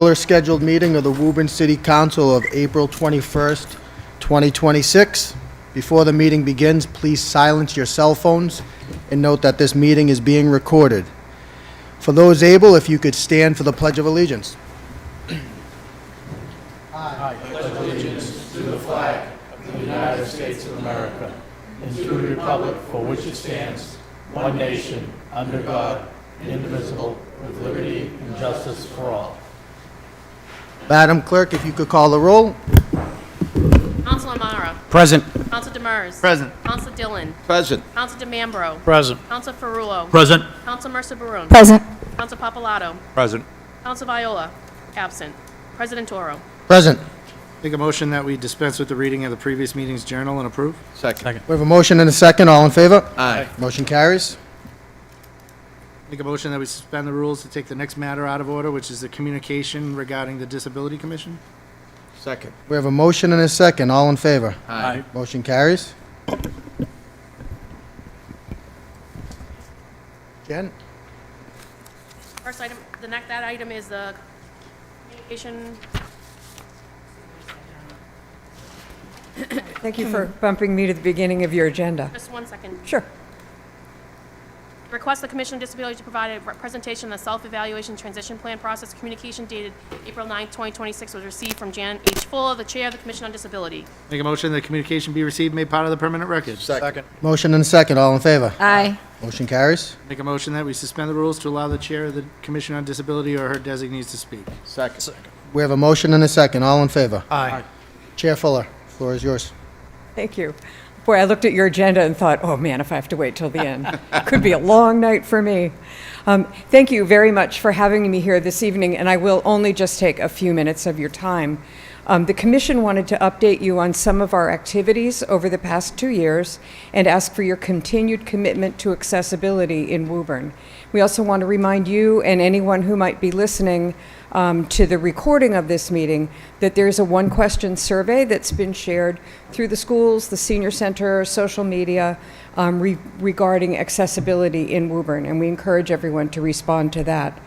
Regular scheduled meeting of the Woburn City Council of April 21st, 2026. Before the meeting begins, please silence your cell phones and note that this meeting is being recorded. For those able, if you could stand for the Pledge of Allegiance. I pledge allegiance to the flag of the United States of America and to the republic for which it stands, one nation, under God, indivisible, with liberty and justice for all. Madam Clerk, if you could call the roll. Council Amara. Present. Council Demers. Present. Council Dillon. Present. Council DeMambro. Present. Council Ferrulo. Present. Council Mercer Barone. Present. Council Papalato. Present. Council Viola. Absent. President Toro. Present. Make a motion that we dispense with the reading of the previous meeting's journal and approve. Second. We have a motion and a second. All in favor? Aye. Motion carries. Make a motion that we suspend the rules to take the next matter out of order, which is the communication regarding the Disability Commission. Second. We have a motion and a second. All in favor? Aye. Motion carries. Jen? First item, that item is the communication. Thank you for bumping me to the beginning of your agenda. Just 1 second. Sure. Request the Commission on Disability to provide a presentation on the self-evaluation transition plan process. Communication dated April 9, 2026 was received from Jan H. Fuller, the Chair of the Commission on Disability. Make a motion that communication be received, made part of the permanent record. Second. Motion and a second. All in favor? Aye. Motion carries. Make a motion that we suspend the rules to allow the Chair of the Commission on Disability or her designees to speak. Second. We have a motion and a second. All in favor? Aye. Chair Fuller, floor is yours. Thank you. Boy, I looked at your agenda and thought, oh man, if I have to wait till the end, it could be a long night for me. Thank you very much for having me here this evening, and I will only just take a few minutes of your time. The Commission wanted to update you on some of our activities over the past 2 years and ask for your continued commitment to accessibility in Woburn. We also want to remind you and anyone who might be listening to the recording of this meeting that there's a one-question survey that's been shared through the schools, the senior center, social media, regarding accessibility in Woburn, and we encourage everyone to respond to that.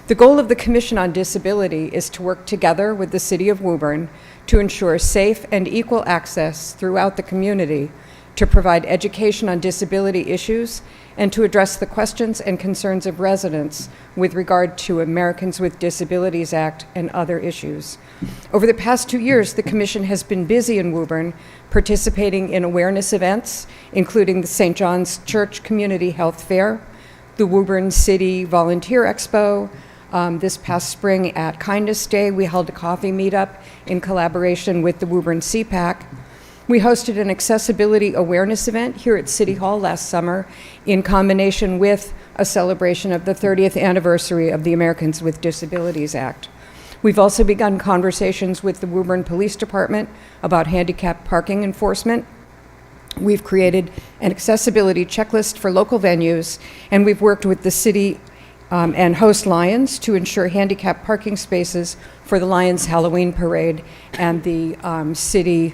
The goal of the Commission on Disability is to work together with the City of Woburn to ensure safe and equal access throughout the community, to provide education on disability issues, and to address the questions and concerns of residents with regard to Americans with Disabilities Act and other issues. Over the past 2 years, the Commission has been busy in Woburn, participating in awareness events, including the St. John's Church Community Health Fair, the Woburn City Volunteer Expo. This past spring at Kindness Day, we held a coffee meetup in collaboration with the Woburn CPAC. We hosted an accessibility awareness event here at City Hall last summer in combination with a celebration of the 30th anniversary of the Americans with Disabilities Act. We've also begun conversations with the Woburn Police Department about handicap parking enforcement. We've created an accessibility checklist for local venues, and we've worked with the city and host Lions to ensure handicap parking spaces for the Lions Halloween Parade and the city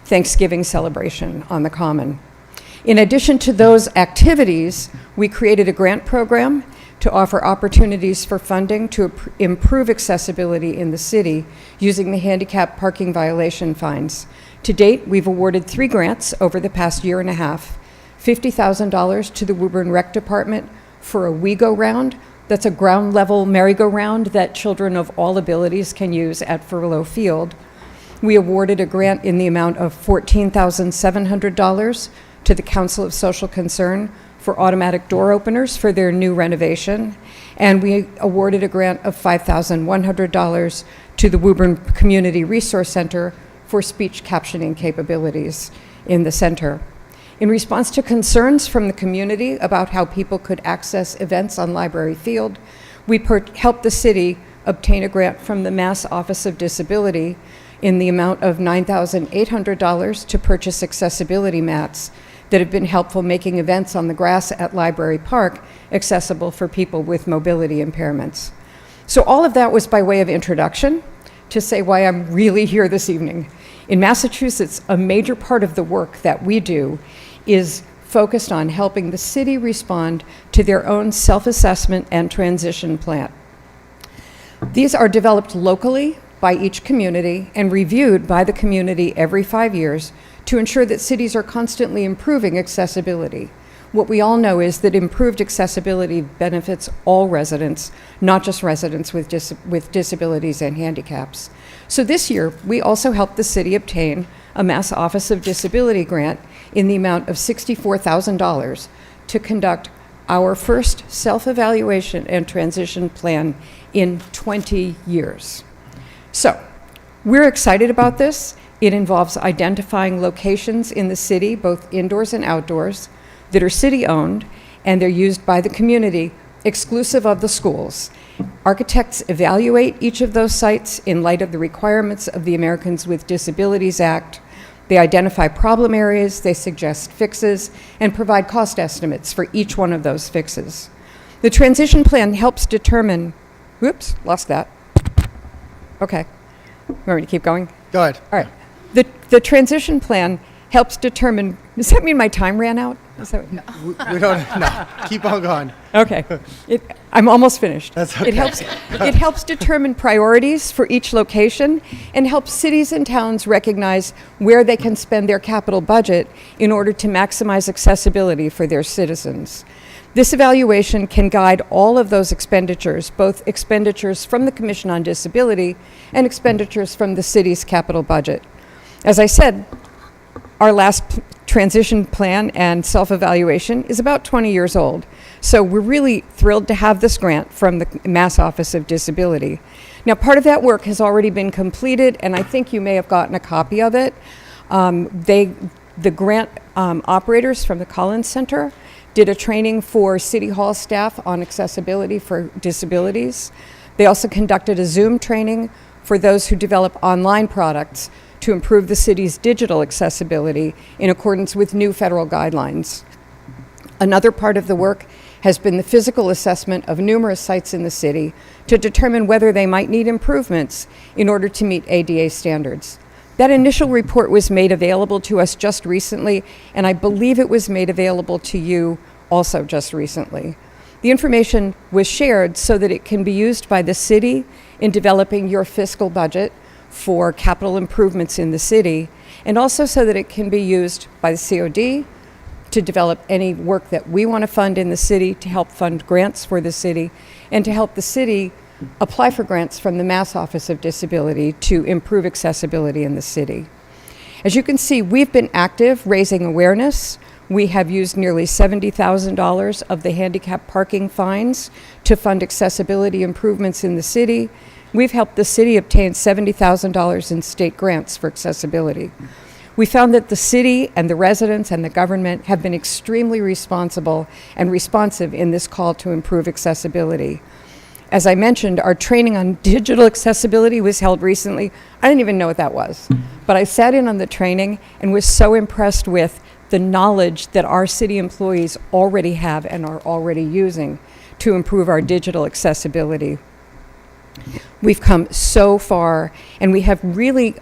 Thanksgiving celebration on the Common. In addition to those activities, we created a grant program to offer opportunities for funding to improve accessibility in the city using the handicap parking violation fines. To date, we've awarded 3 grants over the past year and a half. $50,000 to the Woburn Rec Department for a We-Go-Round. That's a ground-level merry-go-round that children of all abilities can use at Furlow Field. We awarded a grant in the amount of $14,700 to the Council of Social Concern for automatic door openers for their new renovation. And we awarded a grant of $5,100 to the Woburn Community Resource Center for speech captioning capabilities in the center. In response to concerns from the community about how people could access events on Library Field, we helped the city obtain a grant from the Mass Office of Disability in the amount of $9,800 to purchase accessibility mats that have been helpful making events on the grass at Library Park accessible for people with mobility impairments. So all of that was by way of introduction to say why I'm really here this evening. In Massachusetts, a major part of the work that we do is focused on helping the city respond to their own self-assessment and transition plan. These are developed locally by each community and reviewed by the community every 5 years to ensure that cities are constantly improving accessibility. What we all know is that improved accessibility benefits all residents, not just residents with disabilities and handicaps. So this year, we also helped the city obtain a Mass Office of Disability grant in the amount of $64,000 to conduct our first self-evaluation and transition plan in 20 years. So, we're excited about this. It involves identifying locations in the city, both indoors and outdoors, that are city-owned, and they're used by the community, exclusive of the schools. Architects evaluate each of those sites in light of the requirements of the Americans with Disabilities Act. They identify problem areas, they suggest fixes, and provide cost estimates for each one of those fixes. The transition plan helps determine, whoops, lost that. Okay, want me to keep going? Go ahead. All right. The transition plan helps determine, does that mean my time ran out? Is that, We don't, no, keep on going. okay. I'm almost finished. That's okay. It helps determine priorities for each location and helps cities and towns recognize where they can spend their capital budget in order to maximize accessibility for their citizens. This evaluation can guide all of those expenditures, both expenditures from the Commission on Disability and expenditures from the city's capital budget. As I said, our last transition plan and self-evaluation is about 20 years old. So we're really thrilled to have this grant from the Mass Office of Disability. Now, part of that work has already been completed, and I think you may have gotten a copy of it. The grant operators from the Collins Center did a training for City Hall staff on accessibility for disabilities. They also conducted a Zoom training for those who develop online products to improve the city's digital accessibility in accordance with new federal guidelines. Another part of the work has been the physical assessment of numerous sites in the city to determine whether they might need improvements in order to meet ADA standards. That initial report was made available to us just recently, and I believe it was made available to you also just recently. The information was shared so that it can be used by the city in developing your fiscal budget for capital improvements in the city, and also so that it can be used by the COD to develop any work that we want to fund in the city, to help fund grants for the city, and to help the city apply for grants from the Mass Office of Disability to improve accessibility in the city. As you can see, we've been active raising awareness. We have used nearly $70,000 of the handicap parking fines to fund accessibility improvements in the city. We've helped the city obtain $70,000 in state grants for accessibility. We found that the city and the residents and the government have been extremely responsible and responsive in this call to improve accessibility. As I mentioned, our training on digital accessibility was held recently. I didn't even know what that was, but I sat in on the training and was so impressed with the knowledge that our city employees already have and are already using to improve our digital accessibility. We've come so far, and we have really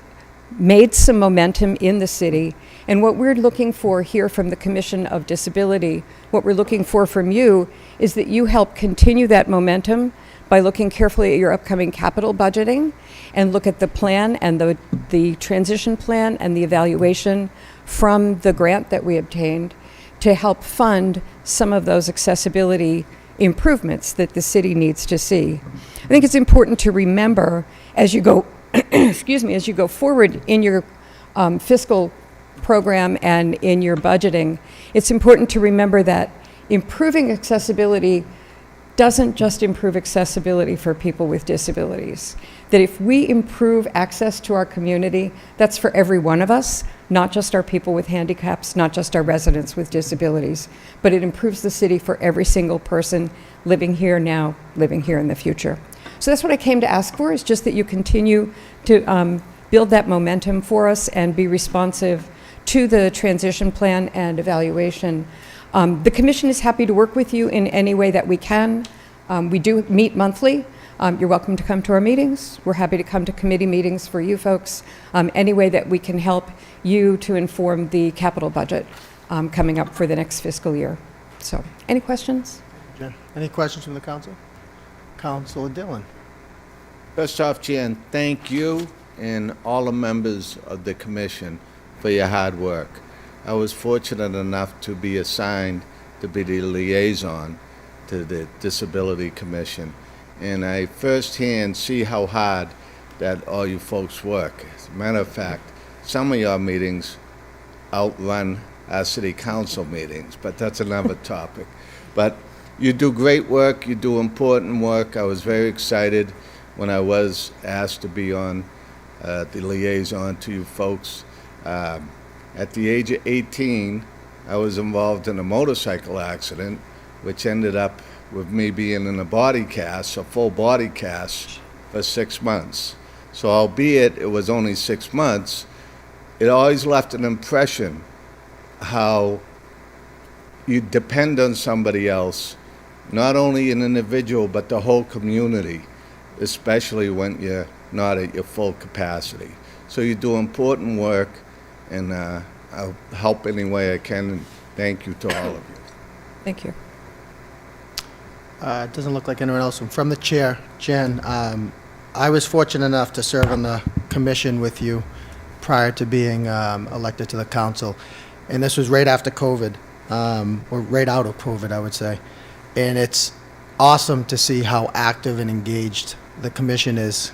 made some momentum in the city. And what we're looking for here from the Commission of Disability, what we're looking for from you, is that you help continue that momentum by looking carefully at your upcoming capital budgeting and look at the plan and the transition plan and the evaluation from the grant that we obtained to help fund some of those accessibility improvements that the city needs to see. I think it's important to remember as you go, as you go forward in your fiscal program and in your budgeting, it's important to remember that improving accessibility doesn't just improve accessibility for people with disabilities. That if we improve access to our community, that's for every one of us, not just our people with handicaps, not just our residents with disabilities, but it improves the city for every single person living here now, living here in the future. So that's what I came to ask for, is just that you continue to build that momentum for us and be responsive to the transition plan and evaluation. The Commission is happy to work with you in any way that we can. We do meet monthly. You're welcome to come to our meetings. We're happy to come to committee meetings for you folks. Any way that we can help you to inform the capital budget coming up for the next fiscal year. So, any questions? Jen, any questions from the council? Councilor Dillon. First off, Jan, thank you and all the members of the commission for your hard work. I was fortunate enough to be assigned to be the liaison to the Disability Commission, and I firsthand see how hard that all you folks work. As a matter of fact, some of your meetings outrun our city council meetings, but that's another topic. But you do great work, you do important work. I was very excited when I was asked to be on the liaison to you folks. At the age of 18, I was involved in a motorcycle accident, which ended up with me being in a body cast, a full body cast, for 6 months. So albeit it was only 6 months, it always left an impression how you depend on somebody else, not only an individual, but the whole community, especially when you're not at your full capacity. So you do important work, and I'll help any way I can, and thank you to all of you. Thank you. It doesn't look like anyone else. And from the chair, Jen, I was fortunate enough to serve on the commission with you prior to being elected to the council. And this was right after COVID, or right out of COVID, I would say. And it's awesome to see how active and engaged the commission is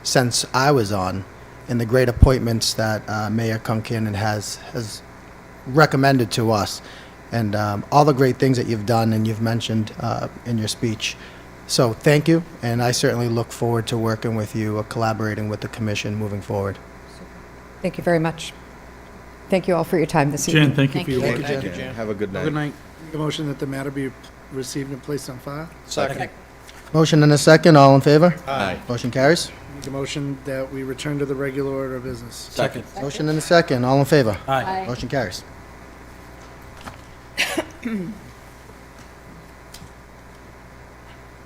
since I was on, and the great appointments that Mayor Kunkin has recommended to us, and all the great things that you've done and you've mentioned in your speech. So thank you, and I certainly look forward to working with you or collaborating with the commission moving forward. Thank you very much. Thank you all for your time this evening. Jen, thank you for your work. Thank you, Jan. Have a good night. Good night. Make a motion that the matter be received and placed on file. Second. Motion and a second, all in favor? Aye. Motion carries. Make a motion that we return to the regular order of business. Second. Motion and a second, all in favor? Aye. Motion carries.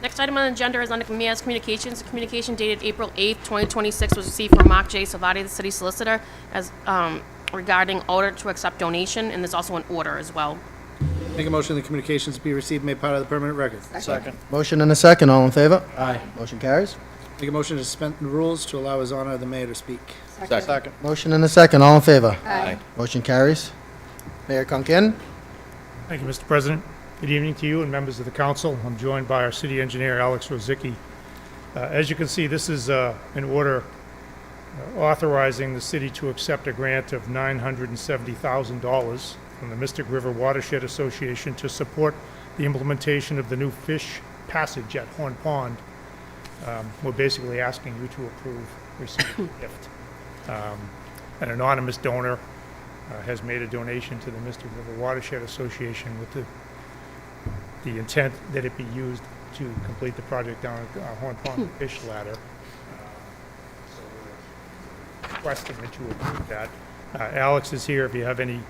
Next item on the agenda is under Mayor's Communications. A communication dated April 8th, 2026 was received from Mark J. Savati, the city solicitor, as regarding order to accept donation, and there's also an order as well. Make a motion that communications be received, made part of the permanent record. Second. Motion and a second, all in favor? Aye. Motion carries. Make a motion to suspend the rules to allow His Honor the Mayor to speak. Second. Motion and a second, all in favor? Aye. Motion carries. Mayor Kunkin? Thank you, Mr. President. Good evening to you and members of the council. I'm joined by our city engineer, Alex Rozicki. As you can see, this is an order authorizing the city to accept a grant of $970,000 from the Mystic River Watershed Association to support the implementation of the new fish passage at Horn Pond. We're basically asking you to approve receiving the gift. An anonymous donor has made a donation to the Mystic River Watershed Association with the intent that it be used to complete the project down at Horn Pond Fish Ladder. So we're requesting that you approve that. Alex is here if you have any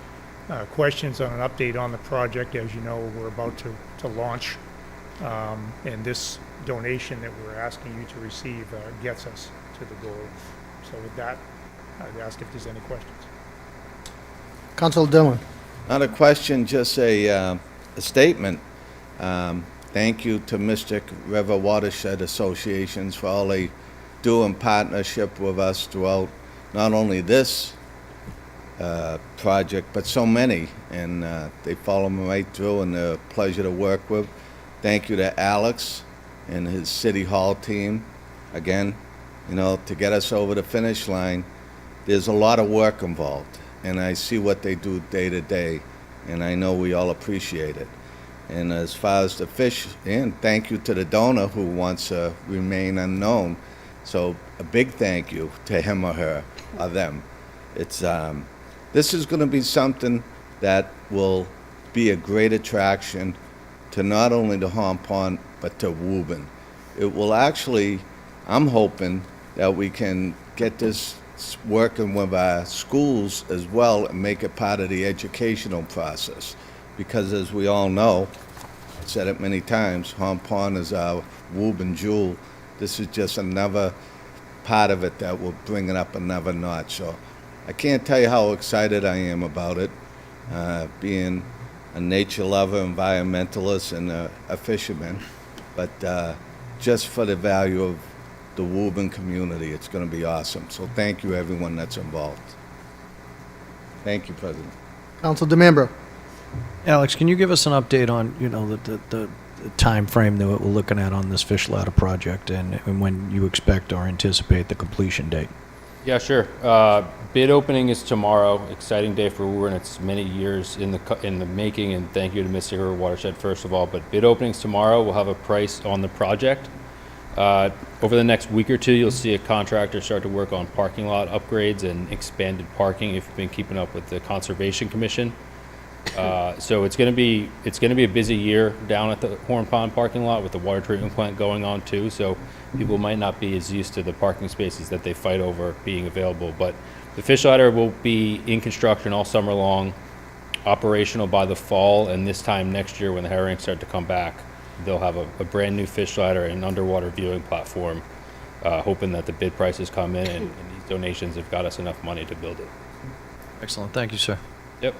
questions on an update on the project. As you know, we're about to launch, and this donation that we're asking you to receive gets us to the goal. So with that, I'd ask if there's any questions. Council Dillon? Not a question, just a statement. Thank you to Mystic River Watershed Associations for all they do in partnership with us throughout not only this project, but so many, and they follow me right through, and they're a pleasure to work with. Thank you to Alex and his City Hall team. Again, you know, to get us over the finish line, there's a lot of work involved, and I see what they do day to day, and I know we all appreciate it. And as far as the fish, and thank you to the donor who wants to remain unknown. So a big thank you to him or her or them. It's this is going to be something that will be a great attraction to not only the Horn Pond but to Woburn. It will actually, I'm hoping that we can get this working with our schools as well and make it part of the educational process. Because as we all know, I've said it many times, Horn Pond is our Woburn jewel. This is just another part of it that will bring it up another notch. So I can't tell you how excited I am about it, being a nature lover, environmentalist, and a fisherman. But just for the value of the Woburn community. It's going to be awesome. So thank you, everyone that's involved. Thank you, President. Council DeMambro. Alex, can you give us an update on, the time frame that we're looking at on this fish ladder project and when you expect or anticipate the completion date? Yeah, sure. Bid opening is tomorrow. Exciting day for Woburn. It's many years in the making, and thank you to Mystic River Watershed first of all. But bid opening's tomorrow. We'll have a price on the project. Over the next week or two, you'll see a contractor start to work on parking lot upgrades and expanded parking. If you've been keeping up with the Conservation Commission, so it's going to be a busy year down at the Horn Pond parking lot with the water treatment plant going on too. So people might not be as used to the parking spaces that they fight over being available. But the fish ladder will be in construction all summer long, operational by the fall, and this time next year when the herrings start to come back, they'll have a brand new fish ladder and underwater viewing platform, hoping that the bid prices come in and these donations have got us enough money to build it. Excellent. Thank you, sir. Yep.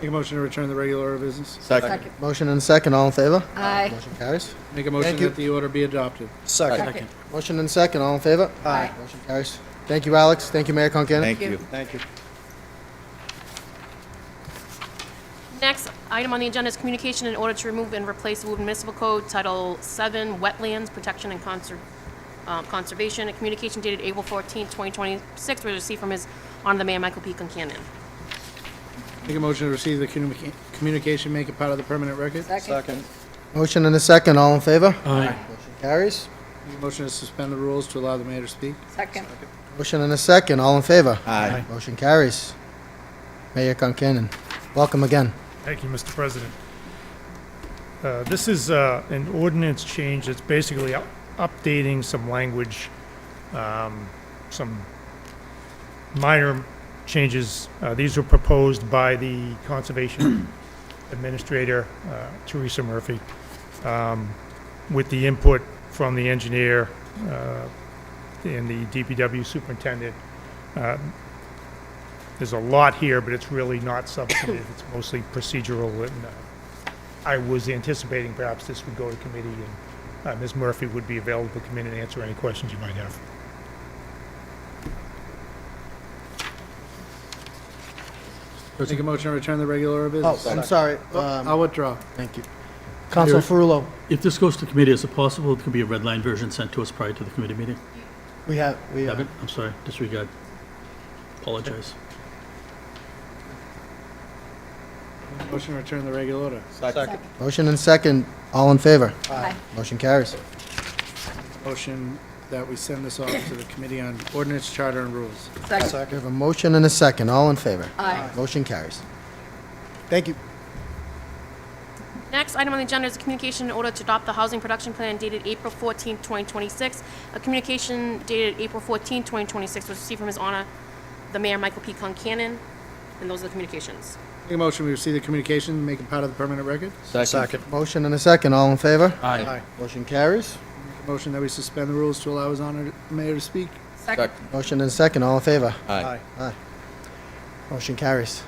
Make a motion to return the regular order of business. Second. Motion and second, all in favor? Aye. Motion carries. Make a motion Thank you. that the order be adopted. Second. Motion and second, all in favor? Aye. Motion carries. Thank you, Alex. Thank you, Mayor Concanon. Thank you. Thank you. Next item on the agenda is communication in order to remove and replace the Woburn Municipal Code Title 7 Wetlands Protection and Conservation. A communication dated April 14, 2026 was received from His Honor the Mayor Michael P. Concanon. Make a motion to receive the communication, make it part of the permanent record. Second. Motion and a second, all in favor? Aye. Motion carries. Make a motion to suspend the rules to allow the mayor to speak. Second. Motion and a second, all in favor? Aye. Motion carries. Mayor Concanon, welcome again. Thank you, Mr. President. This is an ordinance change that's basically updating some language, some minor changes. These were proposed by the Conservation Administrator, Teresa Murphy, with the input from the engineer and the DPW superintendent. There's a lot here, but it's really not substantive. It's mostly procedural, and I was anticipating perhaps this would go to committee, and Ms. Murphy would be available to come in and answer any questions you might have. Make a motion to return the regular order of Oh, business. I'm sorry. I'll withdraw. Thank you. Council Ferrullo, If this goes to committee, is it possible it could be a red line version sent to us prior to the committee meeting? we have, Evan, I'm sorry, disregard. Apologize. Motion to return the regular order. Second. motion and second, all in favor? Aye. Motion carries. Motion that we send this off to the Committee on Ordinance, Charter, and Rules. We have a motion and a second, all in favor? Aye. Motion carries. Thank you. Next item on the agenda is a communication in order to adopt the housing production plan dated April 14, 2026. A communication dated April 14, 2026 was received from His Honor the Mayor Michael P. Concanon, and those are the communications. Make a motion, we receive the communication, make it part of the permanent record. Second. Motion and a second, all in favor? Aye. Motion carries. Motion that we suspend the rules to allow His Honor the Mayor to speak. Second. Motion and second, all in favor? Aye. Motion carries.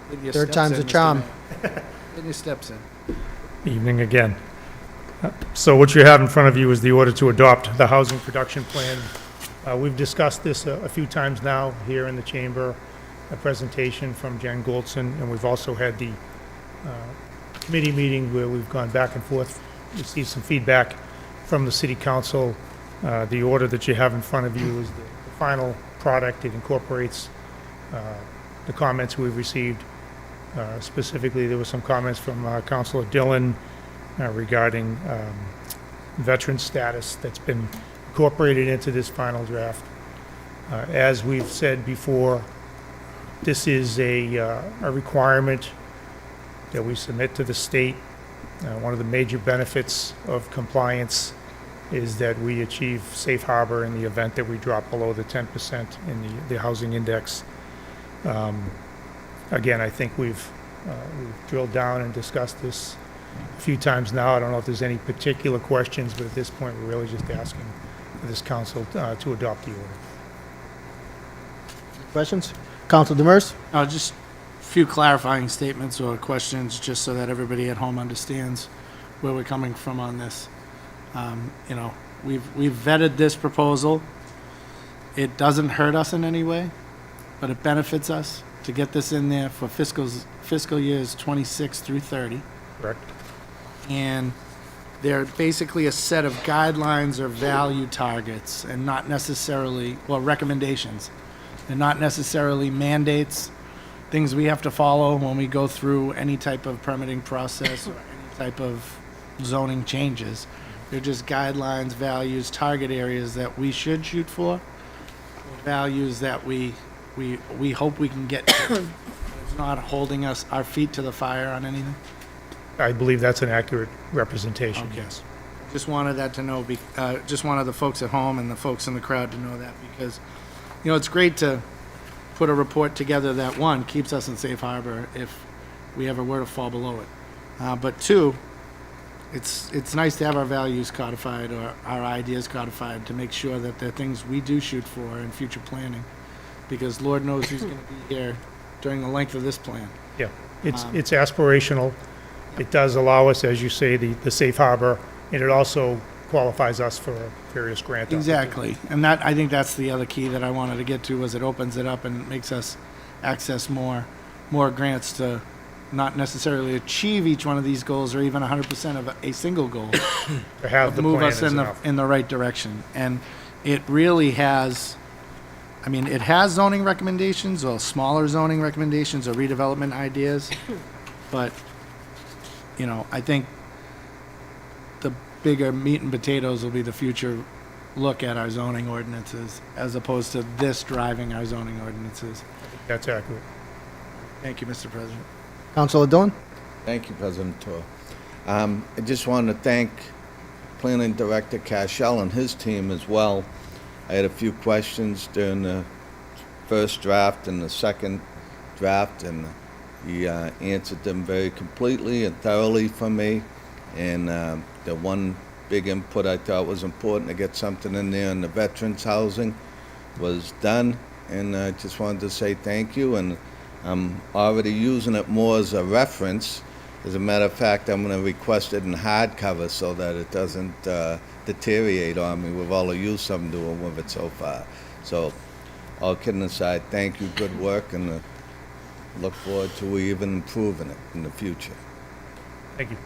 Getting your Third steps time's in, a Mr. charm. Mayor. Getting your steps in. Evening again. So what you have in front of you is the order to adopt the housing production plan. We've discussed this a few times now here in the chamber, a presentation from Jen Goldson, and we've also had the committee meeting where we've gone back and forth, received some feedback from the city council. The order that you have in front of you is the final product. It incorporates the comments we've received. Specifically, there were some comments from Councilor Dillon regarding veteran status that's been incorporated into this final draft. As we've said before, this is a requirement that we submit to the state. One of the major benefits of compliance is that we achieve safe harbor in the event that we drop below the 10% in the housing index. Again, I think we've drilled down and discussed this a few times now. I don't know if there's any particular questions, but at this point, we're really just asking for this council to adopt the order. Questions? Council Demers? Just a few clarifying statements or questions, just so that everybody at home understands where we're coming from on this. You know, we've vetted this proposal. It doesn't hurt us in any way, but it benefits us to get this in there for fiscal years 26 through 30. Correct. And they're basically a set of guidelines or value targets and not necessarily, well, recommendations. They're not necessarily mandates, things we have to follow when we go through any type of permitting process or any type of zoning changes. They're just guidelines, values, target areas that we should shoot for, values that we hope we can get to. It's not holding our feet to the fire on anything. I believe that's an accurate representation, Okay. yes. Just wanted that to know, just wanted the folks at home and the folks in the crowd to know that, because, you know, it's great to put a report together that, one, keeps us in safe harbor if we ever were to fall below it. But two, it's nice to have our values codified or our ideas codified to make sure that they're things we do shoot for in future planning, because Lord knows who's going to be here during the length of this plan. Yeah, it's aspirational. It does allow us, as you say, the safe harbor, and it also qualifies us for various grant opportunities. Exactly, and that, I think that's the other key that I wanted to get to, was it opens it up and makes us access more grants to not necessarily achieve each one of these goals or even 100% of a single goal, To have the move plan us is in enough. the right direction. And it really has, I mean, it has zoning recommendations, or smaller zoning recommendations, or redevelopment ideas, but, you know, I think the bigger meat and potatoes will be the future look at our zoning ordinances, as opposed to this driving our zoning ordinances. That's accurate. Thank you, Mr. President. Councilor Dorn? Thank you, President Tour. I just want to thank Planning Director Cashel and his team as well. I had a few questions during the first draft and the second draft, and he answered them very completely and thoroughly for me. And the one big input I thought was important to get something in there in the veterans housing was done. And I just wanted to say thank you, and I'm already using it more as a reference. As a matter of fact, I'm going to request it in hardcover so that it doesn't deteriorate on me with all the use I'm doing with it so far. So, all kidding aside, thank you, good work, and look forward to even improving it in the future. Thank you.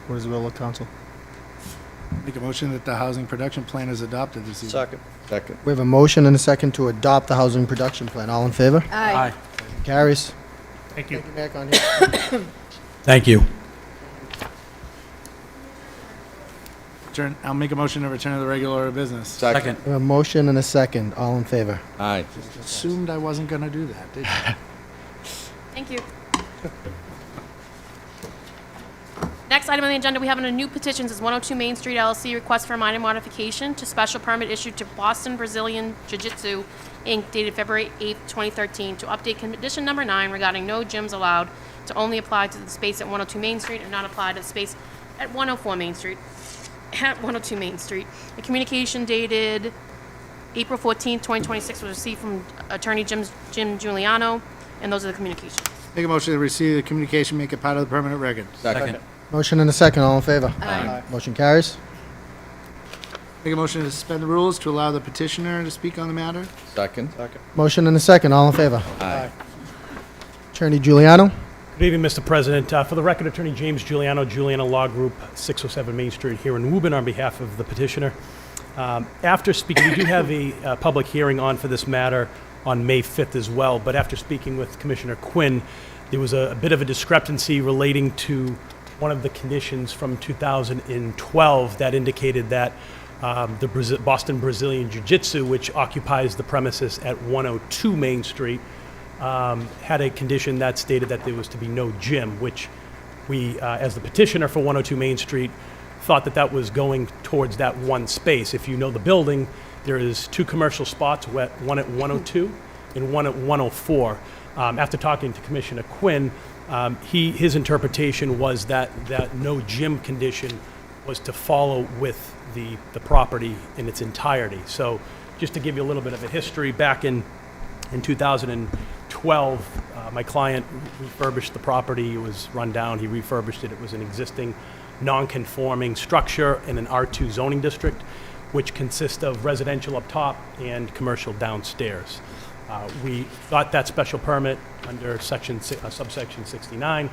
What is the will of council? Make a motion that the housing production plan is adopted this evening. Second. Second. We have a motion and a second to adopt the housing production plan. All in favor? Aye. Carries. Thank you. Back on here. Thank you. I'll make a motion to return to the regular order of business. Second. We have a motion and a second. All in favor? Aye. Assumed I wasn't gonna do that, did you? Thank you. Next item on the agenda, we have under new petitions is 102 Main Street LLC, request for a minor modification to special permit issued to Boston Brazilian Jiu-Jitsu, Inc., dated February 8th, 2013, to update condition number 9 regarding no gyms allowed to only apply to the space at 102 Main Street and not apply to the space at 104 Main Street, at 102 Main Street. The communication dated April 14th, 2026 was received from Attorney Jim Giuliano, and those are the communications. Make a motion to receive the communication, make it part of the permanent record. Second. Motion and a second. All in favor? Aye. Motion carries. Make a motion to suspend the rules to allow the petitioner to speak on the matter. Second. Motion and a second. All in favor? Aye. Attorney Giuliano? Good evening, Mr. President. For the record, Attorney James Giuliano, Giuliano Law Group, 607 Main Street here in Woburn on behalf of the petitioner. After speaking, we do have a public hearing on for this matter on May 5th as well, but after speaking with Commissioner Quinn, there was a bit of a discrepancy relating to one of the conditions from 2012 that indicated that the Boston Brazilian Jiu-Jitsu, which occupies the premises at 102 Main Street, had a condition that stated that there was to be no gym, which we, as the petitioner for 102 Main Street, thought that that was going towards that one space. If you know the building, there is 2 commercial spots, one at 102 and one at 104. After talking to Commissioner Quinn, his interpretation was that no gym condition was to follow with the property in its entirety. So just to give you a little bit of a history, back in 2012, my client refurbished the property. It was run down. He refurbished it. It was an existing non-conforming structure in an R2 zoning district, which consists of residential up top and commercial downstairs. We got that special permit under subsection 69.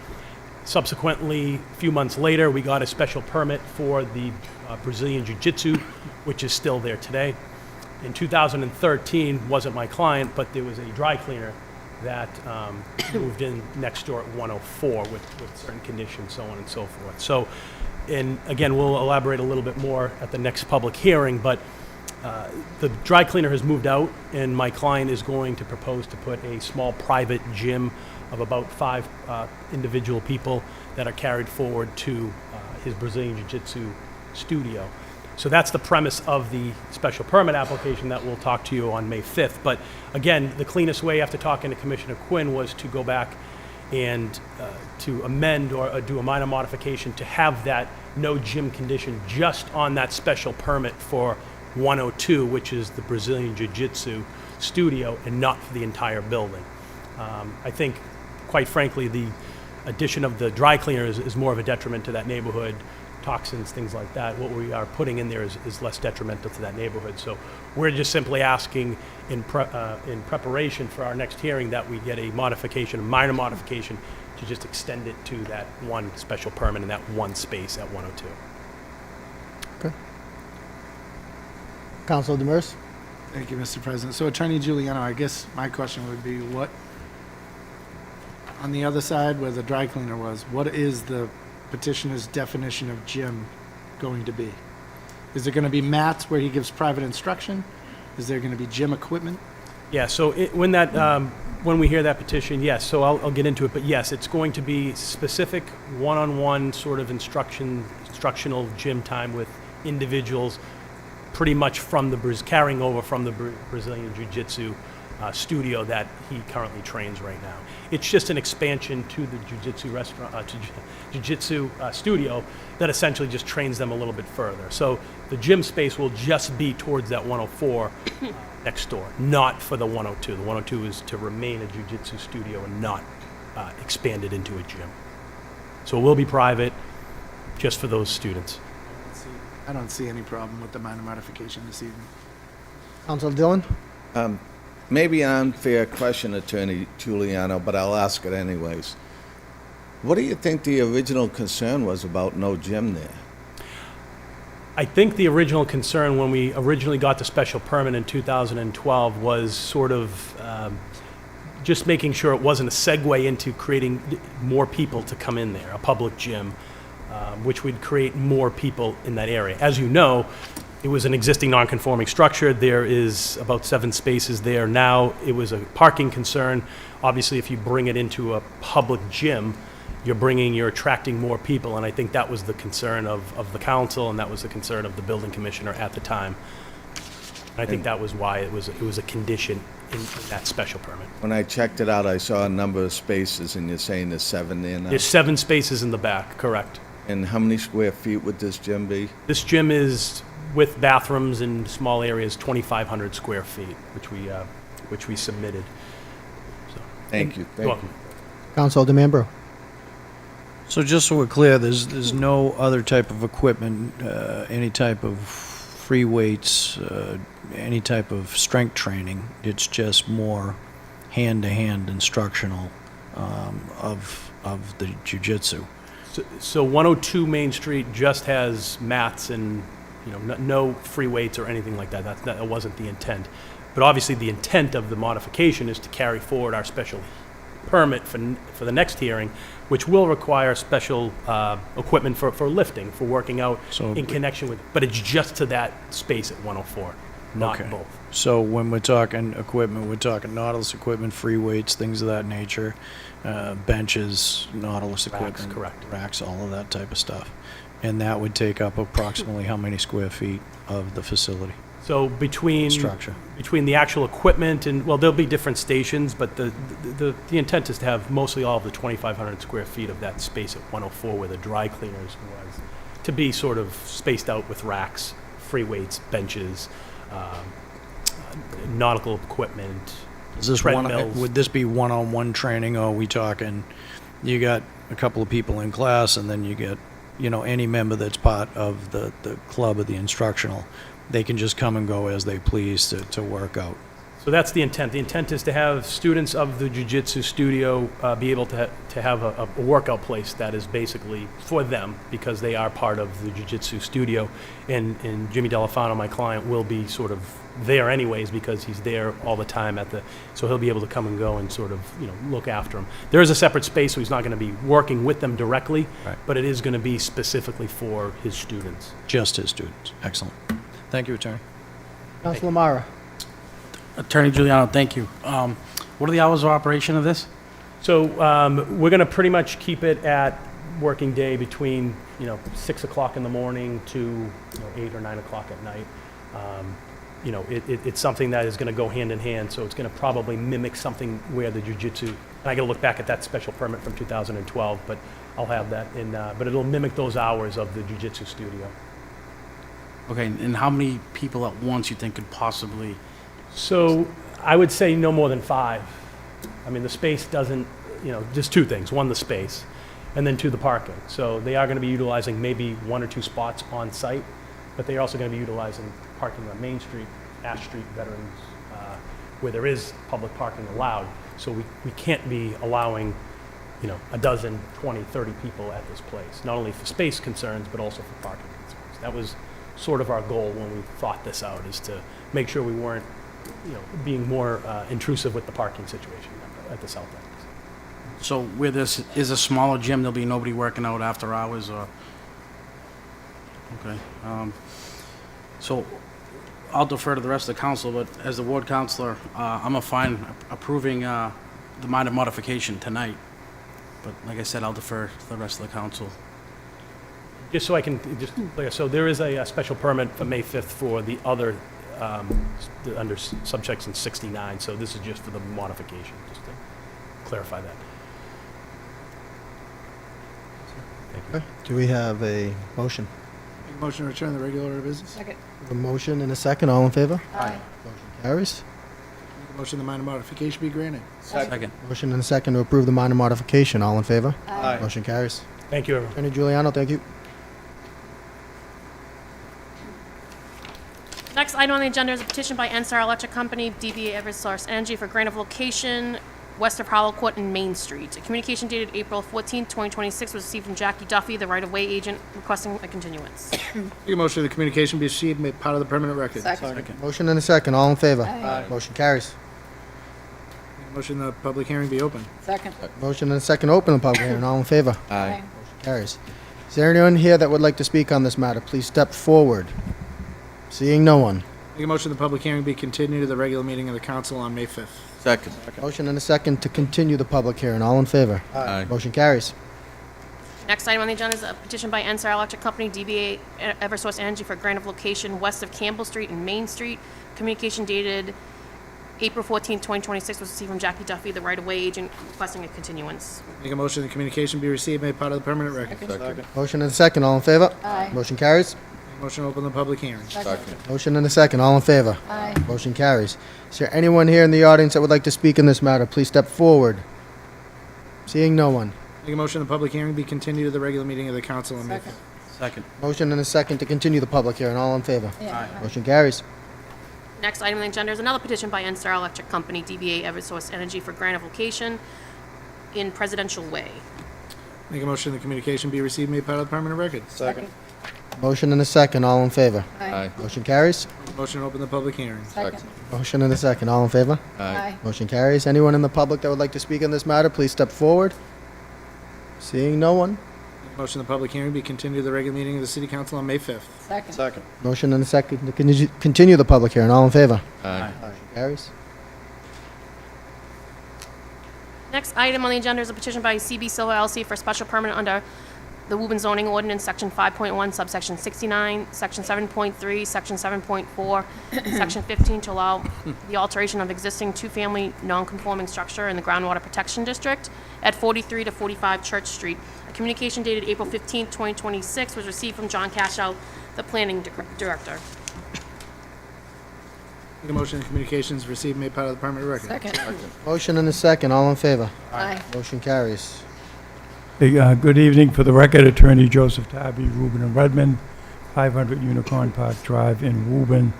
Subsequently, a few months later, we got a special permit for the Brazilian Jiu-Jitsu, which is still there today. In 2013, wasn't my client, but there was a dry cleaner that moved in next door at 104 with certain conditions, so on and so forth. So, and again, we'll elaborate a little bit more at the next public hearing, but the dry cleaner has moved out, and my client is going to propose to put a small private gym of about 5 individual people that are carried forward to his Brazilian Jiu-Jitsu studio. So that's the premise of the special permit application that we'll talk to you on May 5th. But again, the cleanest way after talking to Commissioner Quinn was to go back and to amend or do a minor modification to have that no gym condition just on that special permit for 102, which is the Brazilian Jiu-Jitsu studio, and not for the entire building. I think, quite frankly, the addition of the dry cleaner is more of a detriment to that neighborhood. Toxins, things like that. What we are putting in there is less detrimental to that neighborhood. So we're just simply asking in preparation for our next hearing that we get a modification, a minor modification, to just extend it to that one special permit in that one space at 102. Okay. Councilor Demers? Thank you, Mr. President. So Attorney Giuliano, I guess my question would be what, on the other side where the dry cleaner was, what is the petitioner's definition of gym going to be? Is there going to be mats where he gives private instruction? Is there going to be gym equipment? Yeah, so when we hear that petition, yes, so I'll get into it, but yes, it's going to be specific one-on-one sort of instructional gym time with individuals pretty much carrying over from the Brazilian Jiu-Jitsu studio that he currently trains right now. It's just an expansion to the Jiu-Jitsu studio that essentially just trains them a little bit further. So the gym space will just be towards that 104 next door, not for the 102. The 102 is to remain a Jiu-Jitsu studio and not expanded into a gym. So it will be private, just for those students. I don't see any problem with the minor modification this evening. Councilor Dillon? Maybe an unfair question, Attorney Giuliano, but I'll ask it anyways. What do you think the original concern was about no gym there? I think the original concern when we originally got the special permit in 2012 was sort of just making sure it wasn't a segue into creating more people to come in there, a public gym, which would create more people in that area. As you know, it was an existing non-conforming structure. There is about 7 spaces there now. It was a parking concern. Obviously, if you bring it into a public gym, you're attracting more people, and I think that was the concern of the council, and that was the concern of the building commissioner at the time. And I think that was why it was a condition in that special permit. When I checked it out, I saw a number of spaces, and you're saying there's 7 there now? There's 7 spaces in the back, correct. And how many square feet would this gym be? This gym is, with bathrooms and small areas, 2,500 square feet, which we submitted. So, Thank you. You're welcome. Councilor DeMambro? So just so we're clear, there's no other type of equipment, any type of free weights, any type of strength training. It's just more hand-to-hand instructional of the jiu-jitsu. So 102 Main Street just has mats and, no free weights or anything like that. That wasn't the intent. But obviously the intent of the modification is to carry forward our special permit for the next hearing, which will require special equipment for lifting, for working out in connection with, but it's just to that space at 104, not both. So when we're talking equipment, we're talking Nautilus equipment, free weights, things of that nature, benches, Nautilus equipment. Racks, correct. Racks, all of that type of stuff. And that would take up approximately how many square feet of the facility? So between the actual equipment and, well, there'll be different stations, but the intent is to have mostly all of the 2,500 square feet of that space at 104 where the dry cleaners was, to be sort of spaced out with racks, free weights, benches, nautical equipment, treadmills. Would this be one-on-one training, or are we talking, you got a couple of people in class and then you get any member that's part of the club or the instructional, they can just come and go as they please to work out. So that's the intent. The intent is to have students of the jiu-jitsu studio be able to have a workout place that is basically for them, because they are part of the jiu-jitsu studio. And Jimmy Delafano, my client, will be sort of there anyways, because he's there all the time so he'll be able to come and go and sort of, look after them. There is a separate space, so he's not going to be working with them directly, Right. but it is going to be specifically for his students. Just his students. Excellent. Thank you, Attorney. Councilor Mara. Attorney Giuliano, thank you. What are the hours of operation of this? So we're going to pretty much keep it at working day between 6 o'clock in the morning to 8 or 9 o'clock at night. It's something that is going to go hand in hand, so it's going to probably mimic something where the jiu-jitsu, and I got to look back at that special permit from 2012, but I'll have that but it'll mimic those hours of the jiu-jitsu studio. Okay, and how many people at once you think could possibly? So I would say no more than 5. I mean, the space doesn't, just 2 things. 1, the space, and then 2, the parking. So they are going to be utilizing maybe 1 or 2 spots on site, but they're also going to be utilizing parking on Main Street, Ash Street, Veterans, where there is public parking allowed. So we can't be allowing, a dozen, 20, 30 people at this place, not only for space concerns, but also for parking concerns. That was sort of our goal when we thought this out, is to make sure we weren't being more intrusive with the parking situation at the south end. So where this is a smaller gym, there'll be nobody working out after hours, or? Okay. So I'll defer to the rest of the council, but as the ward councilor, I'm fine approving the minor modification tonight. But like I said, I'll defer to the rest of the council. Just so I can just clear, so there is a special permit for May 5th for the other, under subsection 69, so this is just for the modification, just to clarify that. Thank you. Okay. Do we have a motion? Make a motion to return the regular order of business. Second. A motion and a second. All in favor? Aye. Motion carries. Make a motion the minor modification be granted. Second. Motion and a second to approve the minor modification. All in favor? Aye. Motion carries. Thank you, everyone. Attorney Giuliano, thank you. Next item on the agenda is a petition by NSTAR Electric Company, DBA Eversource Energy, for grant of location west of Harlow Court and Main Street. A communication dated April 14, 2026 was received from Jackie Duffy, the right-of-way agent, requesting a continuance. Make a motion the communication be received and made part of the permanent record. Second. Motion and a second. All in favor? Aye. Motion carries. Make a motion the public hearing be open. Second. Motion and a second to open the public hearing. All in favor? Aye. Carries. Is there anyone here that would like to speak on this matter? Please step forward. Seeing no one. Make a motion the public hearing be continued to the regular meeting of the council on May 5th. Second. Motion and a second to continue the public hearing. All in favor? Aye. Motion carries. Next item on the agenda is a petition by NSTAR Electric Company, DBA Eversource Energy, for grant of location west of Campbell Street and Main Street. Communication dated April 14, 2026 was received from Jackie Duffy, the right-of-way agent, requesting a continuance. Make a motion the communication be received, made part of the permanent record. Second. Motion and a second. All in favor? Aye. Motion carries. Make a motion to open the public hearing. Second. Motion and a second. All in favor? Aye. Motion carries. Is there anyone here in the audience that would like to speak in this matter? Please step forward. Seeing no one. Make a motion the public hearing be continued to the regular meeting of the council on May 5th. Second. Motion and a second to continue the public hearing. All in favor? Aye. Motion carries. Next item on the agenda is another petition by NSTAR Electric Company, DBA Eversource Energy, for grant of location in Presidential Way. Make a motion the communication be received, made part of the permanent record. Second. Motion and a second. All in favor? Aye. Motion carries. Motion to open the public hearing. Second. Motion and a second. All in favor? Aye. Motion carries. Anyone in the public that would like to speak on this matter, please step forward. Seeing no one. Make a motion the public hearing be continued to the regular meeting of the city council on May 5th. Second. Motion and a second to continue the public hearing. All in favor? Aye. Motion carries. Next item on the agenda is a petition by CB Silva LLC for special permit under the Woburn zoning ordinance, section 5.1, subsection 69, section 7.3, section 7.4, section 15, to allow the alteration of existing two-family non-conforming structure in the groundwater protection district at 43 to 45 Church Street. A communication dated April 15, 2026 was received from John Cashow, the planning director. Make a motion the communications received, made part of the permanent record. Second. Motion and a second. All in favor? Aye. Motion carries. Good evening. For the record, Attorney Joseph Tabby, Woburn and Redmond, 500 Unicorn Park Drive in Woburn,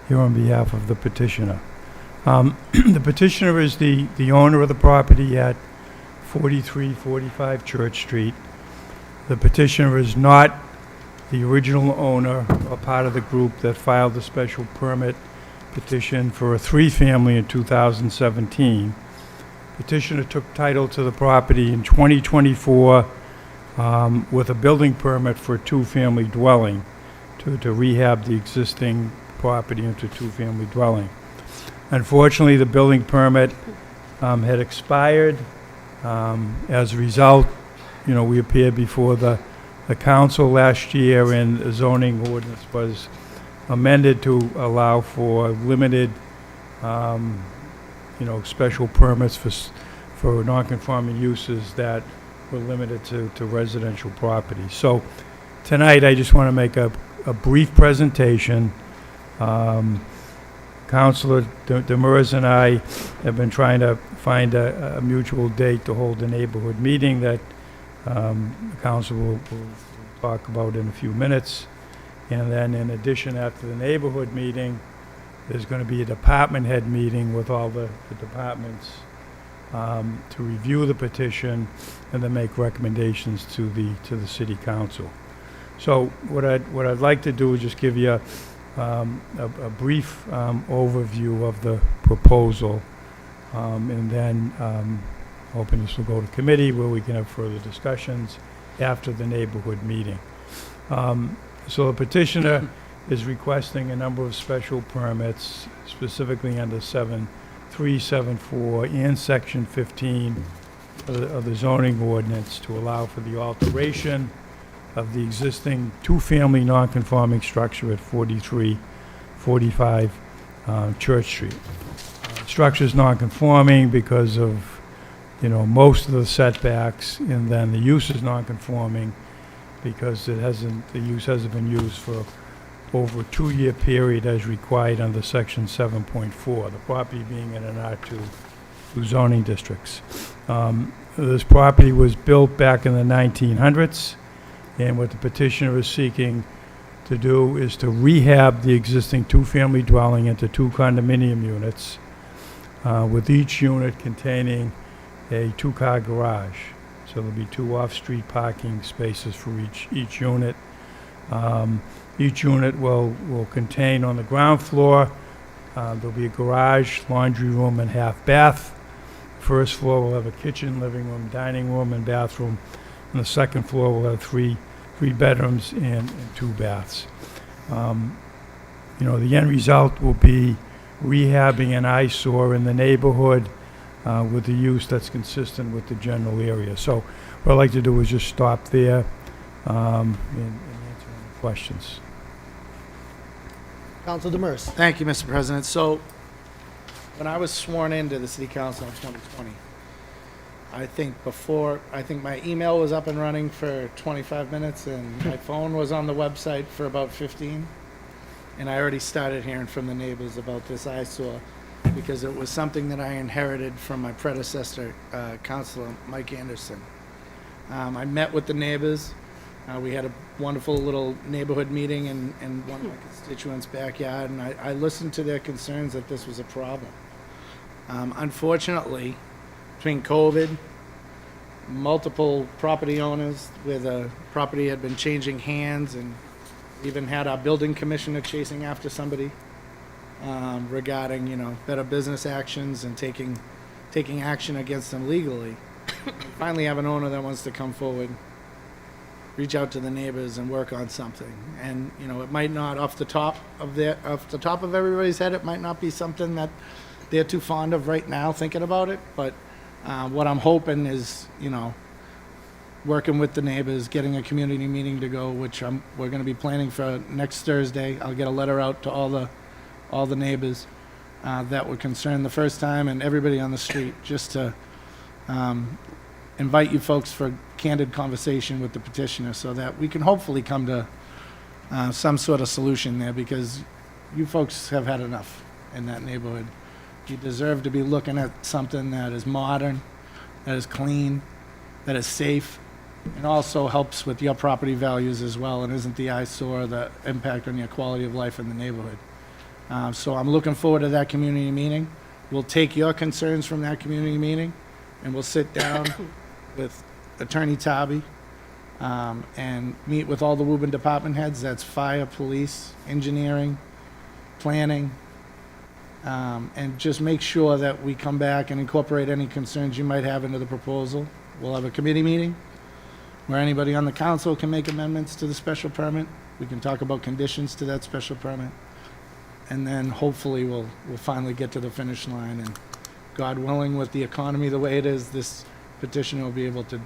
here on behalf of the petitioner. The petitioner is the owner of the property at 4345 Church Street. The petitioner is not the original owner or part of the group that filed the special permit petition for a three-family in 2017. Petitioner took title to the property in 2024 with a building permit for a two-family dwelling to rehab the existing property into two-family dwelling. Unfortunately, the building permit had expired. As a result, we appeared before the council last year, and the zoning ordinance was amended to allow for limited special permits for non-conforming uses that were limited to residential property. So tonight, I just want to make a brief presentation. Councilor Demers and I have been trying to find a mutual date to hold a neighborhood meeting that the council will talk about in a few minutes. And then in addition, after the neighborhood meeting, there's going to be a department head meeting with all the departments to review the petition and then make recommendations to the city council. So what I'd like to do is just give you a brief overview of the proposal, and then hoping this will go to committee where we can have further discussions after the neighborhood meeting. So the petitioner is requesting a number of special permits, specifically under 7374 and Section 15 of the zoning ordinance, to allow for the alteration of the existing two-family non-conforming structure at 4345 Church Street. Structure is non-conforming because of, most of the setbacks, and then the use is non-conforming because the use hasn't been used for over a 2-year period as required under Section 7.4, the property being in an R2 zoning districts. This property was built back in the 1900s, and what the petitioner is seeking to do is to rehab the existing two-family dwelling into two condominium units, with each unit containing a two-car garage. So there'll be two off-street parking spaces for each unit. Each unit will contain on the ground floor, there'll be a garage, laundry room, and half bath. First floor will have a kitchen, living room, dining room, and bathroom. And the second floor will have three bedrooms and two baths. The end result will be rehabbing an eyesore in the neighborhood with the use that's consistent with the general area. So what I'd like to do is just stop there and answer any questions. Council Demers. Thank you, Mr. President. So, when I was sworn into the city council in 2020, I think my email was up and running for 25 minutes, and my phone was on the website for about 15. And I already started hearing from the neighbors about this eyesore, because it was something that I inherited from my predecessor, Councilor Mike Anderson. I met with the neighbors. We had a wonderful little neighborhood meeting in one of my constituents' backyard, and I listened to their concerns that this was a problem. Unfortunately, between COVID, multiple property owners where the property had been changing hands, and even had our building commissioner chasing after somebody regarding, better business actions and taking action against them legally. Finally have an owner that wants to come forward, reach out to the neighbors and work on something. And, it might not, off the top of everybody's head, it might not be something that they're too fond of right now thinking about it, but what I'm hoping is, working with the neighbors, getting a community meeting to go, which we're gonna be planning for next Thursday. I'll get a letter out to all the neighbors that were concerned the first time, and everybody on the street, just to invite you folks for candid conversation with the petitioner, so that we can hopefully come to some sort of solution there, because you folks have had enough in that neighborhood. You deserve to be looking at something that is modern, that is clean, that is safe, and also helps with your property values as well, and isn't the eyesore, the impact on your quality of life in the neighborhood. So I'm looking forward to that community meeting. We'll take your concerns from that community meeting, and we'll sit down with Attorney Tobby and meet with all the Woburn department heads. That's fire, police, engineering, planning, and just make sure that we come back and incorporate any concerns you might have into the proposal. We'll have a committee meeting where anybody on the council can make amendments to the special permit. We can talk about conditions to that special permit. And then hopefully we'll finally get to the finish line. And God willing, with the economy the way it is, this petitioner will be able to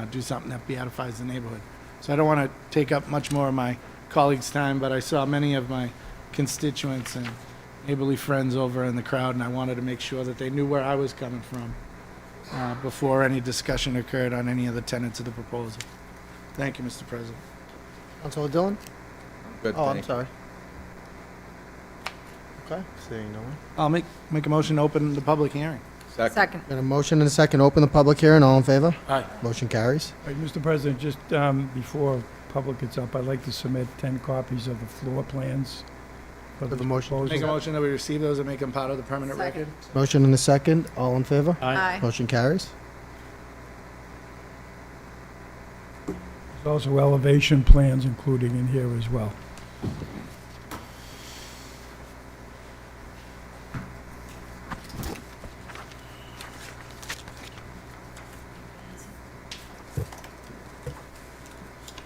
do something that beatifies the neighborhood. So I don't want to take up much more of my colleagues' time, but I saw many of my constituents and neighborly friends over in the crowd, and I wanted to make sure that they knew where I was coming from before any discussion occurred on any of the tenets of the proposal. Thank you, Mr. President. Councilor Dillon? Good, Oh, I'm thank you. sorry. Okay, seeing no one. I'll make a motion to open the public hearing. Second. Got a motion and a second, open the public hearing, all in favor? Aye. Motion carries. All right, Mr. President, just before public gets up, I'd like to submit 10 copies of the floor plans for For the the motion. proposal. Make a motion that we receive those and make them part of the permanent record. Motion and a second, all in favor? Aye. Motion carries. There's also elevation plans included in here as well.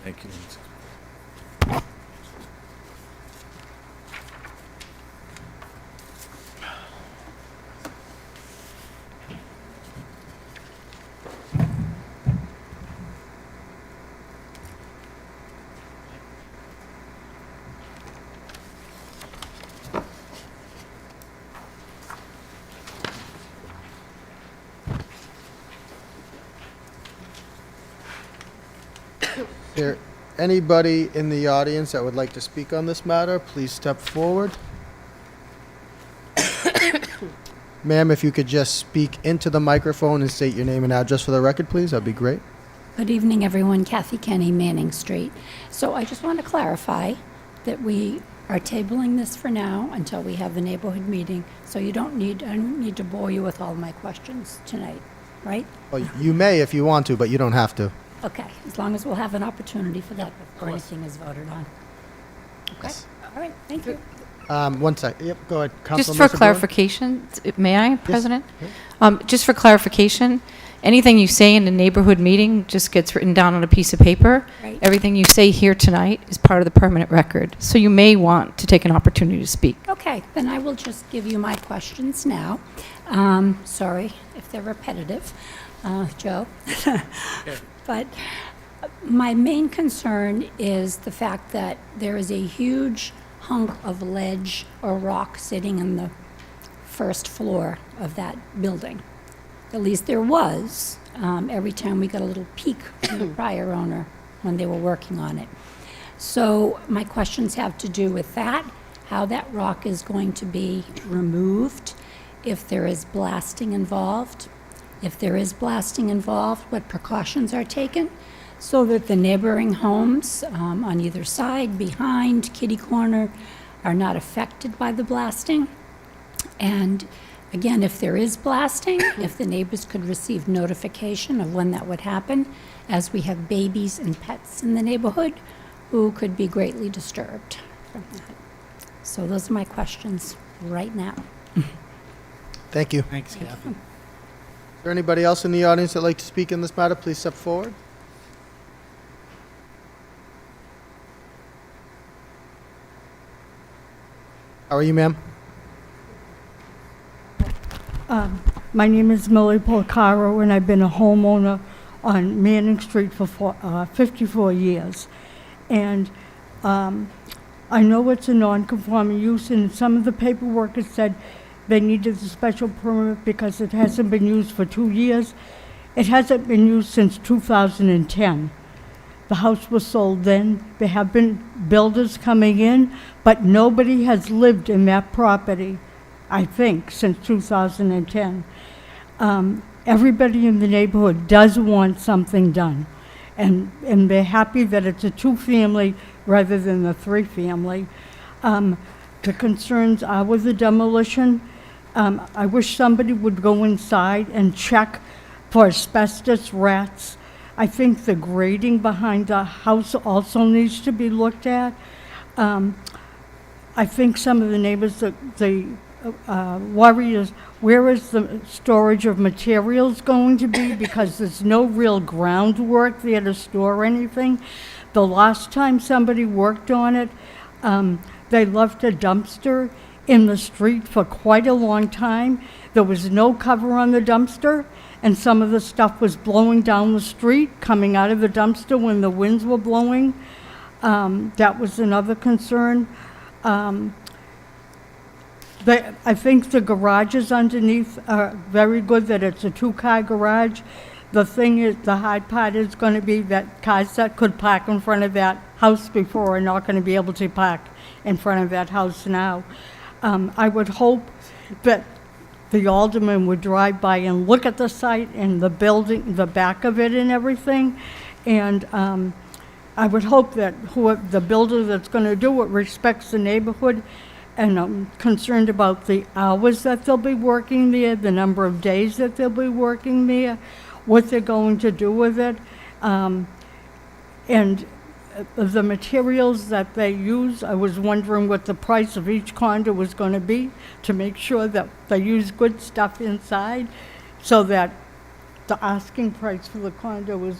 Thank you. There, anybody in the audience that would like to speak on this matter, please step forward. Ma'am, if you could just speak into the microphone and state your name and address for the record, please, that'd be great. Good evening, everyone. Kathy Kenny, Manning Street. So I just want to clarify that we are tabling this for now until we have the neighborhood meeting. So I don't need to bore you with all my questions tonight, right? Well, you may if you want to, but you don't have to. Okay, as long as we'll have an opportunity for that before anything is voted on. Okay, Yes. all right, thank you. 1 sec. Yep, go ahead. Just Councilor for Mercer Bruin? clarification, may I, President? Just for clarification, anything you say in a neighborhood meeting just gets written down on a piece of paper. Right. Everything you say here tonight is part of the permanent record. So you may want to take an opportunity to speak. Okay, then I will just give you my questions now. Sorry if they're repetitive, Joe. But my main concern is the fact that there is a huge hunk of ledge or rock sitting in the first floor of that building. At least there was, every time we got a little peek from the prior owner when they were working on it. So my questions have to do with that, how that rock is going to be removed, if there is blasting involved. If there is blasting involved, what precautions are taken so that the neighboring homes on either side, behind, kitty corner, are not affected by the blasting. And again, if there is blasting, if the neighbors could receive notification of when that would happen, as we have babies and pets in the neighborhood who could be greatly disturbed from that. So those are my questions right now. Thank you. Thanks, Kathy. Is there anybody else in the audience that'd like to speak in this matter? Please step forward. How are you, ma'am? My name is Millie Polcaro, and I've been a homeowner on Manning Street for 54 years. And I know it's a non-conforming use, and some of the paperwork has said they needed a special permit because it hasn't been used for 2 years. It hasn't been used since 2010. The house was sold then. There have been builders coming in, but nobody has lived in that property, I think, since 2010. Everybody in the neighborhood does want something done. and they're happy that it's a two-family rather than the three-family. The concerns are with the demolition. I wish somebody would go inside and check for asbestos, rats. I think the grading behind the house also needs to be looked at. I think some of the neighbors, the worry is, where is the storage of materials going to be? Because there's no real groundwork there to store anything. The last time somebody worked on it, they left a dumpster in the street for quite a long time. There was no cover on the dumpster, and some of the stuff was blowing down the street, coming out of the dumpster when the winds were blowing. That was another concern. I think the garages underneath are very good, that it's a two-car garage. The thing is, the hard part is going to be that cars that could park in front of that house before are not going to be able to park in front of that house now. I would hope that the alderman would drive by and look at the site and the building, the back of it and everything. And I would hope that the builder that's going to do it respects the neighborhood. And I'm concerned about the hours that they'll be working there, the number of days that they'll be working there, what they're going to do with it, and the materials that they use. I was wondering what the price of each condo was going to be, to make sure that they use good stuff inside, so that the asking price for the condo is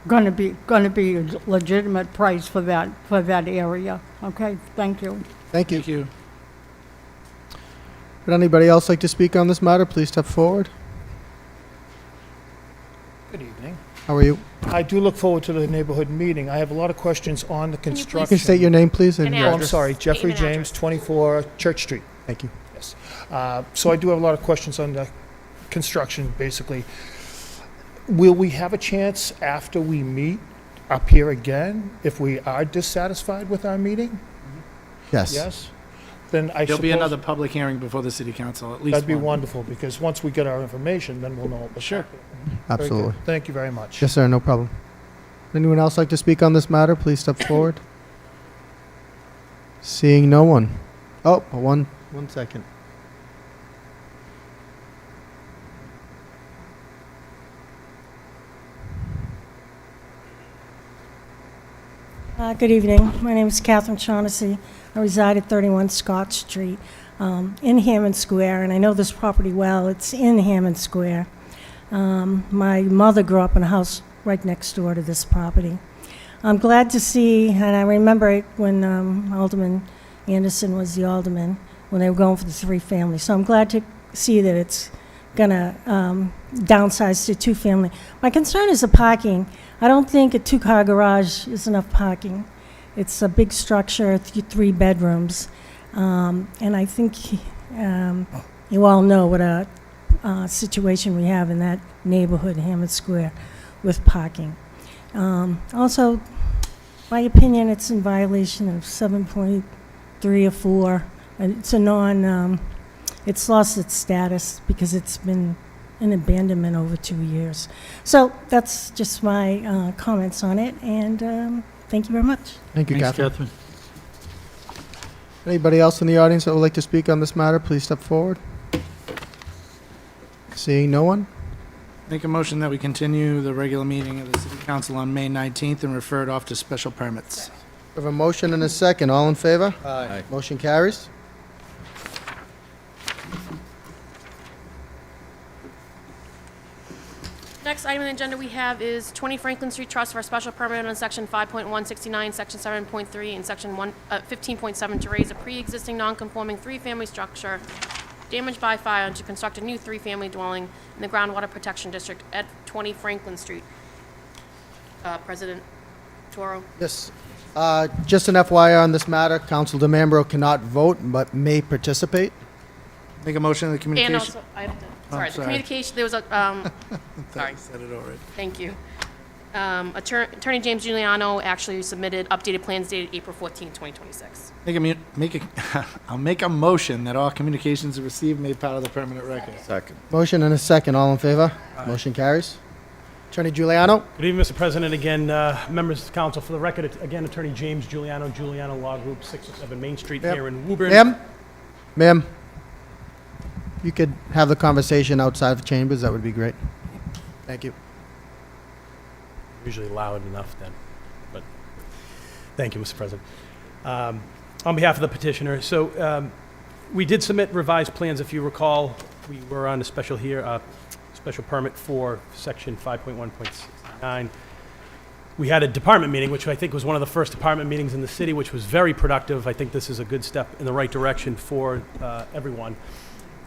going to be a legitimate price for that area. Okay, thank you. Thank you. Thank you. Would anybody else like to speak on this matter? Please step forward. Good evening. How are you? I do look forward to the neighborhood meeting. I have a lot of questions on the Can you please- You construction. can state your name, please, and And your Oh, I'm address. sorry, Jeffrey Name and James, address. 24 Church Street. Thank you. Yes. So I do have a lot of questions on the construction, basically. Will we have a chance after we meet up here again if we are dissatisfied with our meeting? Yes. Yes? Then I There'll be suppose another public hearing before the city council, at least that'd be one. wonderful, because once we get our information, then we'll know what we're Sure. talking about. Very good. Absolutely. Thank you very much. Yes, sir, no problem. Anyone else like to speak on this matter? Please step forward. Seeing no one. Oh, one second. Good evening. My name is Catherine Shaughnessy. I reside at 31 Scott Street in Hammond Square, and I know this property well. It's in Hammond Square. My mother grew up in a house right next door to this property. I'm glad to see, and I remember it when Alderman Anderson was the alderman, when they were going for the three-family. So I'm glad to see that it's going to downsize to two-family. My concern is the parking. I don't think a two-car garage is enough parking. It's a big structure, three bedrooms, and I think you all know what a situation we have in that neighborhood, Hammond Square, with parking. Also, my opinion, it's in violation of 7.3 or 4, and it's a it's lost its status because it's been in abandonment over 2 years. So that's just my comments on it, and thank you very much. Thank you, Thanks, Catherine. Anybody else in the audience that would like to speak on this matter, please step forward. Seeing no one? Make a motion that we continue the regular meeting of the city council on May 19th and refer it off to special permits. We have a motion and a second. All in favor? Aye. Motion carries. Next item on the agenda we have is 20 Franklin Street Trust for a special permit on section 5.169, section 7.3, and section 15.7 to raise a pre-existing non-conforming three-family structure damaged by fire and to construct a new three-family dwelling in the groundwater protection district at 20 Franklin Street. President Toro? Yes. Just an FYI on this matter, Council DeMambro cannot vote but may participate. Make a motion that the And communication... also, I have to, Oh, sorry, the sorry. communication, there was a, Thought sorry. you said it already. Thank you. Attorney James Giuliano actually submitted updated plans dated April 14, 2026. I'll make a motion that all communications received made part of the permanent record. Second. Motion and a second. All in favor? Motion carries. Attorney Giuliano? Good evening, Mr. President. Again, members of the council, for the record, again, Attorney James Giuliano, Giuliano Law Group, 607 Main Street Yep. here in Woburn. Ma'am, you could have the conversation outside of chambers, that would be great. Thank you. Usually loud enough then, but thank you, Mr. President. On behalf of the petitioner, so we did submit revised plans, if you recall. We were on a special permit for section 5.1.69. We had a department meeting, which I think was one of the first department meetings in the city, which was very productive. I think this is a good step in the right direction for everyone.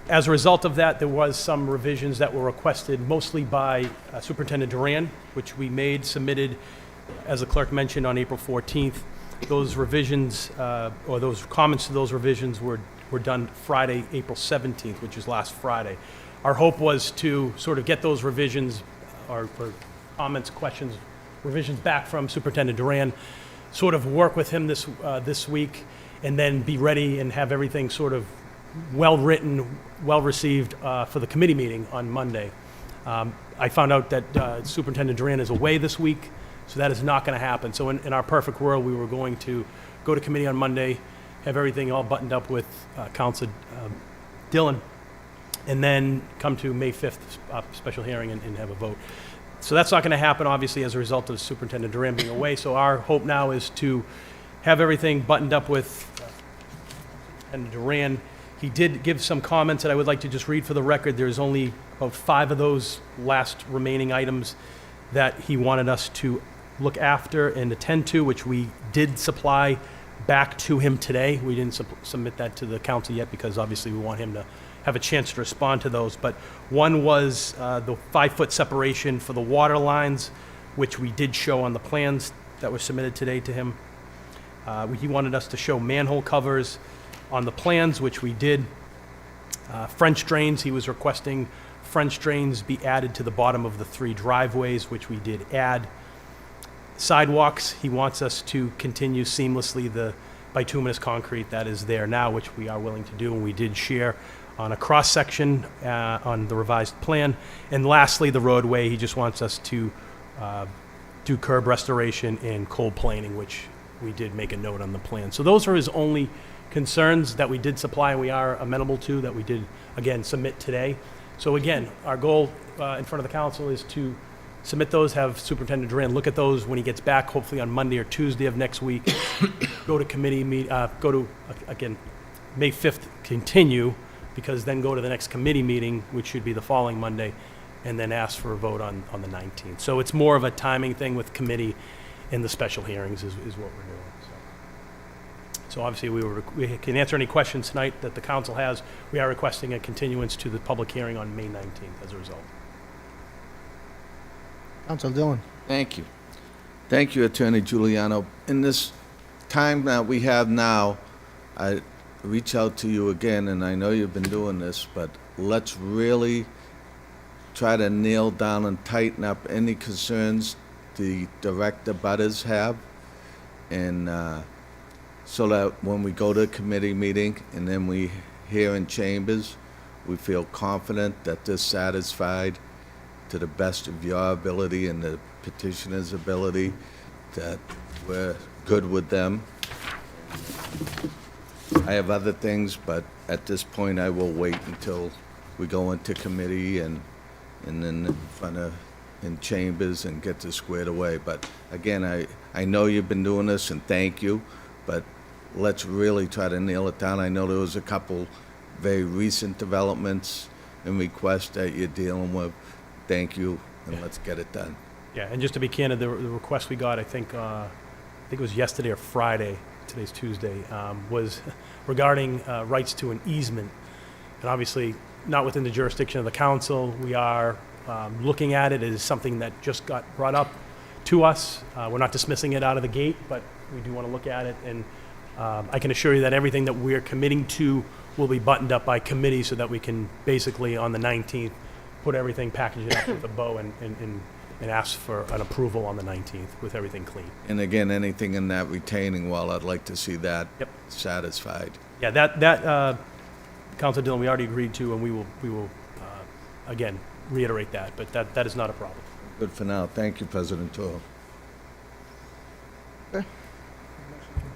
As a result of that, there was some revisions that were requested, mostly by Superintendent Duran, which we submitted, as the clerk mentioned, on April 14th. Those revisions, or those comments to those revisions were done Friday, April 17th, which is last Friday. Our hope was to sort of get those revisions, or comments, questions, revisions back from Superintendent Duran, sort of work with him this week, and then be ready and have everything sort of well-written, well-received for the committee meeting on Monday. I found out that Superintendent Duran is away this week, so that is not going to happen. So in our perfect world, we were going to go to committee on Monday, have everything all buttoned up with Council Dillon, and then come to May 5th special hearing and have a vote. So that's not going to happen, obviously, as a result of Superintendent Duran being away. So our hope now is to have everything buttoned up with Superintendent Duran. He did give some comments that I would like to just read for the record. There's only about 5 of those last remaining items that he wanted us to look after and attend to, which we did supply back to him today. We didn't submit that to the council yet because obviously we want him to have a chance to respond to those. But one was the 5-foot separation for the water lines, which we did show on the plans that were submitted today to him. He wanted us to show manhole covers on the plans, which we did. French drains, he was requesting French drains be added to the bottom of the 3 driveways, which we did add. Sidewalks, he wants us to continue seamlessly the bituminous concrete that is there now, which we are willing to do, and we did share on a cross-section on the revised plan. And lastly, the roadway, he just wants us to do curb restoration and cold planing, which we did make a note on the plan. So those are his only concerns that we did supply and we are amenable to, that we did, again, submit today. So again, our goal in front of the council is to submit those, have Superintendent Duran look at those when he gets back, hopefully on Monday or Tuesday of next week. Go to committee again, May 5th, continue, because then go to the next committee meeting, which should be the following Monday, and then ask for a vote on the 19th. So it's more of a timing thing with committee and the special hearings is what we're doing. So obviously, we can answer any questions tonight that the council has. We are requesting a continuance to the public hearing on May 19th as a result. Council Dillon. Thank you. Thank you, Attorney Giuliano. In this time that we have now, I reach out to you again, and I know you've been doing this, but let's really try to nail down and tighten up any concerns the direct abutters have, and so that when we go to a committee meeting and then we hear in chambers, we feel confident that they're satisfied to the best of your ability and the petitioner's ability, that we're good with them. I have other things, but at this point I will wait until we go into committee and then in front of in chambers and get this squared away. But again, I know you've been doing this, and thank you, but let's really try to nail it down. I know there was a couple very recent developments and requests that you're dealing with. Thank you, and let's get it done. Yeah, and just to be candid, the request we got, I think it was yesterday or Friday, today's Tuesday, was regarding rights to an easement. And obviously, not within the jurisdiction of the council. We are looking at it as something that just got brought up to us. We're not dismissing it out of the gate, but we do want to look at it. And I can assure you that everything that we're committing to will be buttoned up by committee so that we can basically, on the 19th, put everything, package it up with a bow and ask for an approval on the 19th with everything clean. And again, anything in that retaining wall, I'd like to see that satisfied. Yeah, that Councilor Dillon, we already agreed to, and we will again reiterate that. But that is not a problem. Good for now. Thank you, President Toole.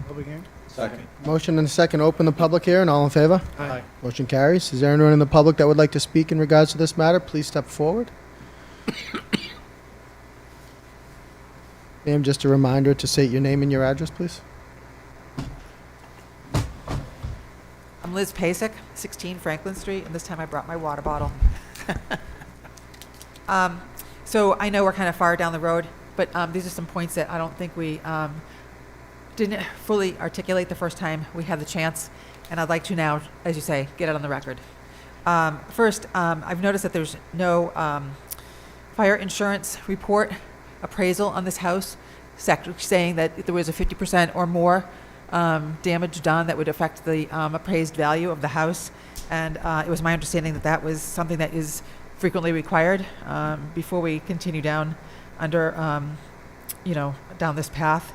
Public hearing? Second. Motion and a second, open the public hearing. All in favor? Aye. Motion carries. Is there anyone in the public that would like to speak in regards to this matter? Please step forward. Ma'am, just a reminder to state your name and your address, please. I'm Liz Pasek, 16 Franklin Street, and this time I brought my water bottle. So I know we're kind of far down the road, but these are some points that I don't think we didn't fully articulate the first time we had the chance, and I'd like to now, as you say, get it on the record. First, I've noticed that there's no fire insurance report appraisal on this house, saying that if there was a 50% or more damage done that would affect the appraised value of the house. And it was my understanding that that was something that is frequently required before we continue down under, down this path.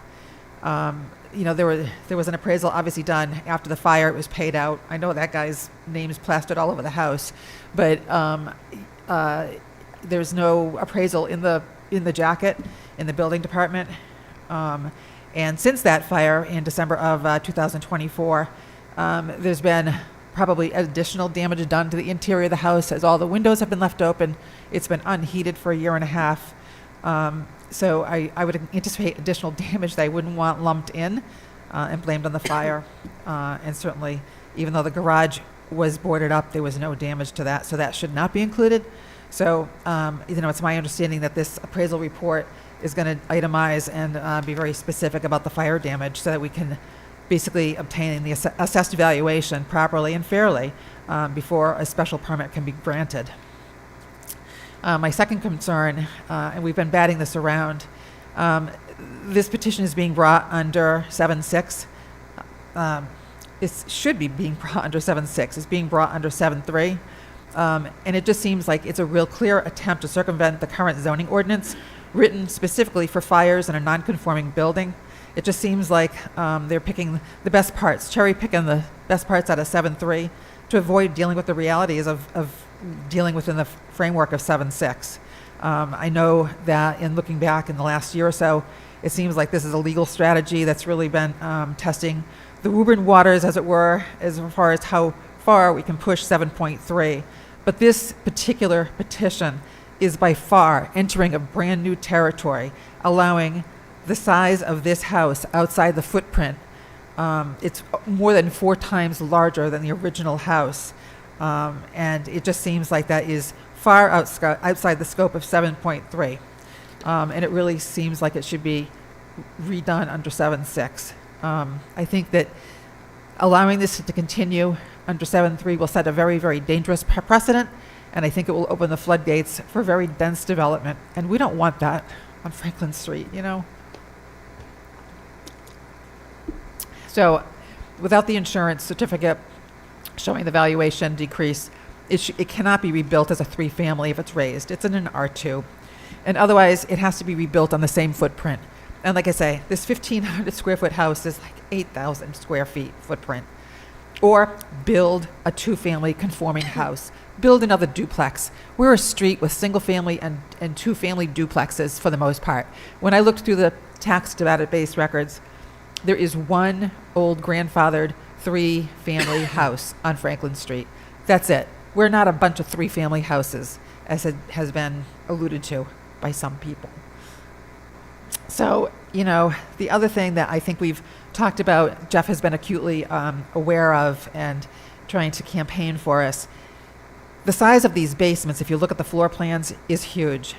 There was an appraisal obviously done after the fire. It was paid out. I know that guy's name's plastered all over the house, but there's no appraisal in the jacket in the building department. And since that fire in December of 2024, there's been probably additional damage done to the interior of the house as all the windows have been left open. It's been unheated for a year and a half. So I would anticipate additional damage that I wouldn't want lumped in and blamed on the fire. And certainly, even though the garage was boarded up, there was no damage to that, so that should not be included. So, it's my understanding that this appraisal report is going to itemize and be very specific about the fire damage so that we can basically obtain the assessed valuation properly and fairly before a special permit can be granted. My second concern, and we've been batting this around, this petition is being brought under 7.6. It should be being brought under 7.6. It's being brought under 7.3. And it just seems like it's a real clear attempt to circumvent the current zoning ordinance written specifically for fires in a non-conforming building. It just seems like they're picking the best parts, cherry-picking the best parts out of 7.3 to avoid dealing with the realities of dealing within the framework of 7.6. I know that in looking back in the last year or so, it seems like this is a legal strategy that's really been testing the Woburn waters, as it were, as far as how far we can push 7.3. But this particular petition is by far entering a brand new territory, allowing the size of this house outside the footprint. It's more than 4 times larger than the original house. And it just seems like that is far outside the scope of 7.3. And it really seems like it should be redone under 7.6. I think that allowing this to continue under 7.3 will set a very, very dangerous precedent, and I think it will open the floodgates for very dense development, and we don't want that on Franklin Street, So, without the insurance certificate showing the valuation decrease, it cannot be rebuilt as a 3-family if it's raised. It's in an R2. And otherwise, it has to be rebuilt on the same footprint. And like I say, this 1,500 square foot house is like 8,000 square feet footprint. Or build a 2-family conforming house. Build another duplex. We're a street with single-family and 2-family duplexes for the most part. When I looked through the tax database records, there is one old grandfathered 3-family house on Franklin Street. That's it. We're not a bunch of 3-family houses, as it has been alluded to by some people. So, the other thing that I think we've talked about, Jeff has been acutely aware of and trying to campaign for us. The size of these basements, if you look at the floor plans, is huge.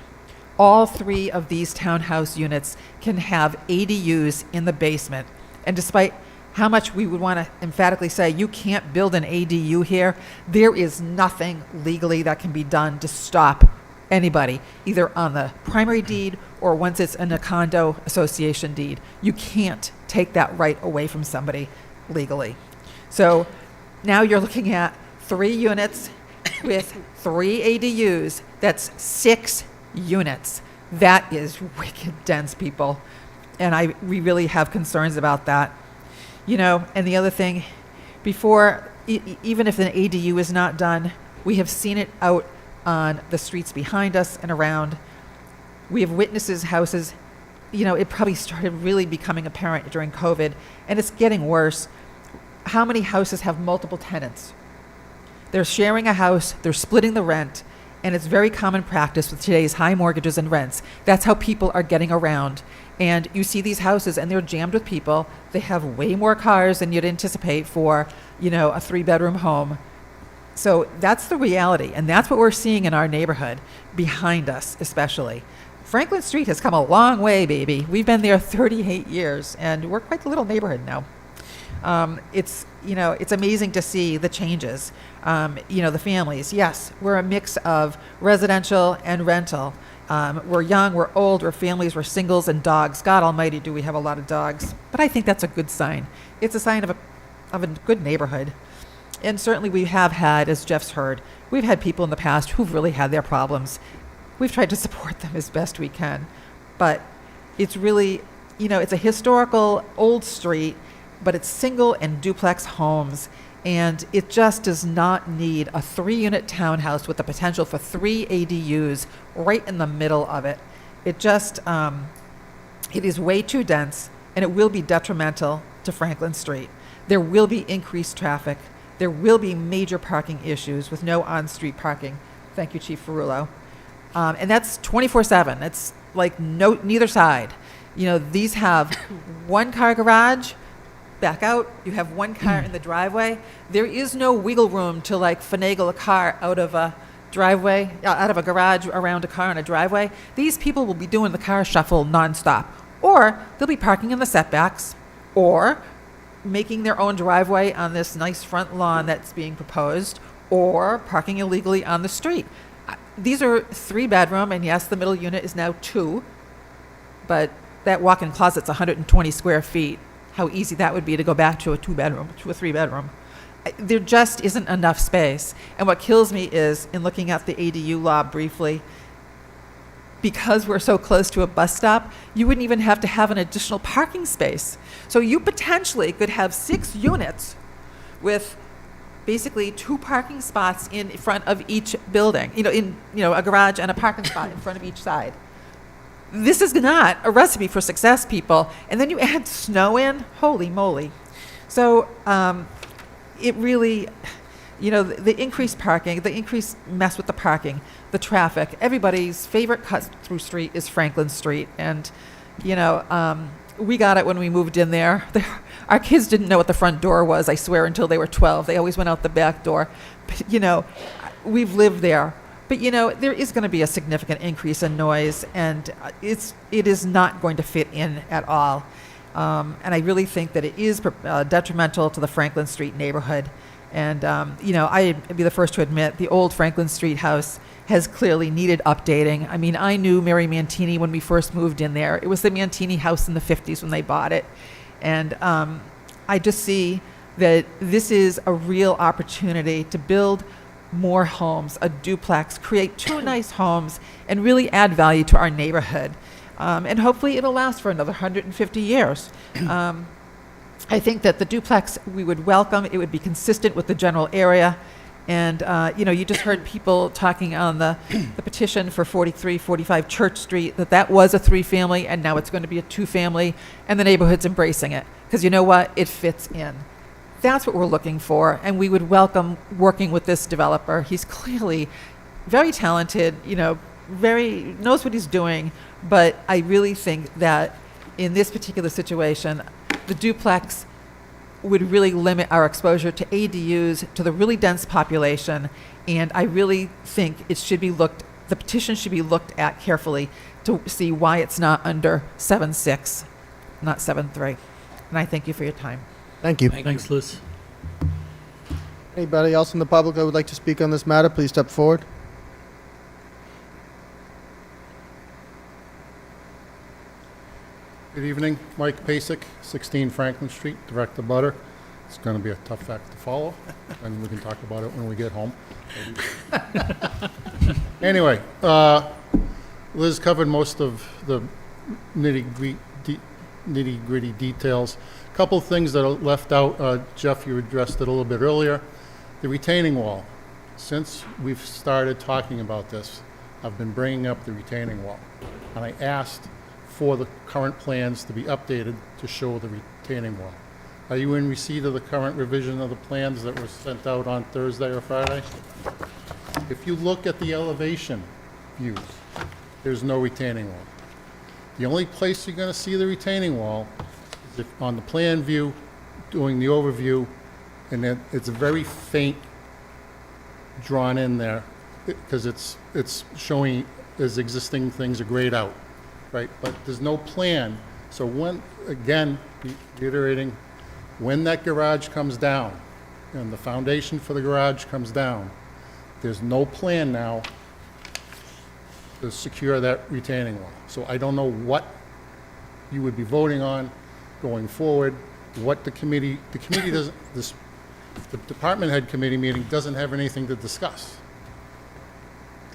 All 3 of these townhouse units can have ADUs in the basement. And despite how much we would want to emphatically say you can't build an ADU here, there is nothing legally that can be done to stop anybody, either on the primary deed or once it's in a condo association deed. You can't take that right away from somebody legally. So now you're looking at 3 units with 3 ADUs. That's 6 units. That is wicked dense, people. And we really have concerns about that. And the other thing, before, even if an ADU is not done, we have seen it out on the streets behind us and around. We have witnesses' houses. It probably started really becoming apparent during COVID, and it's getting worse. How many houses have multiple tenants? They're sharing a house, they're splitting the rent, and it's very common practice with today's high mortgages and rents. That's how people are getting around. And you see these houses, and they're jammed with people. They have way more cars than you'd anticipate for, a 3-bedroom home. So that's the reality, and that's what we're seeing in our neighborhood, behind us especially. Franklin Street has come a long way, baby. We've been there 38 years, and we're quite a little neighborhood now. It's amazing to see the changes. The families, yes, we're a mix of residential and rental. We're young, we're old, we're families, we're singles and dogs. God almighty, do we have a lot of dogs. But I think that's a good sign. It's a sign of a good neighborhood. And certainly we have had, as Jeff's heard, we've had people in the past who've really had their problems. We've tried to support them as best we can. But it's really, it's a historical old street, but it's single and duplex homes. And it just does not need a 3-unit townhouse with the potential for 3 ADUs right in the middle of it. It just, it is way too dense, and it will be detrimental to Franklin Street. There will be increased traffic. There will be major parking issues with no on-street parking. Thank you, Chief Ferrulo. And that's 24/7. It's like neither side. These have 1-car garage. Back out, you have 1 car in the driveway. There is no wiggle room to finagle a car out of a driveway, out of a garage around a car in a driveway. These people will be doing the car shuffle nonstop. Or they'll be parking in the setbacks, or making their own driveway on this nice front lawn that's being proposed, or parking illegally on the street. These are 3-bedroom, and yes, the middle unit is now 2, but that walk-in closet's 120 square feet. How easy that would be to go back to a 2-bedroom, to a 3-bedroom. There just isn't enough space. And what kills me is, in looking at the ADU law briefly, because we're so close to a bus stop, you wouldn't even have to have an additional parking space. So you potentially could have 6 units with basically 2 parking spots in front of each building, a garage and a parking spot in front of each side. This is not a recipe for success, people. And then you add snow in, holy moly. So it really, the increased parking, the increased mess with the parking, the traffic, everybody's favorite cut-through street is Franklin Street. And, we got it when we moved in there. Our kids didn't know what the front door was, I swear, until they were 12. They always went out the back door. But, we've lived there. But, there is going to be a significant increase in noise, and it is not going to fit in at all. And I really think that it is detrimental to the Franklin Street neighborhood. And, I'd be the first to admit the old Franklin Street house has clearly needed updating. I mean, I knew Mary Mantini when we first moved in there. It was the Mantini house in the 50s when they bought it. And I just see that this is a real opportunity to build more homes, a duplex, create 2 nice homes, and really add value to our neighborhood. And hopefully it'll last for another 150 years. I think that the duplex we would welcome. It would be consistent with the general area. And, you just heard people talking on the petition for 4345 Church Street that was a 3-family, and now it's going to be a 2-family, and the neighborhood's embracing it. Because you know what? It fits in. That's what we're looking for, and we would welcome working with this developer. He's clearly very talented, knows what he's doing, but I really think that in this particular situation, the duplex would really limit our exposure to ADUs, to the really dense population, and I really think the petition should be looked at carefully to see why it's not under 7.6, not 7.3. And I thank you for your time. Thank you. Thanks, Liz. Anybody else in the public that would like to speak on this matter, please step forward. Good evening, Mike Pasek, 16 Franklin Street, direct abutter. It's going to be a tough act to follow, and we can talk about it when we get home. Anyway, Liz covered most of the nitty-gritty details. A couple of things that are left out. Jeff, you addressed it a little bit earlier. The retaining wall. Since we've started talking about this, I've been bringing up the retaining wall. And I asked for the current plans to be updated to show the retaining wall. Are you in receipt of the current revision of the plans that were sent out on Thursday or Friday? If you look at the elevation views, there's no retaining wall. The only place you're going to see the retaining wall is if on the plan view, doing the overview, and then it's very faint drawn in there because it's showing as existing things are grayed out, right? But there's no plan. So when, again, reiterating, when that garage comes down and the foundation for the garage comes down, there's no plan now to secure that retaining wall. So I don't know what you would be voting on going forward, what the committee doesn't, the department head committee meeting doesn't have anything to discuss.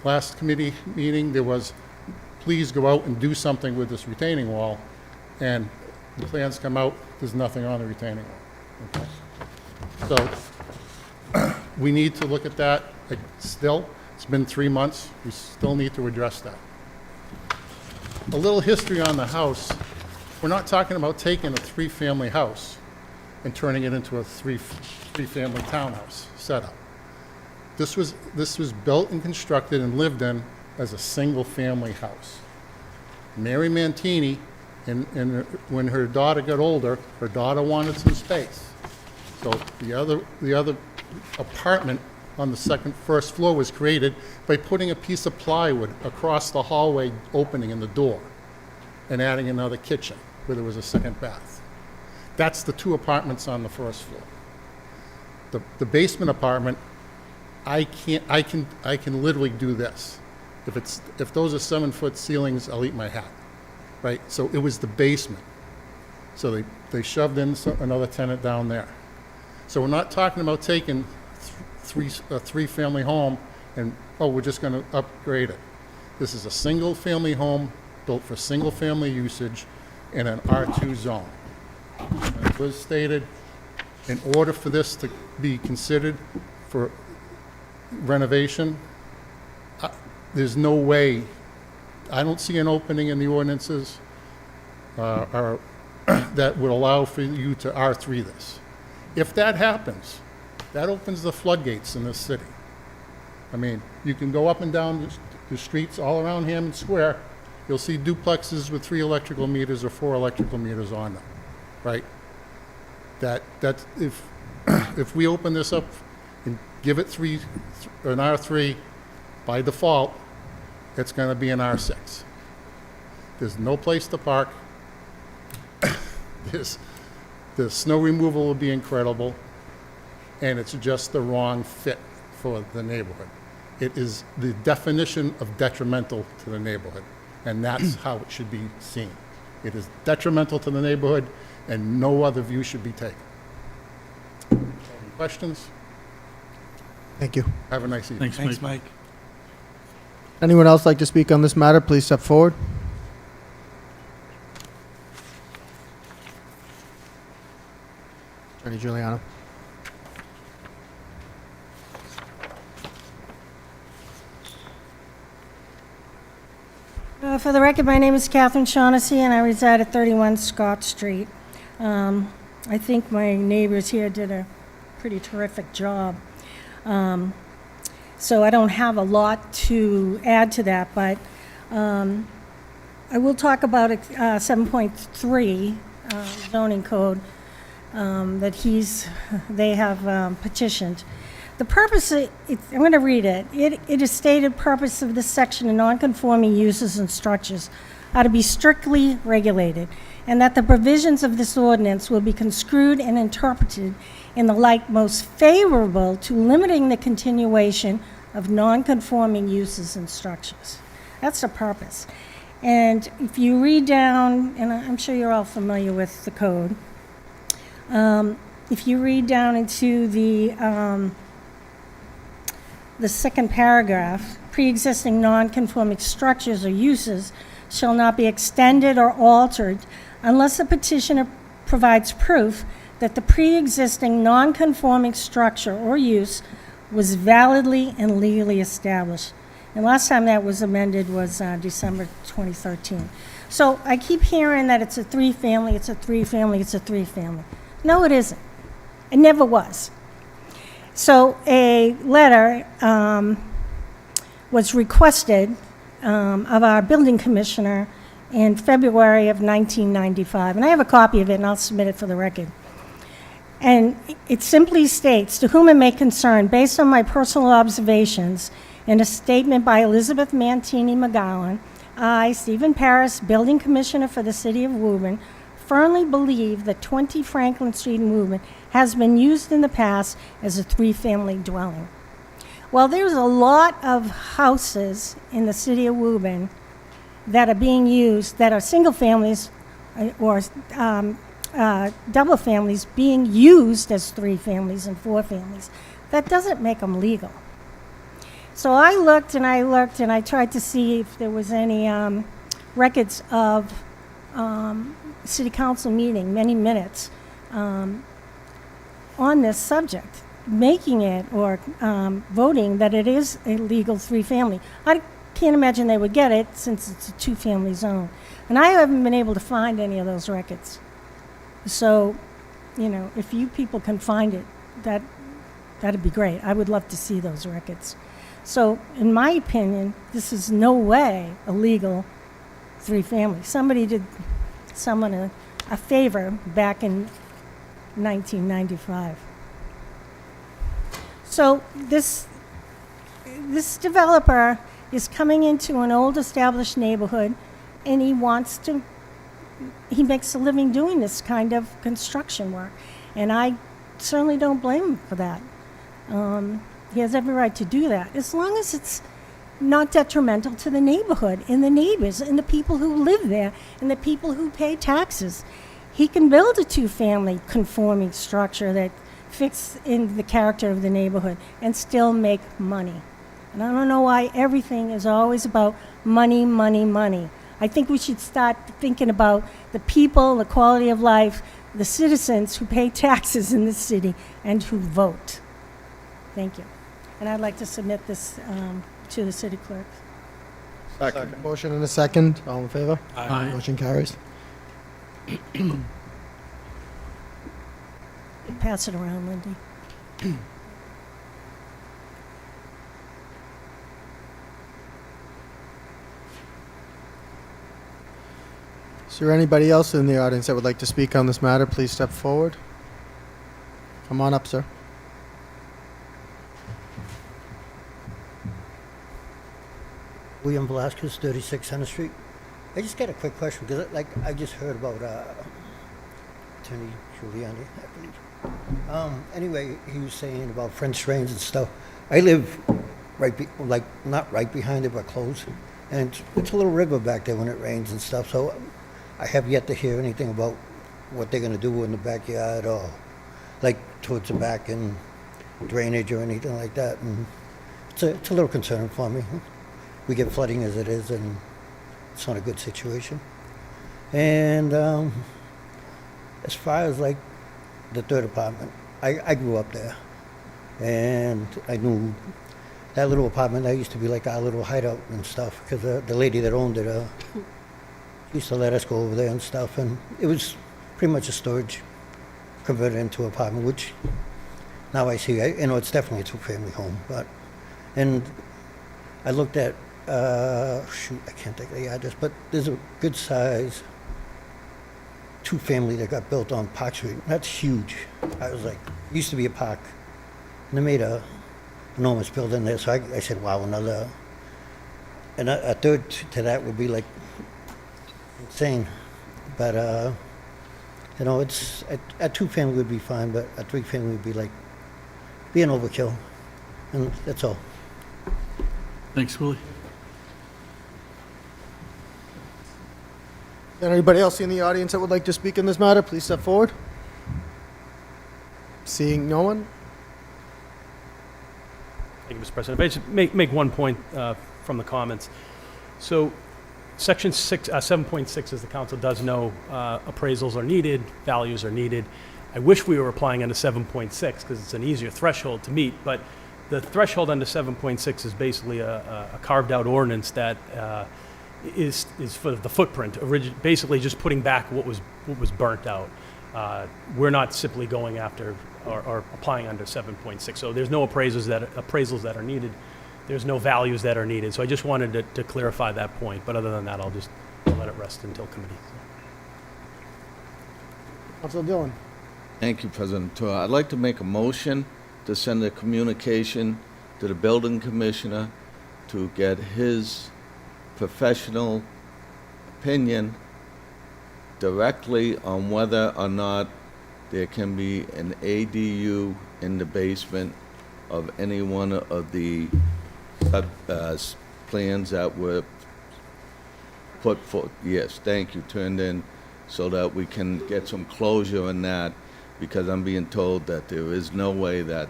Last committee meeting, there was, please go out and do something with this retaining wall, and the plans come out, there's nothing on the retaining wall. Okay? So we need to look at that still. It's been 3 months. We still need to address that. A little history on the house. We're not talking about taking a 3-family house and turning it into a three-family townhouse setup. This was built and constructed and lived in as a single-family house. Mary Mantini, when her daughter got older, her daughter wanted some space. So the other apartment on the first floor was created by putting a piece of plywood across the hallway opening in the door and adding another kitchen where there was a second bath. That's the 2 apartments on the first floor. The basement apartment, I can literally do this. If those are 7-foot ceilings, I'll eat my hat, right? So it was the basement. So they shoved in another tenant down there. So we're not talking about taking a 3-family home and, oh, we're just going to upgrade it. This is a single-family home built for single-family usage in an R2 zone. And it was stated, in order for this to be considered for renovation, there's no way, I don't see an opening in the ordinances that would allow for you to R3 this. If that happens, that opens the floodgates in this city. I mean, you can go up and down the streets all around Hammond Square, you'll see duplexes with 3 electrical meters or 4 electrical meters on them, right? That if we open this up and give it an R3, by default, it's going to be an R6. There's no place to park. The snow removal will be incredible, and it's just the wrong fit for the neighborhood. It is the definition of detrimental to the neighborhood, and that's how it should be seen. It is detrimental to the neighborhood, and no other view should be taken. Any questions? Thank you. Have a nice evening. Thanks, Mike. Anyone else like to speak on this matter, please step forward. Attorney Giuliano. For the record, my name is Catherine Shaughnessy, and I reside at 31 Scott Street. I think my neighbors here did a pretty terrific job. So I don't have a lot to add to that, but I will talk about 7.3 zoning code that they have petitioned. The purpose, I'm going to read it. It is stated purpose of this section of non-conforming uses and structures are to be strictly regulated, and that the provisions of this ordinance will be construed and interpreted in the light most favorable to limiting the continuation of non-conforming uses and structures. That's the purpose. And if you read down, and I'm sure you're all familiar with the code, if you read down into the second paragraph, pre-existing non-conforming structures or uses shall not be extended or altered unless the petitioner provides proof that the pre-existing non-conforming structure or use was validly and legally established. And last time that was amended was December 2013. So I keep hearing that it's a three-family, it's a three-family, it's a three-family. No, it isn't. It never was. So a letter was requested of our building commissioner in February of 1995. And I have a copy of it, and I'll submit it for the record. And it simply states, "To whom it may concern, based on my personal observations and a statement by Elizabeth Mantini McGowan, I, Stephen Paris, building commissioner for the city of Woburn, firmly believe that 20 Franklin Street in Woburn has been used in the past as a three-family dwelling." Well, there's a lot of houses in the city of Woburn that are being used, that are single families or double families being used as three families and four families. That doesn't make them legal. So I looked and I tried to see if there was any records of city council meeting, many minutes, on this subject, making it or voting that it is a legal three-family. I can't imagine they would get it since it's a two-family zone. And I haven't been able to find any of those records. So, you know, if you people can find it, that'd be great. I would love to see those records. So, in my opinion, this is no way a legal three-family. Somebody did someone a favor back in 1995. So this developer is coming into an old established neighborhood, and he makes a living doing this kind of construction work. And I certainly don't blame him for that. He has every right to do that, as long as it's not detrimental to the neighborhood and the neighbors and the people who live there and the people who pay taxes. He can build a two-family conforming structure that fits in the character of the neighborhood and still make money. And I don't know why everything is always about money, money, money. I think we should start thinking about the people, the quality of life, the citizens who pay taxes in this city and who vote. Thank you. And I'd like to submit this to the city clerk. Second. Motion and a second. All in favor? Aye. Motion carries. Pass it around, Lindy. Is there anybody else in the audience that would like to speak on this matter? Please step forward. Come on up, sir. William Velasquez, 36 Center Street. I just got a quick question, because I just heard about Attorney Giuliani, I believe. Anyway, he was saying about French drains and stuff. I live not right behind it, but close. And it's a little river back there when it rains and stuff, so I have yet to hear anything about what they're going to do in the backyard or like towards the back and drainage or anything like that. And it's a little concerning for me. We get flooding as it is, and it's not a good situation. And as far as like the third apartment, I grew up there, and I knew that little apartment. That used to be like our little hideout and stuff, because the lady that owned it used to let us go over there and stuff, and it was pretty much a storage converted into an apartment, which now I see, it's definitely a two-family home. And I looked at, I can't think of the address, but there's a good size two-family that got built on Park Street. That's huge. I was like, it used to be a park, and they made a enormous building there, so I said, wow, another, and a third to that would be like insane. But, it's, a two-family would be fine, but a three-family would be like, be an overkill, and that's all. Thanks, Willie. Is there anybody else in the audience that would like to speak in this matter? Please step forward. Seeing no one? Thank you, Mr. President. If I just make one point from the comments. So Section 7.6, as the council does know, appraisals are needed, values are needed. I wish we were applying under 7.6 because it's an easier threshold to meet, but the threshold under 7.6 is basically a carved-out ordinance that is for the footprint, basically just putting back what was burnt out. We're not simply going after or applying under 7.6. So there's no appraisals that are needed. There's no values that are needed. So I just wanted to clarify that point. But other than that, I'll let it rest until committee. Councilor Dillon. Thank you, President Tour. I'd like to make a motion to send a communication to the building commissioner to get his professional opinion directly on whether or not there can be an ADU in the basement of any one of the plans that were put forth. Yes, thank you, turned in, so that we can get some closure on that, because I'm being told that there is no way that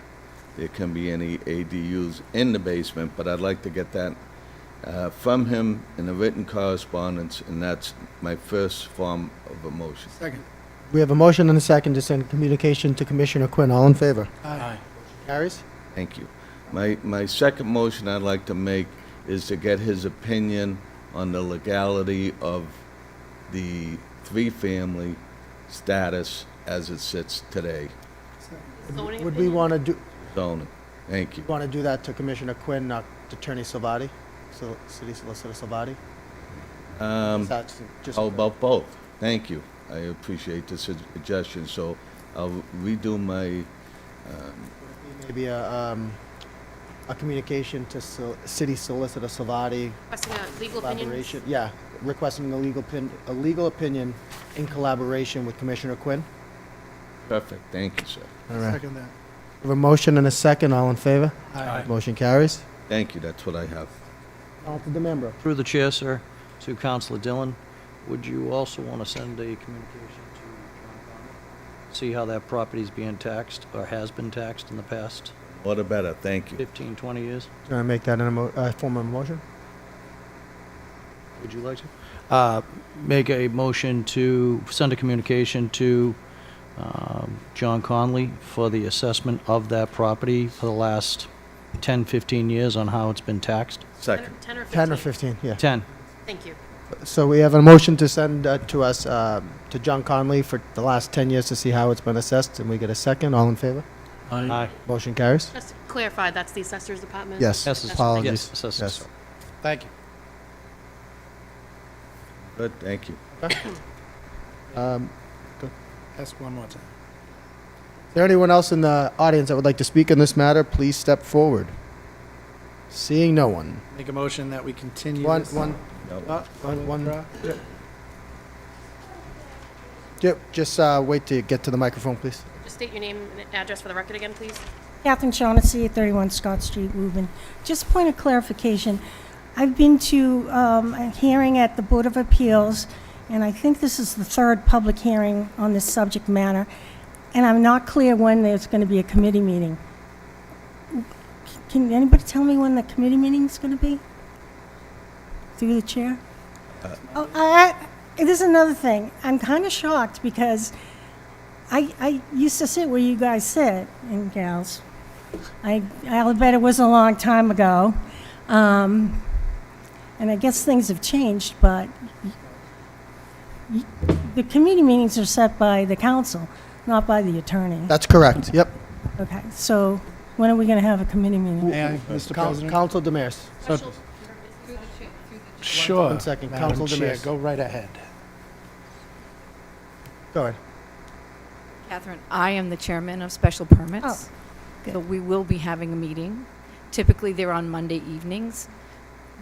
there can be any ADUs in the basement, but I'd like to get that from him in a written correspondence, and that's my first form of a motion. Second. We have a motion and a second to send communication to Commissioner Quinn. All in favor? Aye. Carries? Thank you. My second motion I'd like to make is to get his opinion on the legality of the three-family status as it sits today. Zoning Would we opinion? want to do, Zoning. Thank you. want to do that to Commissioner Quinn, not to Attorney Salvati? City Solicitor Salvati? Is that just- How about both? Thank you. I appreciate the suggestion, so I'll redo my, Maybe a communication to City Solicitor Salvati. Requesting a legal opinion? Collaboration, yeah, requesting a legal opinion in collaboration with Commissioner Quinn. perfect, thank you, sir. All right. Second that. We have a motion and a second. All in favor? Aye. Motion carries. Thank you, that's what I have. Councilor DeMembro. Through the chair, sir, to Councilor Dillon, would you also want to send a communication to John Connor? See how that property is being taxed, or has been taxed in the past All the better, thank you. 15, 20 years? Do you want to make that in a form of a motion? Would you like to? Make a motion to send a communication to John Conley for the assessment of that property for the last 10, 15 years on how it's been taxed. Second. 10 or 15? 10 or 15, yeah. 10. Thank you. So we have a motion to send to us, to John Conley for the last 10 years to see how it's been assessed, and we get a second. All in favor? Aye. Motion carries? Just to clarify, that's the assessor's department? Yes. Yes, Apologies. yes, assessors. Yes. Thank you. Good, thank you. Ask one more time. Is there anyone else in the audience that would like to speak on this matter? Please step forward. Seeing no one. Make a motion that we continue One, this. one, No. one. Yep, just wait to get to the microphone, please. Just state your name and address for the record again, please. Catherine Shaughnessy, 31 Scott Street, Woburn. Just a point of clarification. I've been to a hearing at the Board of Appeals, and I think this is the third public hearing on this subject matter, and I'm not clear when there's going to be a committee meeting. Can anybody tell me when the committee meeting is going to be? Through the chair? This is another thing. I'm kind of shocked because I used to sit where you guys sit, and gals. I'll bet it was a long time ago. And I guess things have changed, but the committee meetings are set by the council, not by the attorney. That's correct, yep. Okay, so when are we going to have a committee meeting? May I, Mr. President? Council Demers. Sure. One second, Madam Council Chair, Demers. go right ahead. Go ahead. Catherine, I am the chairman of special permits. So we will be having a meeting. Typically, they're on Monday evenings.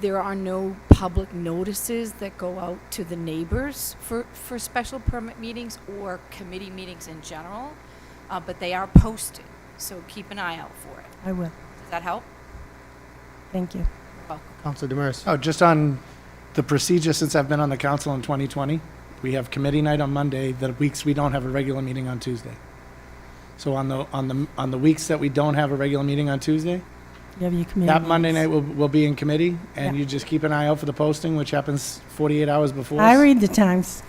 There are no public notices that go out to the neighbors for special permit meetings or committee meetings in general, but they are posted, so keep an eye out for it. I will. Does that help? Thank you. Welcome. Council Demers. Oh, just on the procedure, since I've been on the council in 2020, we have committee night on Monday, the weeks we don't have a regular meeting on Tuesday. So on the weeks that we don't have a regular meeting on Tuesday, You have your committee that Monday meetings. night will be in committee, and Yeah. you just keep an eye out for the posting, which happens 48 hours before. I read the Times.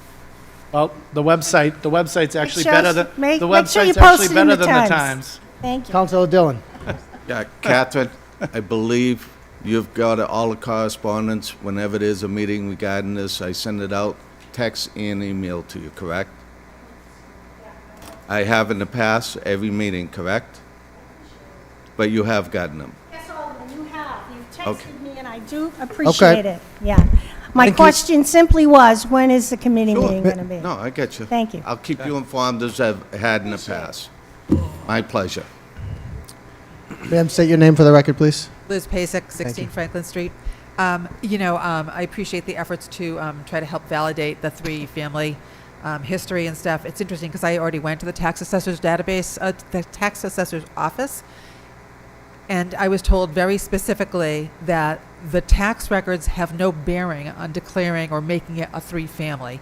Well, the website's actually shows- better than, make- the make sure you website's actually post it in better the than the Times. Times. Thank you. Councilor Dillon. Yeah, Catherine, I believe you've got all the correspondence. Whenever there's a meeting regarding this, I send it out, text and email to you, correct? I have in the past, every meeting, correct? But you have gotten them. Yes, Alderman, you have. You Okay. texted me, and I do appreciate it. Yeah. My Thank you. question simply was, when is the committee Sure. meeting going to be? No, I get you. Thank you. I'll keep you informed as I've had in the past. My pleasure. Ma'am, state your name for the record, please. Liz Pasek, you. 16 Franklin Street. I appreciate the efforts to try to help validate the three-family history and stuff. It's interesting because I already went to the tax assessor's database, the tax assessor's office, and I was told very specifically that the tax records have no bearing on declaring or making it a three-family,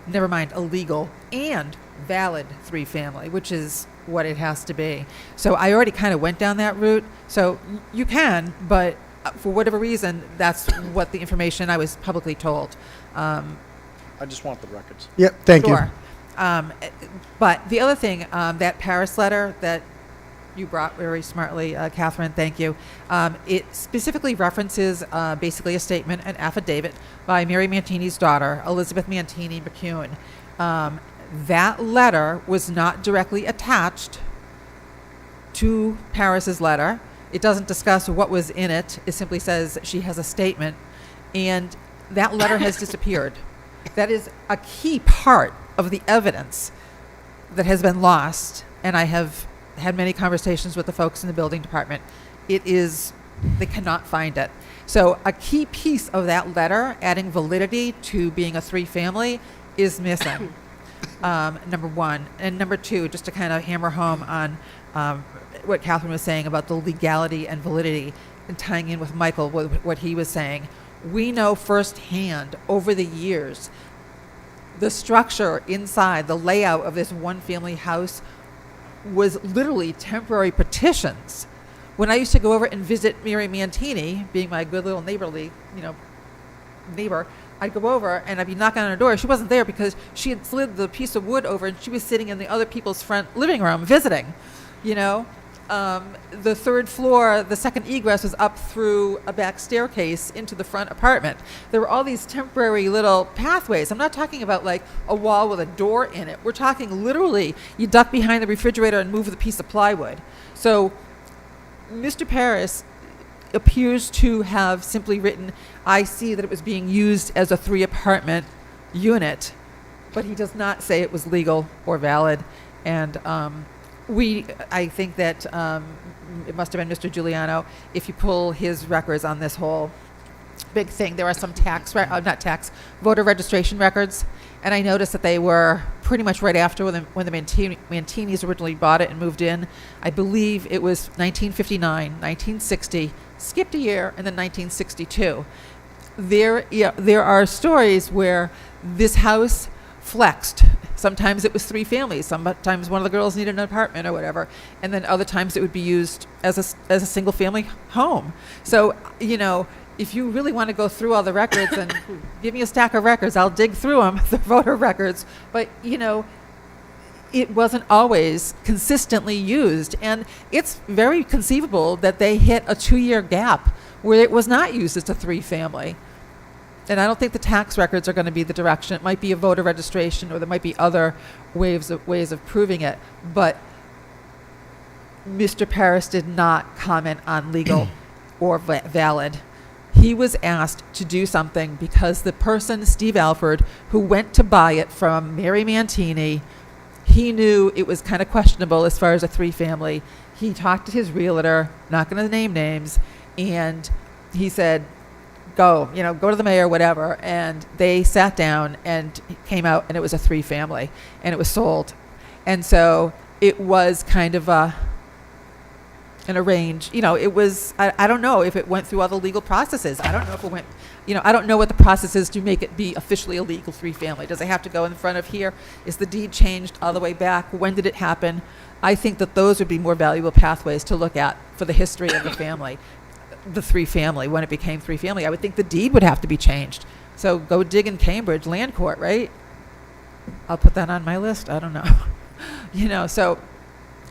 never mind a legal and valid three-family, which is what it has to be. So I already kind of went down that route. So you can, but for whatever reason, that's what the information I was publicly told. I just want the records. Yep, thank you. Sure. But the other thing, that Paris letter that you brought very smartly, Catherine, thank you. It specifically references basically a statement, an affidavit by Mary Mantini's daughter, Elizabeth Mantini McCune. That letter was not directly attached to Paris's letter. It doesn't discuss what was in it. It simply says she has a statement, and that letter has disappeared. That is a key part of the evidence that has been lost, and I have had many conversations with the folks in the building department. They cannot find it. So a key piece of that letter, adding validity to being a three-family, is missing. Number one. And number two, just to kind of hammer home on what Catherine was saying about the legality and validity, and tying in with Michael, what he was saying, we know firsthand over the years the structure inside, the layout of this one-family house was literally temporary petitions. When I used to go over and visit Mary Mantini, being my good little neighbor, I'd go over and I'd be knocking on her door. She wasn't there because she had slid the piece of wood over and she was sitting in the other people's front living room visiting, The third floor, the second egress was up through a back staircase into the front apartment. There were all these temporary little pathways. I'm not talking about like a wall with a door in it. We're talking literally you duck behind the refrigerator and move the piece of plywood. So Mr. Paris appears to have simply written, I see that it was being used as a 3-apartment unit, but he does not say it was legal or valid. And I think that it must have been Mr. Giuliano. If you pull his records on this whole big thing, there are some voter registration records. And I noticed that they were pretty much right after when the Mantinis originally bought it and moved in. I believe it was 1959, 1960, skipped a year, and then 1962. There are stories where this house flexed. Sometimes it was 3 families. Sometimes one of the girls needed an apartment or whatever. And then other times it would be used as a single family home. So, if you really want to go through all the records and give me a stack of records, I'll dig through them, the voter records. But, it wasn't always consistently used. And it's very conceivable that they hit a 2-year gap where it was not used as a 3-family. And I don't think the tax records are going to be the direction. It might be a voter registration, or there might be other ways of proving it. But Mr. Paris did not comment on legal or valid. He was asked to do something because the person, Steve Alford, who went to buy it from Mary Mantini, he knew it was kind of questionable as far as a 3-family. He talked to his realtor, not going to name names, and he said, go to the mayor, whatever. And they sat down and came out, and it was a 3-family, and it was sold. And so it was kind of an arrange. It was, I don't know if it went through all the legal processes. I don't know if it went, I don't know what the process is to make it be officially a legal 3-family. Does it have to go in front of here? Is the deed changed all the way back? When did it happen? I think that those would be more valuable pathways to look at for the history of the family. The 3-family, when it became 3-family, I would think the deed would have to be changed. So go dig in Cambridge, land court, right? I'll put that on my list. I don't know. So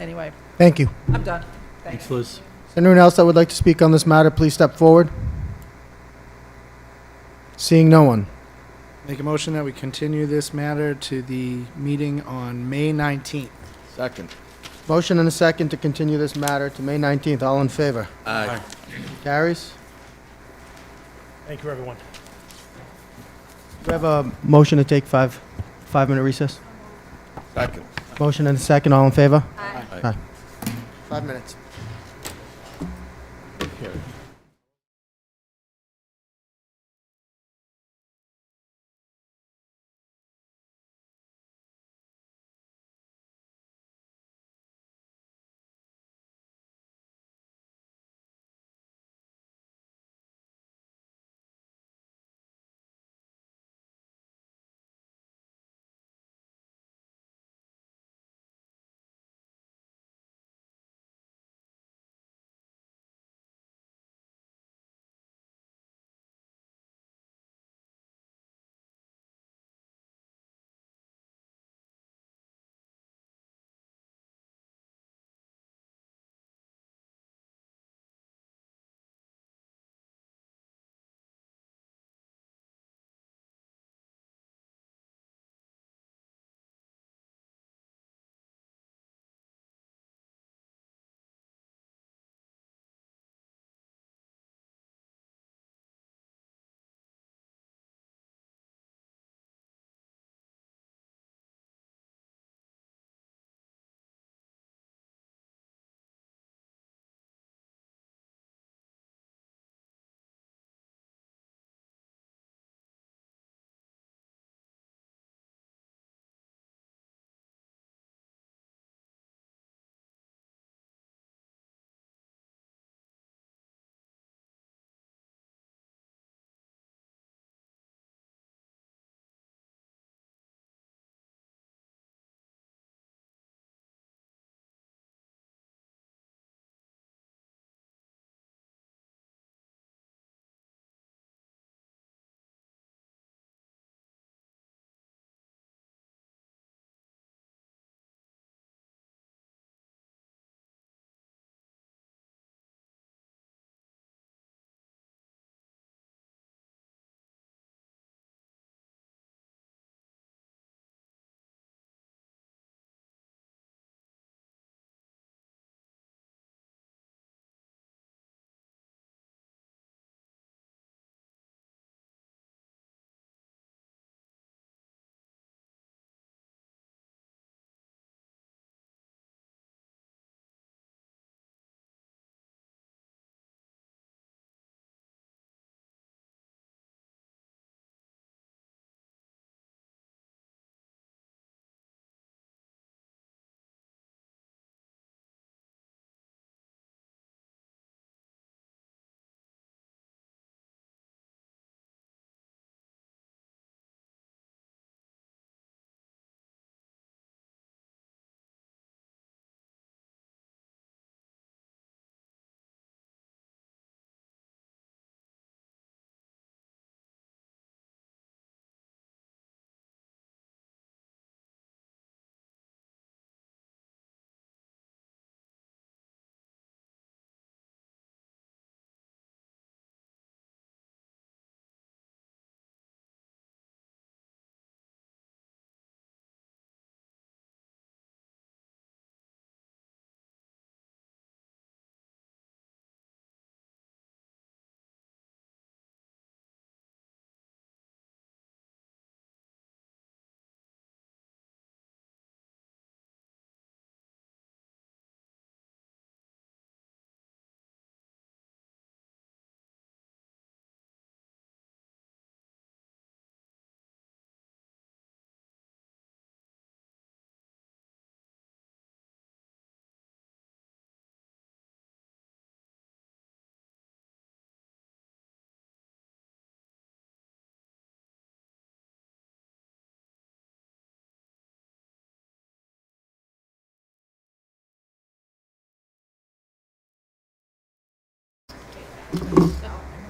anyway. Thank you. I'm done. Thanks, Liz. Anyone else that would like to speak on this matter, please step forward. Seeing no one. Make a motion that we continue this matter to the meeting on May 19th. Second. Motion and a second to continue this matter to May 19th. All in favor? Aye. Carries. Thank you, everyone. Do we have a motion to take five-minute recess? Second. Motion and a second. All in favor? Aye. 5 minutes.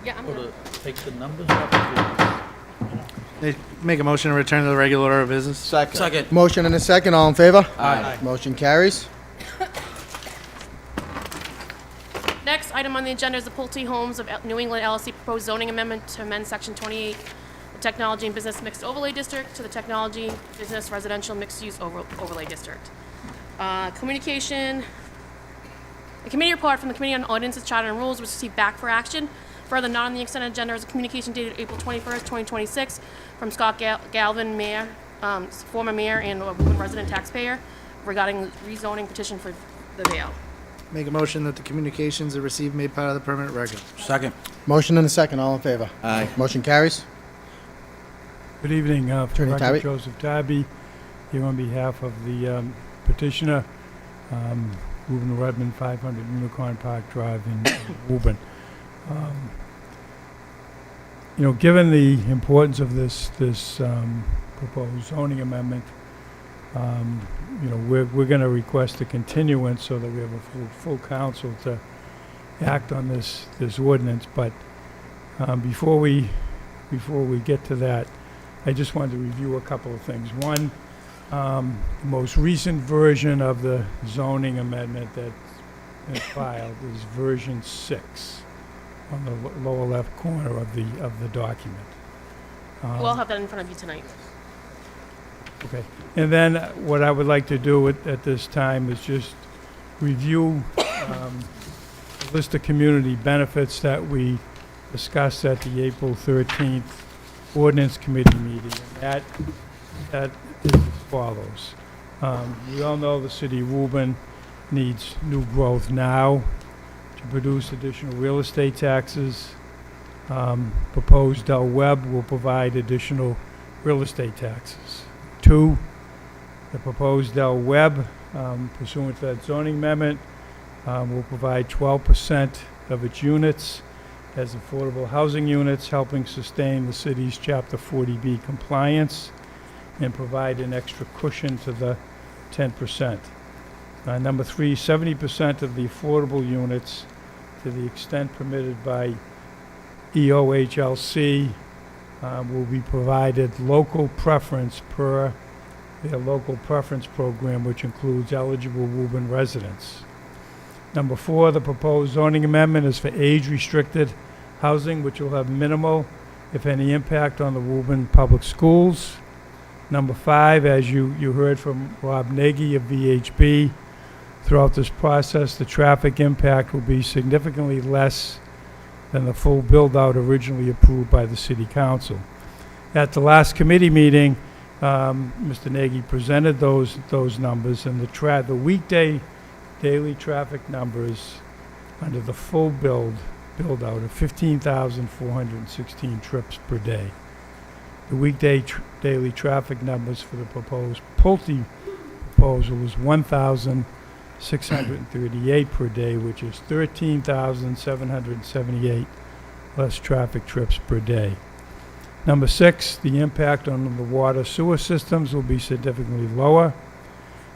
Yeah, I'm gonna. Take the numbers off. Make a motion to return to the regular order of business. Second. Motion and a second. All in favor? Aye. Motion carries. Next item on the agenda is the Pulte Homes of New England LLC proposed zoning amendment to amend Section 28, the Technology and Business Mixed Overlay District to the Technology Business Residential Mixed Use Overlay District. Communication, a committee report from the Committee on Ordinances, Charter and Rules was received back for action. Further, not on the extended agenda is a communication dated April 21st, 2026, from Scott Galvin, Mayor, former mayor and a Woburn resident taxpayer, regarding rezoning petition for the Vale. Make a motion that the communications are received, made part of the permanent record. Second. Motion and a second, all in favor? Aye. Motion carries. Good evening, for the Attorney record, Tybee. Joseph Tybee, here on behalf of the petitioner, Woburn Redmond, 500 Unicorn Park Drive in Woburn. You know, given the importance of this proposed zoning amendment, you know, we're going to request a continuance so that we have a full council to act on this ordinance. But before we get to that, I just wanted to review a couple of things. One, the most recent version of the zoning amendment that's filed is version 6 on the lower left corner of the document. We'll have that in front of you tonight. Okay. And then what I would like to do at this time is just review a list of community benefits that we discussed at the April 13th ordinance committee meeting. And that is as follows. We all know the city of Woburn needs new growth now to produce additional real estate taxes. Proposed Del Webb will provide additional real estate taxes. 2, the proposed Del Webb, pursuant to that zoning amendment, will provide 12% of its units as affordable housing units, helping sustain the city's Chapter 40B compliance and provide an extra cushion to the 10%. Number 3, 70% of the affordable units, to the extent permitted by EOHLC, will be provided local preference per their local preference program, which includes eligible Woburn residents. Number 4, the proposed zoning amendment is for age-restricted housing, which will have minimal, if any, impact on the Woburn Public Schools. Number 5, as you heard from Rob Nagy of VHB, throughout this process, the traffic impact will be significantly less than the full build-out originally approved by the City Council. At the last committee meeting, Mr. Nagy presented those numbers, and the weekday daily traffic numbers under the full build-out of 15,416 trips per day. The weekday daily traffic numbers for the proposed Pulte proposal was 1,638 per day, which is 13,778 less traffic trips per day. Number 6, the impact on the water sewer systems will be significantly lower.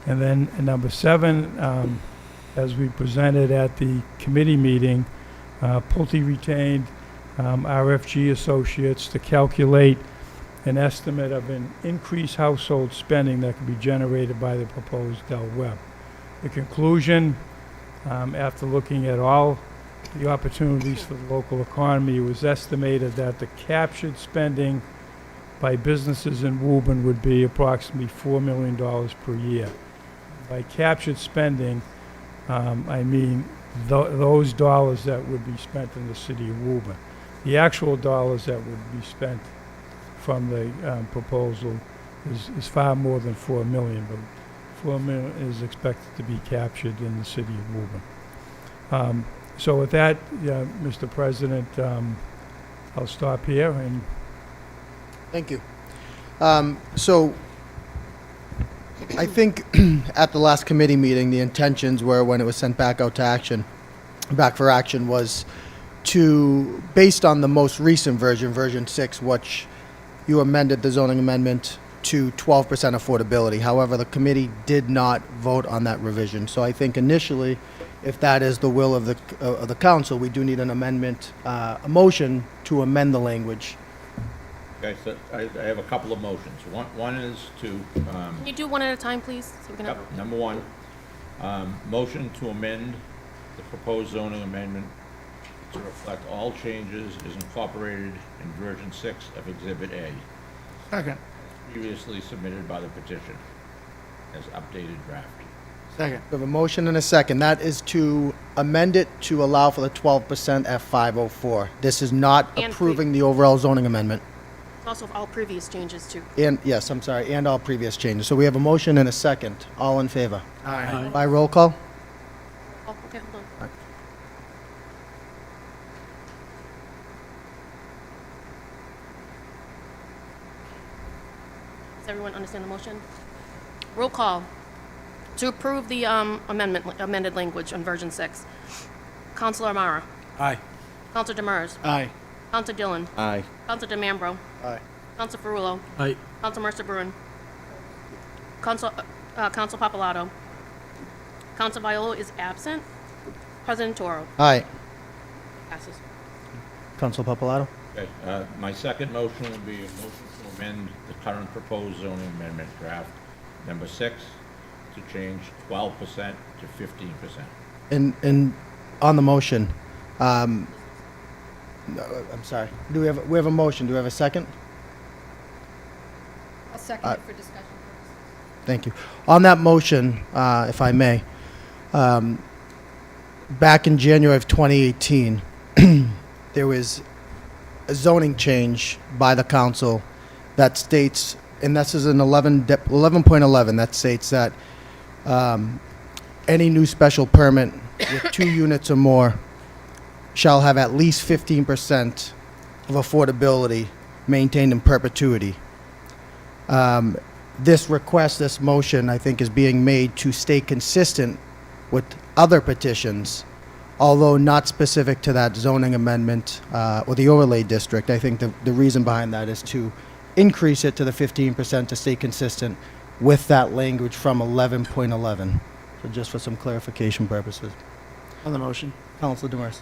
And then number 7, as we presented at the committee meeting, Pulte retained RFG Associates to calculate an estimate of an increased household spending that can be generated by the proposed Del Webb. The conclusion, after looking at all the opportunities for the local economy, it was estimated that the captured spending by businesses in Woburn would be approximately $4 million per year. By captured spending, I mean those dollars that would be spent in the city of Woburn. The actual dollars that would be spent from the proposal is far more than $4 million, but $4 million is expected to be captured in the city of Woburn. So with that, Mr. President, I'll stop here and. Thank you. So I think at the last committee meeting, the intentions were, when it was sent back out to action, back for action, was to, based on the most recent version, version 6, which you amended the zoning amendment to 12% affordability. However, the committee did not vote on that revision. So I think initially, if that is the will of the council, we do need an amendment, a motion to amend the language. Okay, so I have a couple of motions. One is to, Can you do one at a time, please? So we can have number 1, motion to amend the proposed zoning amendment to reflect all changes is incorporated in version 6 of Exhibit A, Second. previously submitted by the petition, as updated draft. Second. We have a motion and a second. That is to amend it to allow for the 12% at 504. This is not And approving the overall zoning amendment. It's also all previous changes too. And, yes, I'm sorry, and all previous changes. So we have a motion and a second. All in favor? Aye. By roll call? Oh, okay, hold on. Does everyone understand the motion? Roll call. To approve the amended language on version 6. Counselor Amara. Aye. Counselor Demers. Aye. Counselor Dillon. Aye. Counselor DeMambro. Aye. Counselor Ferrullo. Aye. Counselor Mercer Bruin. Counsel Papalato. Counsel Viola is absent. President Toro. Aye. Passes. Council Papalato? Okay, my second motion will be a motion to amend the current proposed zoning amendment draft number 6 to change 12% to 15%. And on the motion, no, I'm sorry. We have a motion. Do we have a second? I'll second it for discussion purposes. Thank you. On that motion, if I may, back in January of 2018, there was a zoning change by the council that states, and this is in 11.11, that states that any new special permit with 2 units or more shall have at least 15% of affordability maintained in perpetuity. This request, this motion, I think, is being made to stay consistent with other petitions, although not specific to that zoning amendment or the overlay district. I think the reason behind that is to increase it to the 15% to stay consistent with that language from 11.11. So just for some clarification purposes. On the motion. Councilor Demers.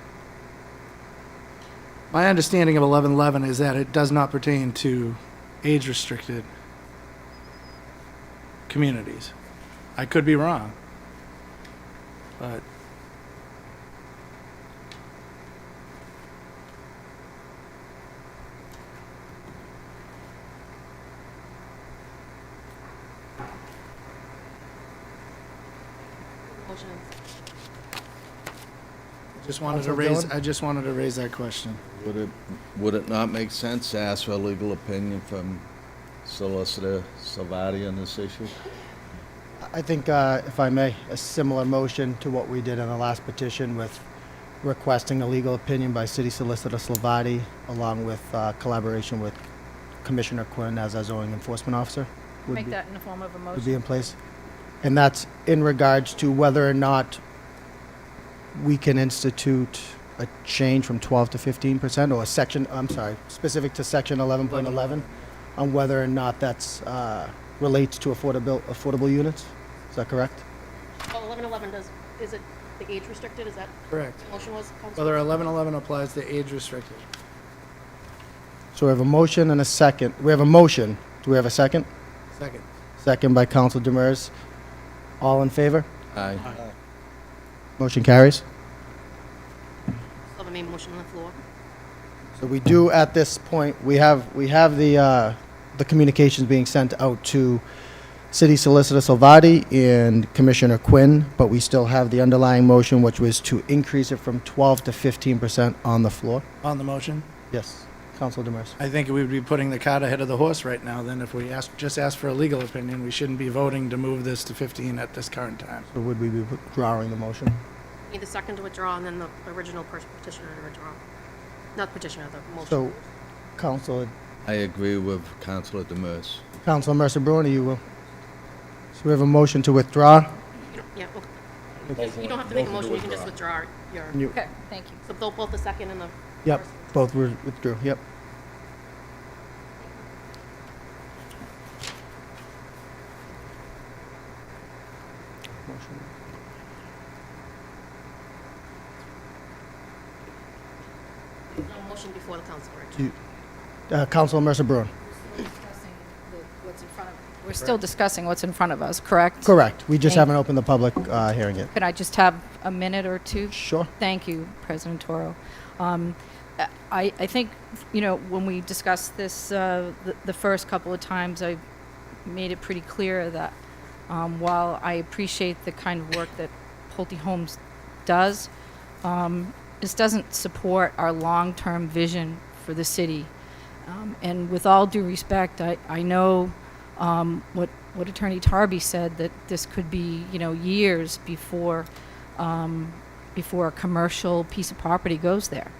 My understanding of 1111 is that it does not pertain to age-restricted communities. I could be wrong, but Motion. I just wanted to raise that question. Would it not make sense to ask for a legal opinion from Solicitor Salvati on this issue? I think, if I may, a similar motion to what we did in the last petition with requesting a legal opinion by City Solicitor Salvati, along with collaboration with Commissioner Quinn as our zoning enforcement officer. would Make be- that in the form of a Would be motion. in place. And that's in regards to whether or not we can institute a change from 12 to 15%, or a section, I'm sorry, specific to section 11.11, on whether or not that's relates to affordable units. Is that correct? Oh, 1111 is it the age restricted? Is that Correct. the motion was? Councilor? Whether 1111 applies to age-restricted. So we have a motion and a second. We have a motion. Do we have a second? Second. Second by Council Demers. All in favor? Aye. Motion carries. Still have a main motion on the floor. So we do, at this point, we have the communications being sent out to City Solicitor Salvati and Commissioner Quinn, but we still have the underlying motion, which was to increase it from 12 to 15% on the floor. On the motion? Yes, Council Demers. I think we would be putting the cart ahead of the horse right now, then, if we just ask for a legal opinion. We shouldn't be voting to move this to 15 at this current time. So would we be withdrawing the motion? Need the second to withdraw and then the original petitioner to withdraw. Not petitioner, the motion. So, Council I agree with Councilor Demers. Councilor Mercer Bruin, you will. So we have a motion to withdraw. Yeah, okay. You don't have to make a motion, you can just withdraw your, You- Okay, thank you. so both the second and the Yep, first. both were withdrew, yep. Motion. There's no motion before the council, right? Councilor Mercer Bruin. We're still discussing what's in front of us, correct? Correct. We just Thank- haven't opened the public hearing yet. Could I just have a minute or two? Sure. Thank you, President Toro. I think, you know, when we discussed this the first couple of times, I made it pretty clear that while I appreciate the kind of work that Pulte Homes does, this doesn't support our long-term vision for the city. And with all due respect, I know what Attorney Tarby said, that this could be, you know, years before a commercial piece of property goes there.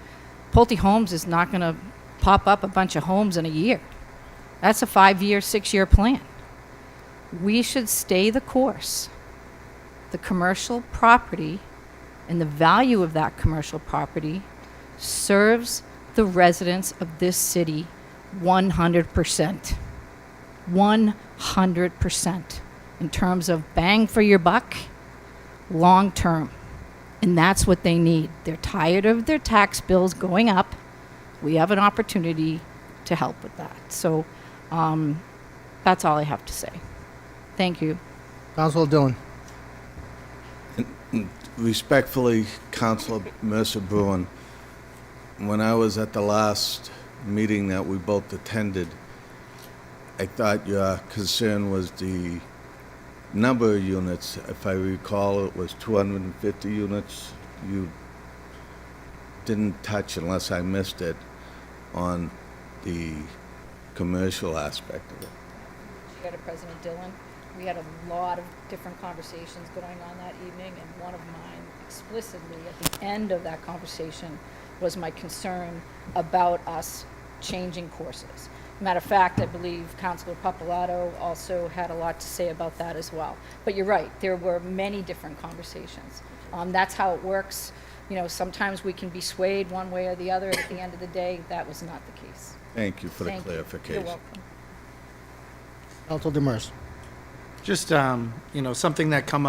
Pulte Homes is not going to pop up a bunch of homes in a year. That's a 5-year, 6-year plan. We should stay the course. The commercial property and the value of that commercial property serves the residents of this city 100%. 100% in terms of bang for your buck, long term. And that's what they need. They're tired of their tax bills going up. We have an opportunity to help with that. So that's all I have to say. Thank you. Councilor Dillon. Respectfully, Councilor Mercer Bruin, when I was at the last meeting that we both attended, I thought your concern was the number of units. If I recall, it was 250 units. You didn't touch, unless I missed it, on the commercial aspect of it. President Dillon, we had a lot of different conversations going on that evening, and one of mine explicitly at the end of that conversation was my concern about us changing courses. Matter of fact, I believe Councilor Papalato also had a lot to say about that as well. But you're right, there were many different conversations. That's how it works. You know, sometimes we can be swayed one way or the other. At the end of the day, that was not the case. Thank you for the Thank you. clarification. You're welcome. Councilor Demers. Just, you know, something that came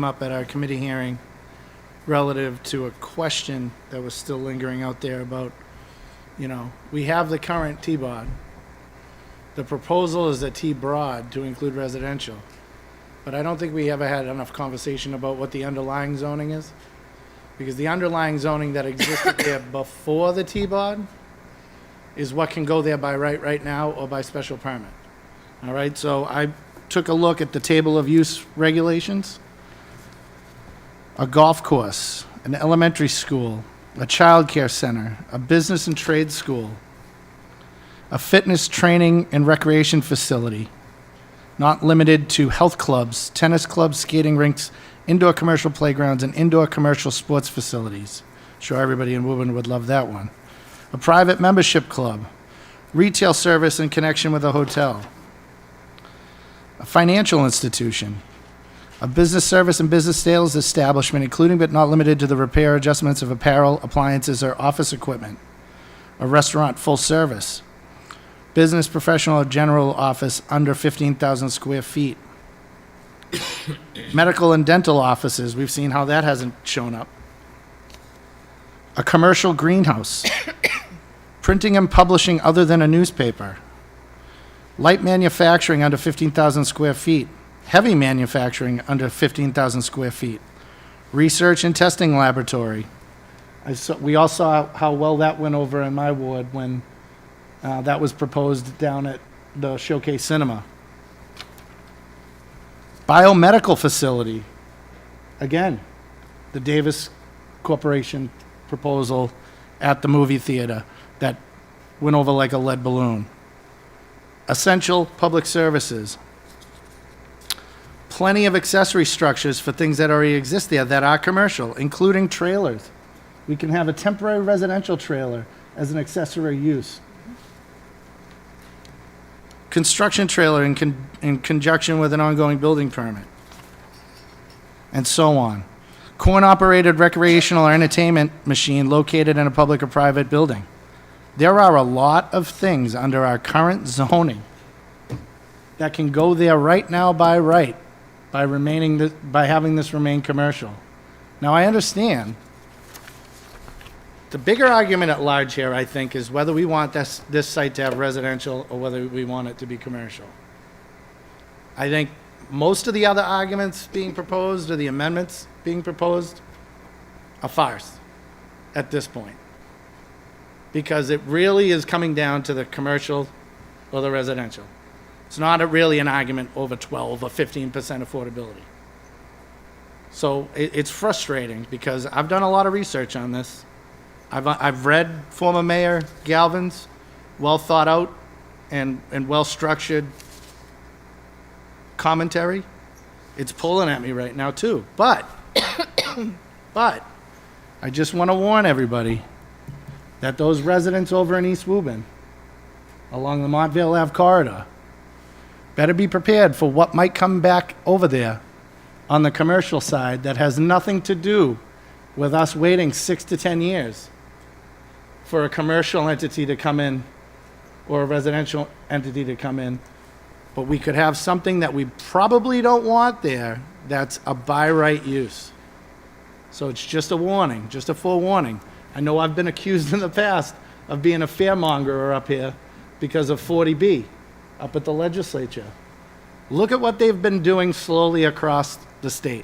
up at our committee hearing relative to a question that was still lingering out there about, you know, we have the current T-Bod. The proposal is a T-Broad to include residential. But I don't think we ever had enough conversation about what the underlying zoning is. Because the underlying zoning that existed there before the T-Bod is what can go there by right now or by special permit. All right, so I took a look at the table of use regulations. A golf course, an elementary school, a child care center, a business and trade school, a fitness training and recreation facility, not limited to health clubs, tennis clubs, skating rinks, indoor commercial playgrounds, and indoor commercial sports facilities. Sure, everybody in Woburn would love that one. A private membership club, retail service in connection with a hotel, a financial institution, a business service and business sales establishment, including but not limited to the repair or adjustments of apparel, appliances, or office equipment, a restaurant full service, business, professional, or general office under 15,000 square feet, medical and dental offices, we've seen how that hasn't shown up, a commercial greenhouse, printing and publishing other than a newspaper, light manufacturing under 15,000 square feet, heavy manufacturing under 15,000 square feet, research and testing laboratory. We all saw how well that went over in my ward when that was proposed down at the Showcase Cinema. Biomedical facility. Again, the Davis Corporation proposal at the movie theater that went over like a lead balloon. Essential public services. Plenty of accessory structures for things that already exist there that are commercial, including trailers. We can have a temporary residential trailer as an accessory use. Construction trailer in conjunction with an ongoing building permit. And so on. Coin-operated recreational or entertainment machine located in a public or private building. There are a lot of things under our current zoning that can go there right now by right, by having this remain commercial. Now, I understand. The bigger argument at large here, I think, is whether we want this site to have residential or whether we want it to be commercial. I think most of the other arguments being proposed or the amendments being proposed are farce at this point. because it really is coming down to the commercial or the residential. It's not really an argument over 12 or 15% affordability. So it's frustrating because I've done a lot of research on this. I've read former Mayor Galvin's well thought out and well structured commentary. It's pulling at me right now too. But I just want to warn everybody that those residents over in East Woburn, along the Montvale Ave corridor, better be prepared for what might come back over there on the commercial side that has nothing to do with us waiting 6 to 10 years for a commercial entity to come in or a residential entity to come in. But we could have something that we probably don't want there that's a by right use. So it's just a warning, just a forewarning. I know I've been accused in the past of being a fearmonger up here because of 40B up at the legislature. Look at what they've been doing slowly across the state.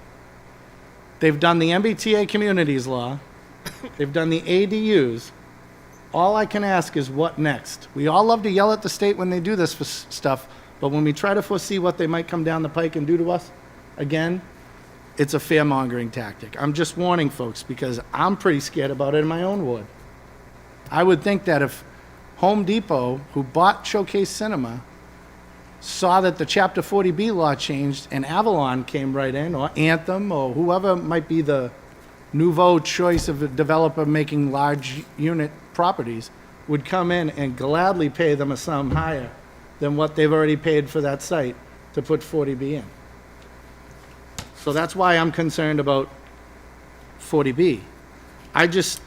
They've done the MBTA communities law. They've done the ADUs. All I can ask is what next? We all love to yell at the state when they do this stuff, but when we try to foresee what they might come down the pike and do to us, again, it's a fear-mongering tactic. I'm just warning folks because I'm pretty scared about it in my own ward. I would think that if Home Depot, who bought Showcase Cinema, saw that the Chapter 40B law changed and Avalon came right in, or Anthem, or whoever might be the nouveau choice of a developer making large unit properties, would come in and gladly pay them a sum higher than what they've already paid for that site to put 40B in. So that's why I'm concerned about 40B. This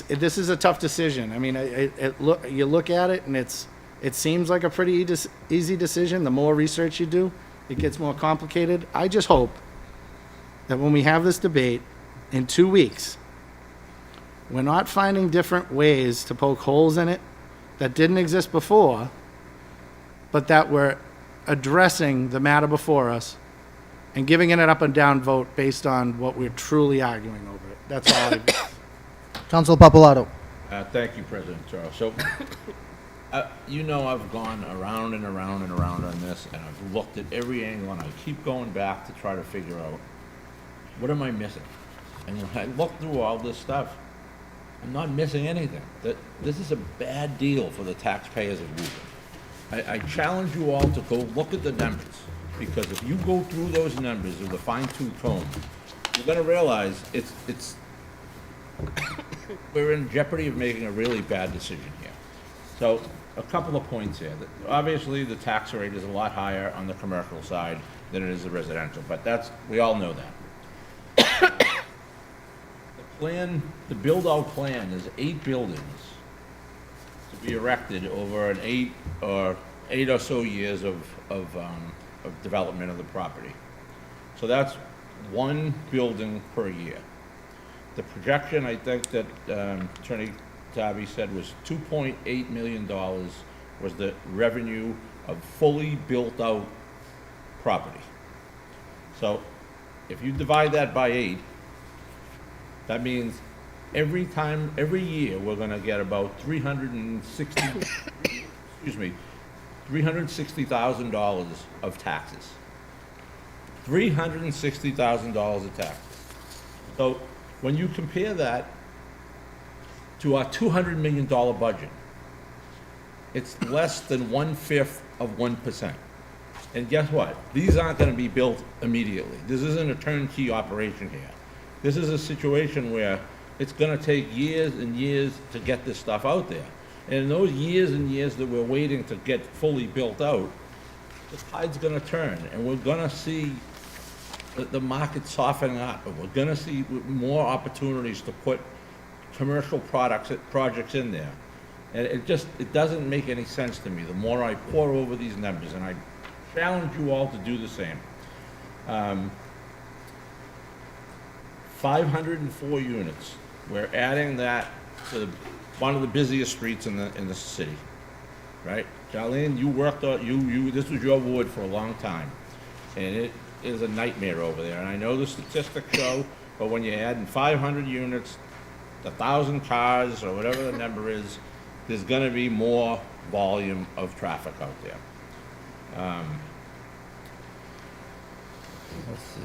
is a tough decision. I mean, you look at it and it seems like a pretty easy decision. The more research you do, it gets more complicated. I just hope that when we have this debate in 2 weeks, we're not finding different ways to poke holes in it that didn't exist before, but that we're addressing the matter before us and giving it an up and down vote based on what we're truly arguing over it. That's all Council Papalato. Thank you, President Charles. So, you know, I've gone around and around and around on this, and I've looked at every angle, and I keep going back to try to figure out, what am I missing? And when I look through all this stuff, I'm not missing anything. This is a bad deal for the taxpayers of Woburn. I challenge you all to go look at the numbers, because if you go through those numbers with a fine-tooth comb, you're gonna realize we're in jeopardy of making a really bad decision here. So, a couple of points here. Obviously, the tax rate is a lot higher on the commercial side than it is the residential, but we all know that. The build-out plan is 8 buildings to be erected over an 8 or so years of development of the property. So that's 1 building per year. The projection, I think that Attorney Tabby said, was $2.8 million was the revenue of fully built-out property. So if you divide that by 8, that means every year, we're gonna get about $360,000 of taxes. $360,000 of taxes. So when you compare that to our $200 million budget, it's less than 1/5 of 1%. And guess what? These aren't gonna be built immediately. This isn't a turnkey operation here. This is a situation where it's gonna take years and years to get this stuff out there. And in those years and years that we're waiting to get fully built out, the tide's gonna turn, and we're gonna see the market softening up, and we're gonna see more opportunities to put commercial projects in there. And it doesn't make any sense to me, the more I pore over these numbers, and I challenge you all to do the same. 504 units. We're adding that to one of the busiest streets in the city, right? Charlene, you worked on, this was your ward for a long time, and it is a nightmare over there. And I know the statistics show, but when you add in 500 units 1,000 cars or whatever the number is, there's gonna be more volume of traffic out there. Let's see.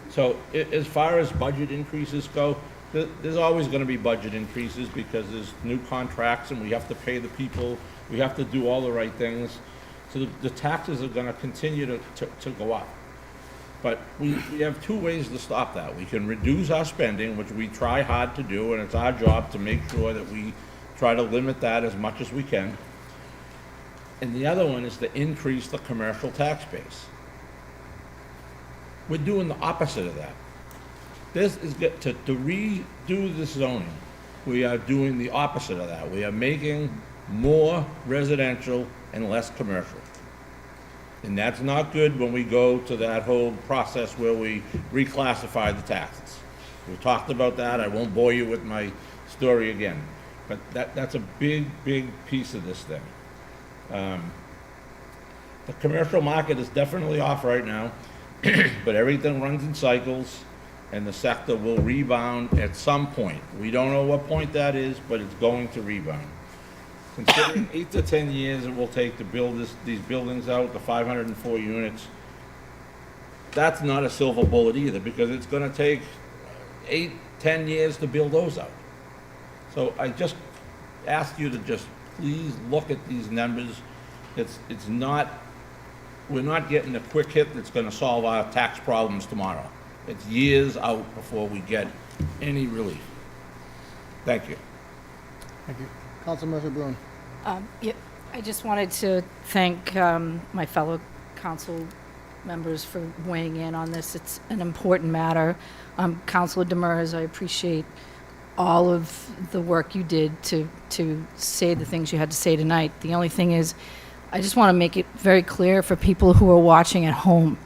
So as far as budget increases go, there's always gonna be budget increases because there's new contracts and we have to pay the people, we have to do all the right things. So the taxes are gonna continue to go up. But we have two ways to stop that. We can reduce our spending, which we try hard to do, and it's our job to make sure that we try to limit that as much as we can. And the other one is to increase the commercial tax base. We're doing the opposite of that. This is to redo this zoning. We are doing the opposite of that. We are making more residential and less commercial. And that's not good when we go to that whole process where we reclassify the taxes. We talked about that. I won't bore you with my story again. But that's a big, big piece of this thing. The commercial market is definitely off right now, but everything runs in cycles, and the sector will rebound at some point. We don't know what point that is, but it's going to rebound. Considering 8 to 10 years it will take to build these buildings out, the 504 units, that's not a silver bullet either, because it's gonna take 8, 10 years to build those out. So I just ask you to just please look at these numbers. It's not, we're not getting a quick hit that's gonna solve our tax problems tomorrow. It's years out before we get any relief. Thank you. Thank you. Councilmember Bruin. Yeah, I just wanted to thank my fellow council members for weighing in on this. It's an important matter. Councilor Demers, I appreciate all of the work you did to say the things you had to say tonight. The only thing is, I just want to make it very clear for people who are watching at home.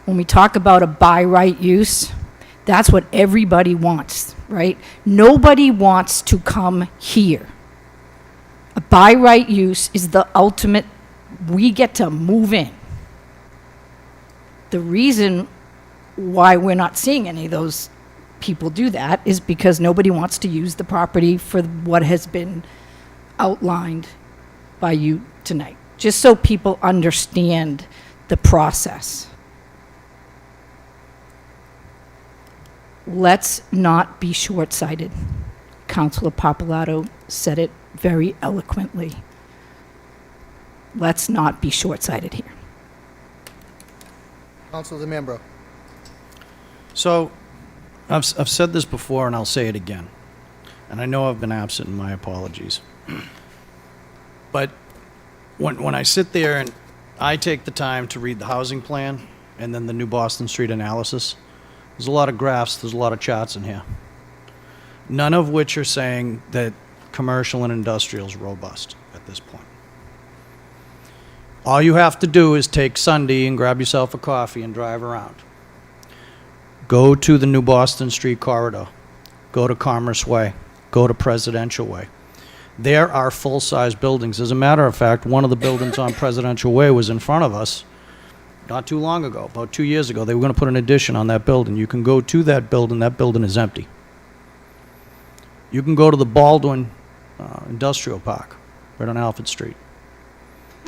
When we talk about a by right use, that's what everybody wants, right? Nobody wants to come here. A by right use is the ultimate, we get to move in. The reason why we're not seeing any of those people do that is because nobody wants to use the property for what has been outlined by you tonight. Just so people understand the process. Let's not be short-sighted. Councilor Papalato said it very eloquently. Let's not be short-sighted here. Councilor DeMambro. So, I've said this before and I'll say it again. And I know I've been absent, and my apologies. But when I sit there and I take the time to read the housing plan and then the new Boston Street analysis, there's a lot of graphs, there's a lot of charts in here. None of which are saying that commercial and industrial is robust at this point. All you have to do is take Sunday and grab yourself a coffee and drive around. Go to the new Boston Street corridor. Go to Commerce Way. Go to Presidential Way. There are full-size buildings. As a matter of fact, one of the buildings on Presidential Way was in front of us not too long ago, about 2 years ago. They were going to put an addition on that building. You can go to that building is empty. You can go to the Baldwin Industrial Park, right on Alfred Street.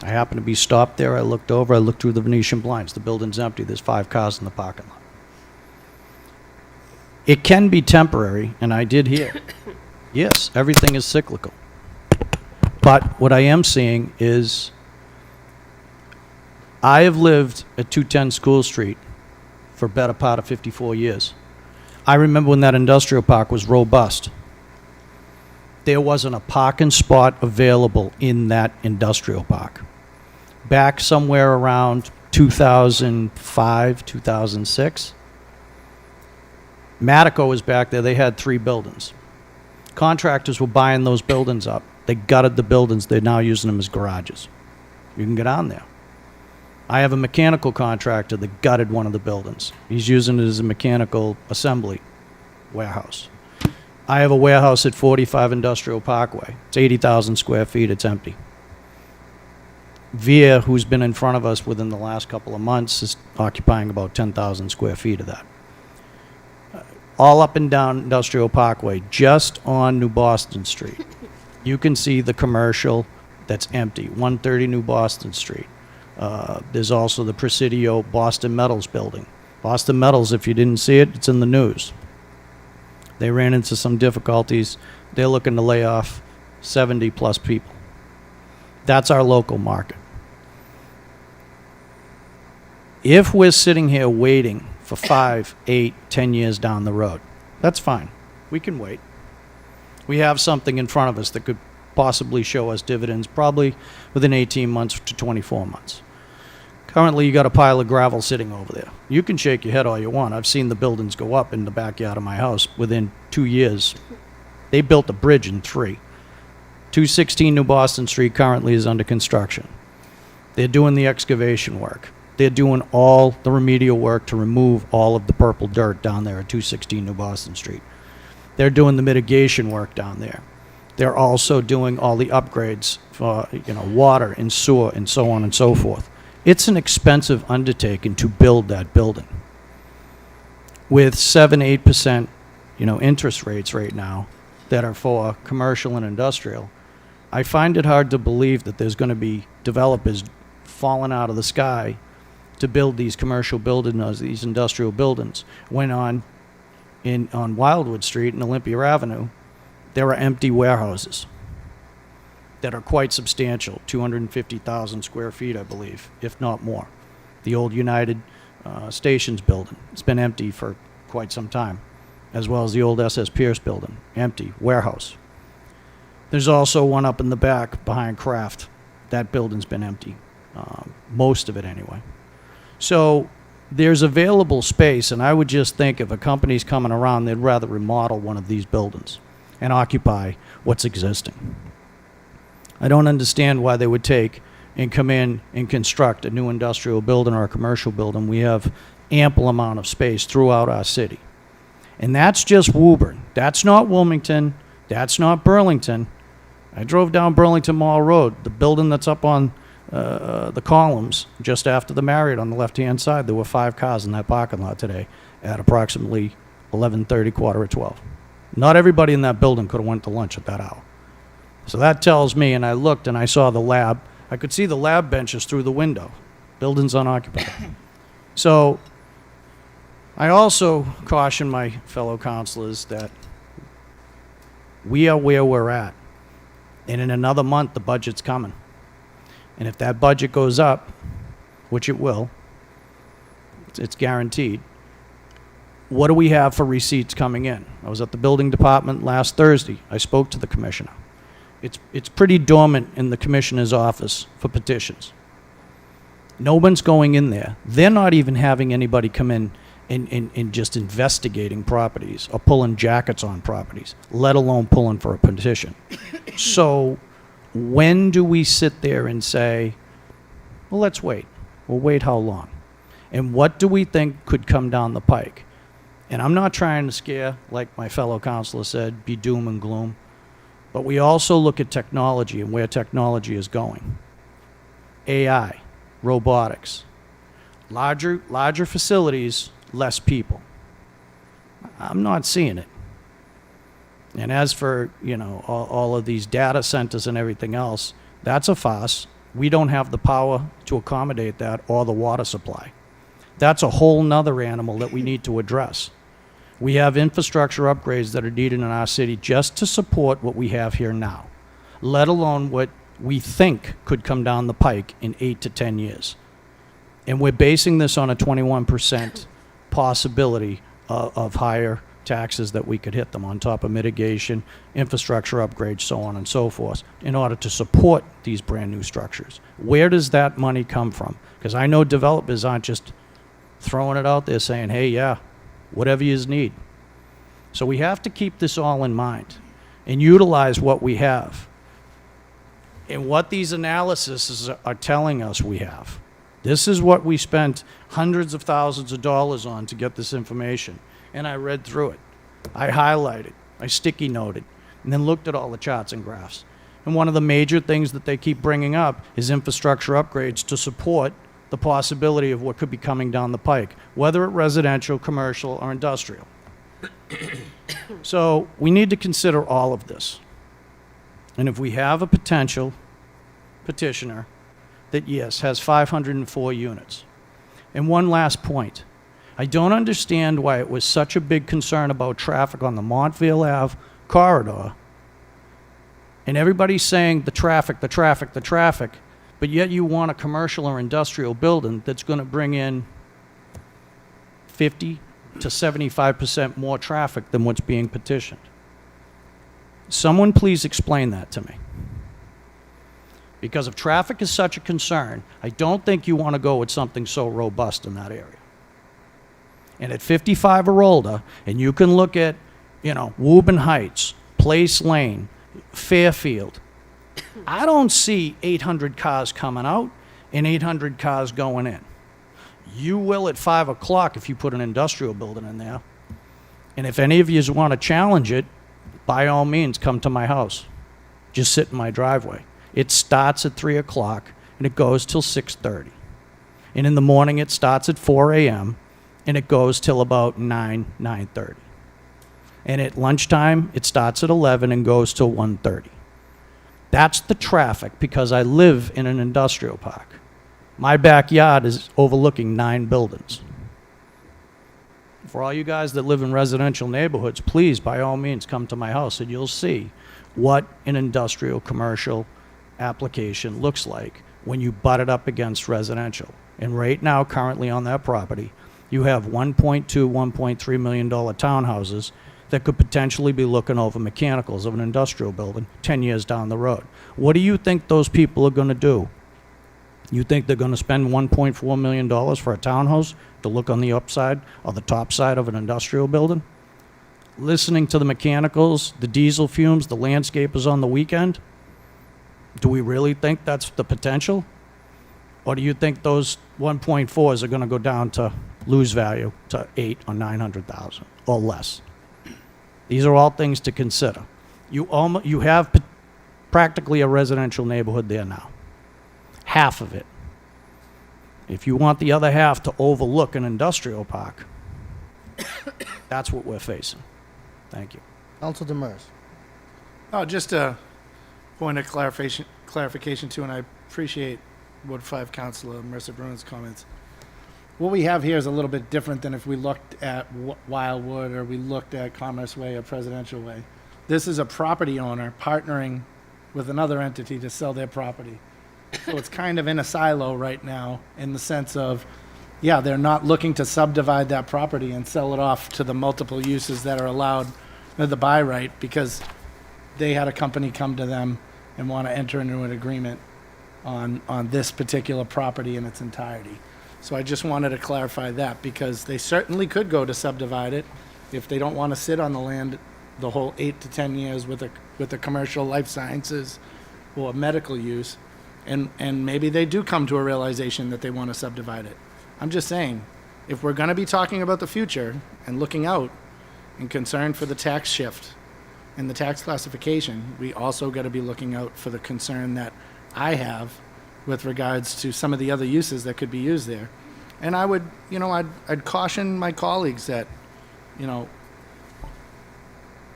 I happened to be stopped there. I looked over. I looked through the Venetian blinds. The building's empty. There's 5 cars in the parking lot. It can be temporary, and I did hear. Yes, everything is cyclical. But what I am seeing is I have lived at 210 School Street for a better part of 54 years. I remember when that industrial park was robust. There wasn't a parking spot available in that industrial park. Back somewhere around 2005, 2006, Matico was back there. They had 3 buildings. Contractors were buying those buildings up. They gutted the buildings. They're now using them as garages. You can get on there. I have a mechanical contractor that gutted one of the buildings. He's using it as a mechanical assembly warehouse. I have a warehouse at 45 Industrial Parkway. It's 80,000 square feet. It's empty. Via, who's been in front of us within the last couple of months, is occupying about 10,000 square feet of that. all up and down Industrial Parkway, just on New Boston Street. You can see the commercial that's empty, 130 New Boston Street. There's also the Presidio Boston Metals building. Boston Metals, if you didn't see it, it's in the news. They ran into some difficulties. They're looking to lay off 70-plus people. That's our local market. If we're sitting here waiting for 5, 8, 10 years down the road, that's fine. We can wait. We have something in front of us that could possibly show us dividends probably within 18 months to 24 months. Currently, you got a pile of gravel sitting over there. You can shake your head all you want. I've seen the buildings go up in the backyard of my house within 2 years. They built a bridge in 3. 216 New Boston Street currently is under construction. They're doing the excavation work. They're doing all the remedial work to remove all of the purple dirt down there at 216 New Boston Street. They're doing the mitigation work down there. They're also doing all the upgrades for, water and sewer and so on and so forth. It's an expensive undertaking to build that building. With 7-8%, interest rates right now that are for commercial and industrial, I find it hard to believe that there's going to be developers falling out of the sky to build these commercial buildings, these industrial buildings. When on Wildwood Street and Olympia Avenue, there are empty warehouses that are quite substantial, 250,000 square feet, I believe, if not more. The old United Stations building, it's been empty for quite some time, as well as the old SS Pierce building, empty, warehouse. There's also one up in the back behind Kraft. That building's been empty, most of it anyway. So there's available space, and I would just think if a company's coming around, they'd rather remodel one of these buildings and occupy what's existing. I don't understand why they would take and come in and construct a new industrial building or a commercial building. We have ample amount of space throughout our city. And that's just Woburn. That's not Wilmington. That's not Burlington. I drove down Burlington Mall Road, the building that's up on the columns just after the Marriott on the left-hand side. There were 5 cars in that parking lot today at approximately 11:30, 11:45. Not everybody in that building could have went to lunch at that hour. So that tells me, and I looked and I saw the lab. I could see the lab benches through the window. Building's unoccupied. So I also caution my fellow councilors that we are where we're at. And in another month, the budget's coming. And if that budget goes up, which it will, it's guaranteed, what do we have for receipts coming in? I was at the building department last Thursday. I spoke to the commissioner. It's pretty dormant in the commissioner's office for petitions. No one's going in there. They're not even having anybody come in and just investigating properties or pulling jackets on properties, let alone pulling for a petition. So when do we sit there and say, well, let's wait. We'll wait how long? And what do we think could come down the pike? And I'm not trying to scare, like my fellow councilor said, be doom and gloom. But we also look at technology and where technology is going. AI, robotics, larger facilities, less people. I'm not seeing it. And as for, all of these data centers and everything else, that's a farce. We don't have the power to accommodate that or the water supply. That's a whole nother animal that we need to address. We have infrastructure upgrades that are needed in our city just to support what we have here now, let alone what we think could come down the pike in 8 to 10 years. And we're basing this on a 21% possibility of higher taxes that we could hit them on top of mitigation, infrastructure upgrades, so on and so forth, in order to support these brand new structures. Where does that money come from? Because I know developers aren't just throwing it out there saying, hey, yeah, whatever you need. So we have to keep this all in mind and utilize what we have and what these analyses are telling us we have. This is what we spent hundreds of thousands of dollars on to get this information. And I read through it. I highlighted, I sticky noted, and then looked at all the charts and graphs. And one of the major things that they keep bringing up is infrastructure upgrades to support the possibility of what could be coming down the pike, whether it residential, commercial, or industrial. So we need to consider all of this. And if we have a potential petitioner that, yes, has 504 units. And one last point. I don't understand why it was such a big concern about traffic on the Montville Ave corridor. And everybody's saying the traffic, but yet you want a commercial or industrial building that's going to bring in 50 to 75% more traffic than what's being petitioned. Someone please explain that to me. Because if traffic is such a concern, I don't think you want to go with something so robust in that area. And at 55 or older, and you can look at, Woburn Heights, Place Lane, Fairfield, I don't see 800 cars coming out and 800 cars going in. You will at 5 o'clock if you put an industrial building in there. And if any of you want to challenge it, by all means, come to my house. Just sit in my driveway. It starts at 3 o'clock and it goes till 6:30. And in the morning it starts at 4 a.m. and it goes till about 9:30. And at lunchtime it starts at 11 and goes till 1:30. That's the traffic because I live in an industrial park. My backyard is overlooking 9 buildings. For all you guys that live in residential neighborhoods, please, by all means, come to my house and you'll see what an industrial commercial application looks like when you butt it up against residential. And right now, currently on that property, you have $1.2, $1.3 million townhouses that could potentially be looking over mechanicals of an industrial building 10 years down the road. What do you think those people are going to do? You think they're going to spend $1.4 million for a townhouse to look on the upside or the top side of an industrial building? Listening to the mechanicals, the diesel fumes, the landscapers on the weekend? Do we really think that's the potential? Or do you think those 1.4s are going to go down to lose value to 8 or 900,000 or less? These are all things to consider. You have practically a residential neighborhood there now. Half of it. If you want the other half to overlook an industrial park, that's what we're facing. Thank you. Council Demers. Oh, just a point of clarification too, and I appreciate Ward 5 Councilor Mercer Bruin's comments. What we have here is a little bit different than if we looked at Wildwood or we looked at Commerce Way or Presidential Way. This is a property owner partnering with another entity to sell their property. So it's kind of in a silo right now in the sense of, yeah, they're not looking to subdivide that property and sell it off to the multiple uses that are allowed with the buy right because they had a company come to them and want to enter into an agreement on this particular property in its entirety. So I just wanted to clarify that because they certainly could go to subdivide it if they don't want to sit on the land the whole 8 to 10 years with a commercial life sciences or medical use. And maybe they do come to a realization that they want to subdivide it. I'm just saying, if we're going to be talking about the future and looking out and concerned for the tax shift and the tax classification, we also got to be looking out for the concern that I have with regards to some of the other uses that could be used there. And I would, I'd caution my colleagues that,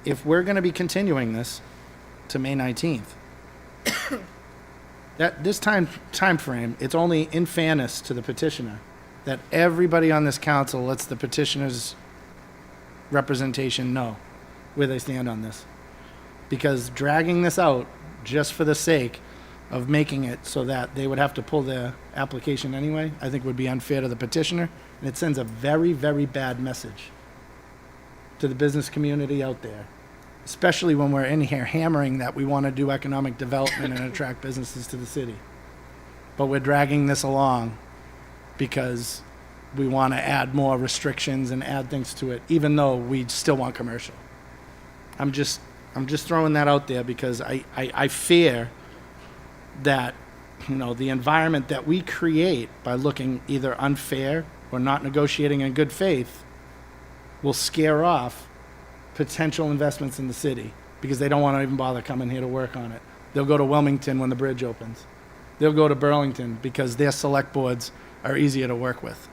if we're going to be continuing this to May 19th, that this time frame, it's only in fairness to the petitioner that everybody on this council lets the petitioner's representation know where they stand on this. Because dragging this out just for the sake of making it so that they would have to pull their application anyway, I think would be unfair to the petitioner, and it sends a very, very bad message to the business community out there. Especially when we're in here hammering that we want to do economic development and attract businesses to the city. But we're dragging this along because we want to add more restrictions and add things to it, even though we still want commercial. I'm just throwing that out there because I fear that, the environment that we create by looking either unfair or not negotiating in good faith will scare off potential investments in the city because they don't want to even bother coming here to work on it. They'll go to Wilmington when the bridge opens. They'll go to Burlington because their select boards are easier to work with.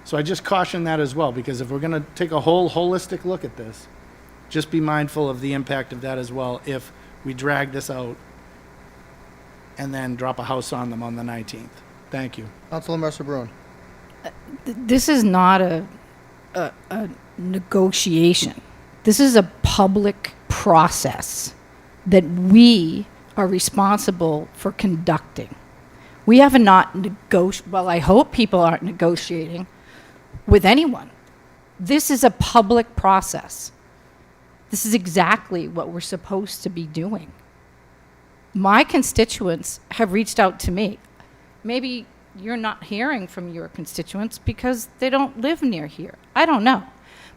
So I just caution that as well, because if we're going to take a whole holistic look at this, just be mindful of the impact of that as well if we drag this out and then drop a house on them on the 19th. Thank you. Councilor Mercer Bruin. This is not a negotiation. This is a public process that we are responsible for conducting. We have not well, I hope people aren't negotiating with anyone. This is a public process. This is exactly what we're supposed to be doing. My constituents have reached out to me. Maybe you're not hearing from your constituents because they don't live near here. I don't know.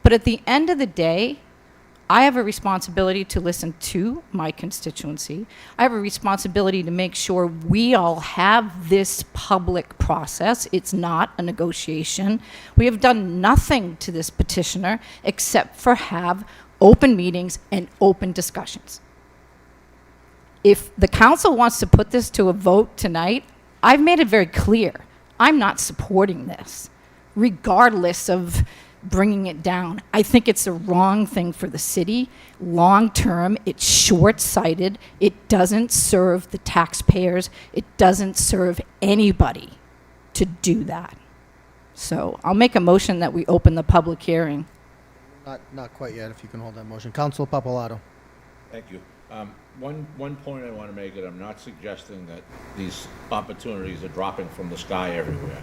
But at the end of the day, I have a responsibility to listen to my constituency. I have a responsibility to make sure we all have this public process. It's not a negotiation. We have done nothing to this petitioner except for have open meetings and open discussions. If the council wants to put this to a vote tonight, I've made it very clear. I'm not supporting this, regardless of bringing it down. I think it's the wrong thing for the city. Long term, it's short-sighted. It doesn't serve the taxpayers. It doesn't serve anybody to do that. So I'll make a motion that we open the public hearing. Not quite yet, if you can hold that motion. Councilor Papalato. Thank you. One point I want to make, and I'm not suggesting that these opportunities are dropping from the sky everywhere,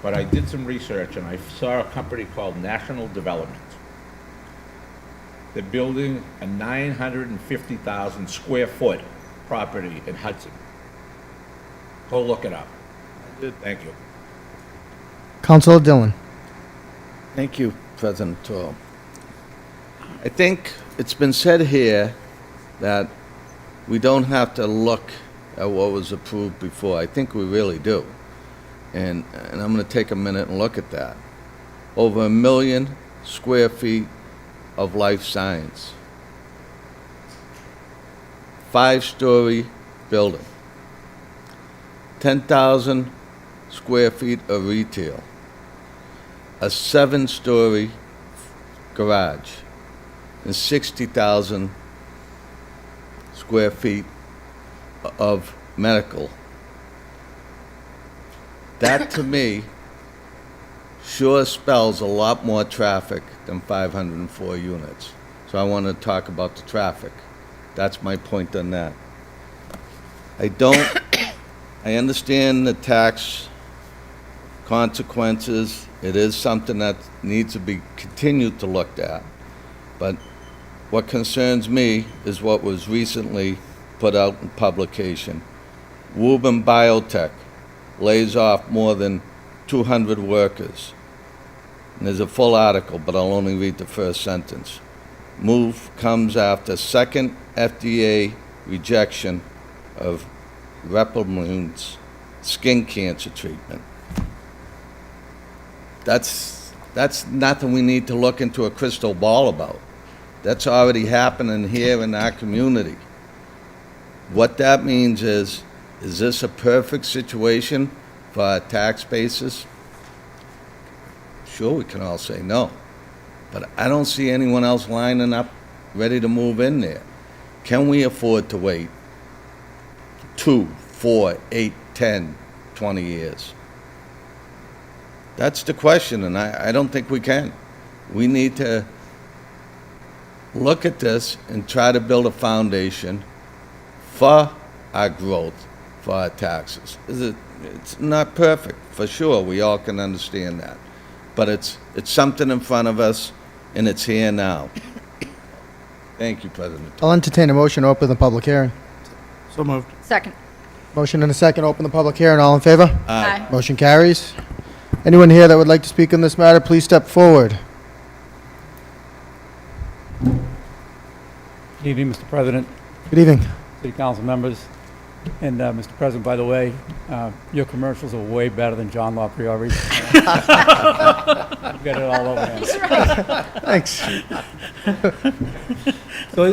but I did some research and I saw a company called National Development. They're building a 950,000 square foot property in Hudson. Go look it up. Thank you. Councilor Dillon. Thank you, President Toole. I think it's been said here that we don't have to look at what was approved before. I think we really do. And I'm going to take a minute and look at that. Over 1 million square feet of life science. 5-story building. 10,000 square feet of retail. A 7-story garage. And 60,000 square feet of medical. That, to me, sure spells a lot more traffic than 504 units. So I want to talk about the traffic. That's my point on that. I understand the tax consequences. It is something that needs to be continued to look at. But what concerns me is what was recently put out in publication. Woburn Biotech lays off more than 200 workers. And there's a full article, but I'll only read the first sentence. Move comes after second FDA rejection of Replimune skin cancer treatment. That's nothing we need to look into a crystal ball about. That's already happening here in our community. What that means is this a perfect situation for our tax basis? Sure, we can all say no. But I don't see anyone else lining up ready to move in there. Can we afford to wait 2, 4, 8, 10, 20 years? That's the question, and I don't think we can. We need to look at this and try to build a foundation for our growth, for our taxes. It's not perfect, for sure. We all can understand that. But it's something in front of us, and it's here now. Thank you, President. I'll entertain a motion to open the public hearing. So moved. Second. Motion and a second, open the public hearing. All in favor? Aye. Motion carries. Anyone here that would like to speak on this matter, please step forward. Good evening, Mr. President, Good evening. City Council members, and Mr. President, by the way, your commercials are way better than John LaPriori's. You've got it all over there. Thanks. So,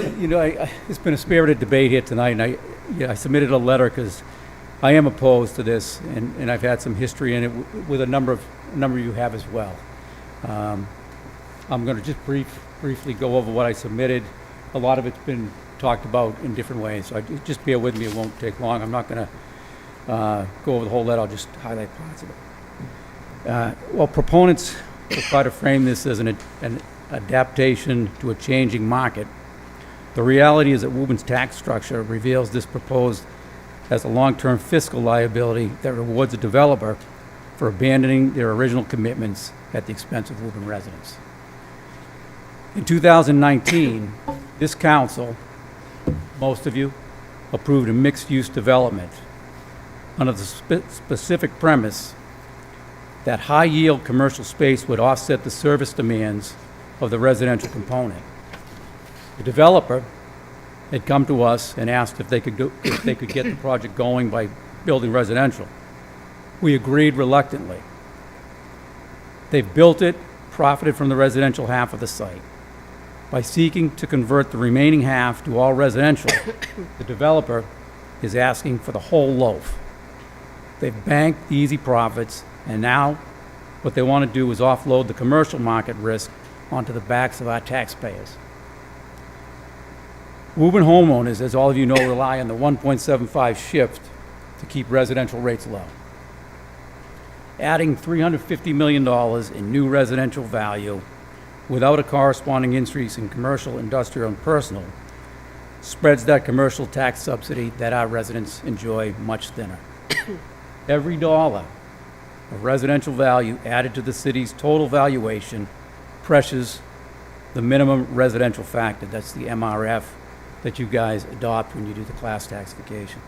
it's been a spirited debate here tonight, and I submitted a letter because I am opposed to this, and I've had some history in it with a number of you have as well. I'm going to just briefly go over what I submitted. A lot of it's been talked about in different ways, so just bear with me. It won't take long. I'm not going to go over the whole letter. I'll just highlight parts of it. Well, proponents will try to frame this as an adaptation to a changing market. The reality is that Woburn's tax structure reveals this proposed as a long-term fiscal liability that rewards a developer for abandoning their original commitments at the expense of Woburn residents. In 2019, this council, most of you, approved a mixed-use development under the specific premise that high-yield commercial space would offset the service demands of the residential component. The developer had come to us and asked if they could get the project going by building residential. We agreed reluctantly. They've built it, profited from the residential half of the site. By seeking to convert the remaining half to all residential, the developer is asking for the whole loaf. They've banked the easy profits, and now what they want to do is offload the commercial market risk onto the backs of our taxpayers. Woburn homeowners, as all of you know, rely on the 1.75 shift to keep residential rates low. Adding $350 million in new residential value without a corresponding increase in commercial, industrial, and personal spreads that commercial tax subsidy that our residents enjoy much thinner. Every dollar of residential value added to the city's total valuation pressures the minimum residential factor, that's the MRF, that you guys adopt when you do the class taxification.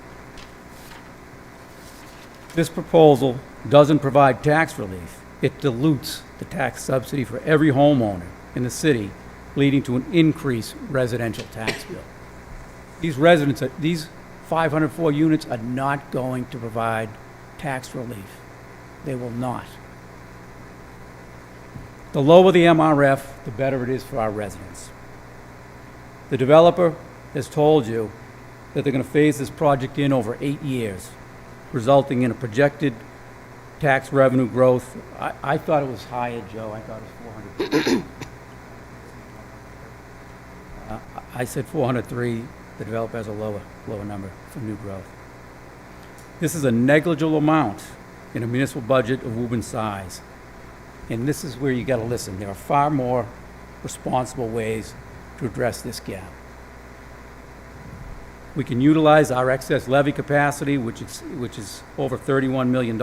This proposal doesn't provide tax relief. It dilutes the tax subsidy for every homeowner in the city, leading to an increased residential tax bill. These 504 units are not going to provide tax relief. They will not. The lower the MRF, the better it is for our residents. The developer has told you that they're going to phase this project in over 8 years, resulting in a projected tax revenue growth. I thought it was higher, Joe. I thought it was 400. I said 403. The developer has a lower number for new growth. This is a negligible amount in a municipal budget of Woburn size. And this is where you got to listen. There are far more responsible ways to address this gap. We can utilize our excess levy capacity, which is over $31 million.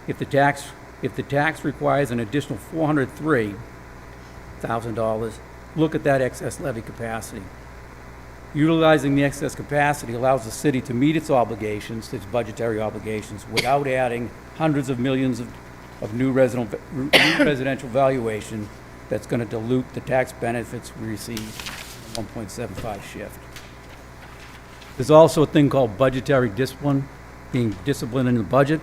If the tax requires an additional $403,000, look at that excess levy capacity. Utilizing the excess capacity allows the city to meet its obligations, its budgetary obligations, without adding hundreds of millions of new residential valuation that's going to dilute the tax benefits we receive in 1.75 shift. There's also a thing called budgetary discipline, being disciplined in the budget.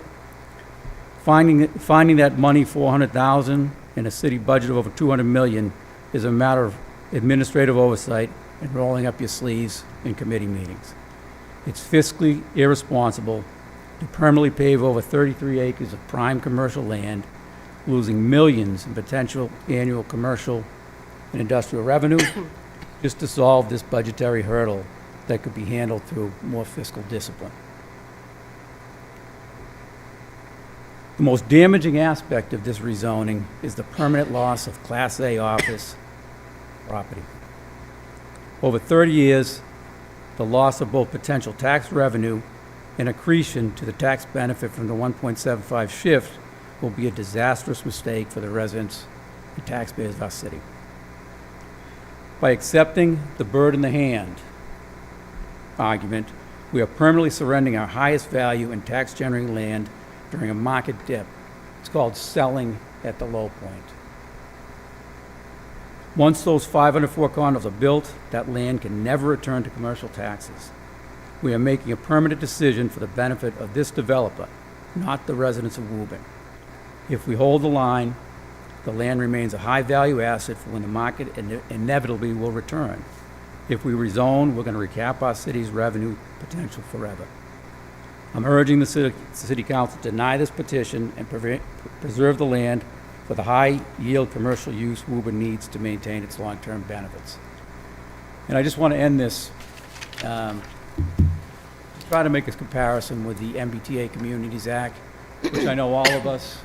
Finding that money, $400,000, in a city budget of over $200 million, is a matter of administrative oversight and rolling up your sleeves in committee meetings. It's fiscally irresponsible to permanently pave over 33 acres of prime commercial land, losing millions in potential annual commercial and industrial revenue, just to solve this budgetary hurdle that could be handled through more fiscal discipline. The most damaging aspect of this rezoning is the permanent loss of Class A office property. Over 30 years, the loss of both potential tax revenue and accretion to the tax benefit from the 1.75 shift will be a disastrous mistake for the residents and taxpayers of our city. By accepting the bird in the hand argument, we are permanently surrendering our highest value in tax-generating land during a market dip. It's called selling at the low point. Once those 504 condos are built, that land can never return to commercial taxes. We are making a permanent decision for the benefit of this developer, not the residents of Woburn. If we hold the line, the land remains a high-value asset for when the market inevitably will return. If we rezone, we're going to recap our city's revenue potential forever. I'm urging the city council to deny this petition and preserve the land for the high-yield commercial use Woburn needs to maintain its long-term benefits. And I just want to end this, try to make a comparison with the MBTA Communities Act, which I know all of us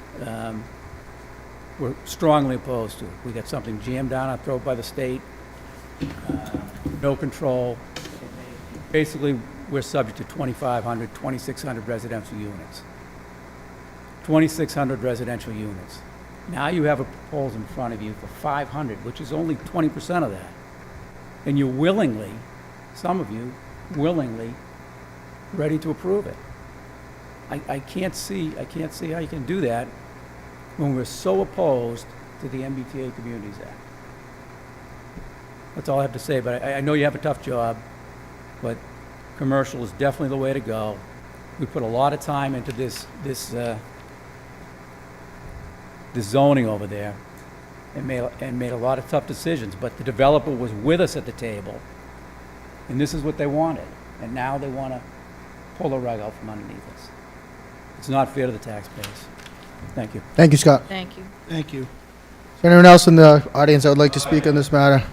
were strongly opposed to. We got something jammed down our throat by the state, no control. Basically, we're subject to 2,500, 2,600 residential units. 2,600 residential units. Now you have a proposal in front of you for 500, which is only 20% of that. And you're willingly, some of you, willingly ready to approve it. I can't see how you can do that when we're so opposed to the MBTA Communities Act. That's all I have to say, but I know you have a tough job, but commercial is definitely the way to go. We put a lot of time into this zoning over there and made a lot of tough decisions, but the developer was with us at the table, and this is what they wanted, and now they want to pull the rug out from underneath us. It's not fair to the taxpayers. Thank you. Thank you, Scott. Thank you. Thank you. Is there anyone else in the audience that would like to speak on this matter?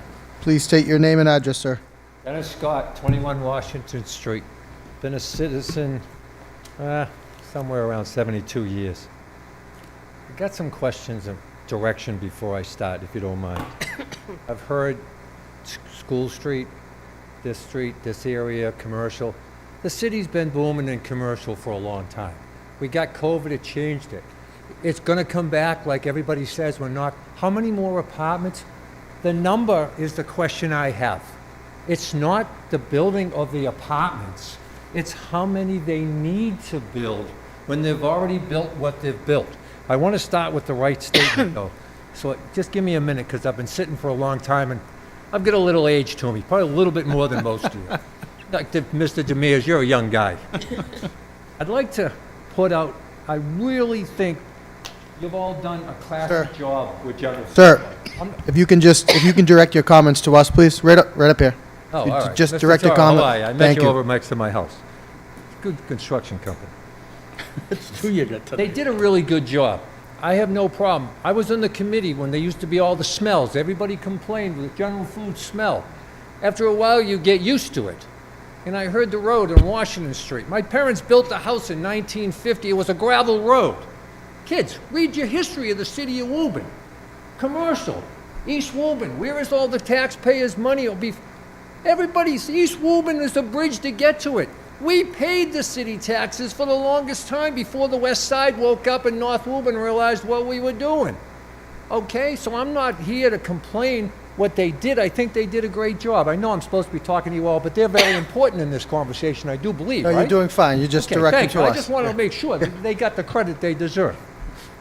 Please state your name and address, sir. Dennis Scott, 21 Washington Street. Been a citizen somewhere around 72 years. I got some questions of direction before I start, if you don't mind. I've heard School Street, this area, commercial. The city's been booming in commercial for a long time. We got COVID, it changed it. It's gonna come back like everybody says, we're not. How many more apartments? The number is the question I have. It's not the building of the apartments. It's how many they need to build when they've already built what they've built. I want to start with the right statement though. So just give me a minute because I've been sitting for a long time and I've got a little age to me, probably a little bit more than most of you. Like Mr. Demers, you're a young guy. I'd like to put out, I really think you've all done a classic job with general. Sir, if you can direct your comments to us, please, right up here. Oh, You all right. Just Mr. direct your Toro, comment. how are you? I met Thank you you. over next to my house. Good construction company. It's 2 you got They did a really good job. I have no problem. I was on the committee when there used to be all the smells. Everybody complained with general food smell. After a while, you get used to it. And I heard the road on Washington Street. My parents built the house in 1950. It was a gravel road. Kids, read your history of the city of Woburn. Commercial. East Woburn. Where is all the taxpayers' money? It'll be... Everybody's... East Woburn is the bridge to get to it. We paid the city taxes for the longest time before the West Side woke up and North Woburn realized what we were doing. Okay? So I'm not here to complain what they did. I think they did a great job. I know I'm supposed to be talking to you all, but they're very important in this conversation, I do believe, No, right? you're doing fine. You're just Okay, directing thank to you. us. I just want to make sure that they got the credit they deserve.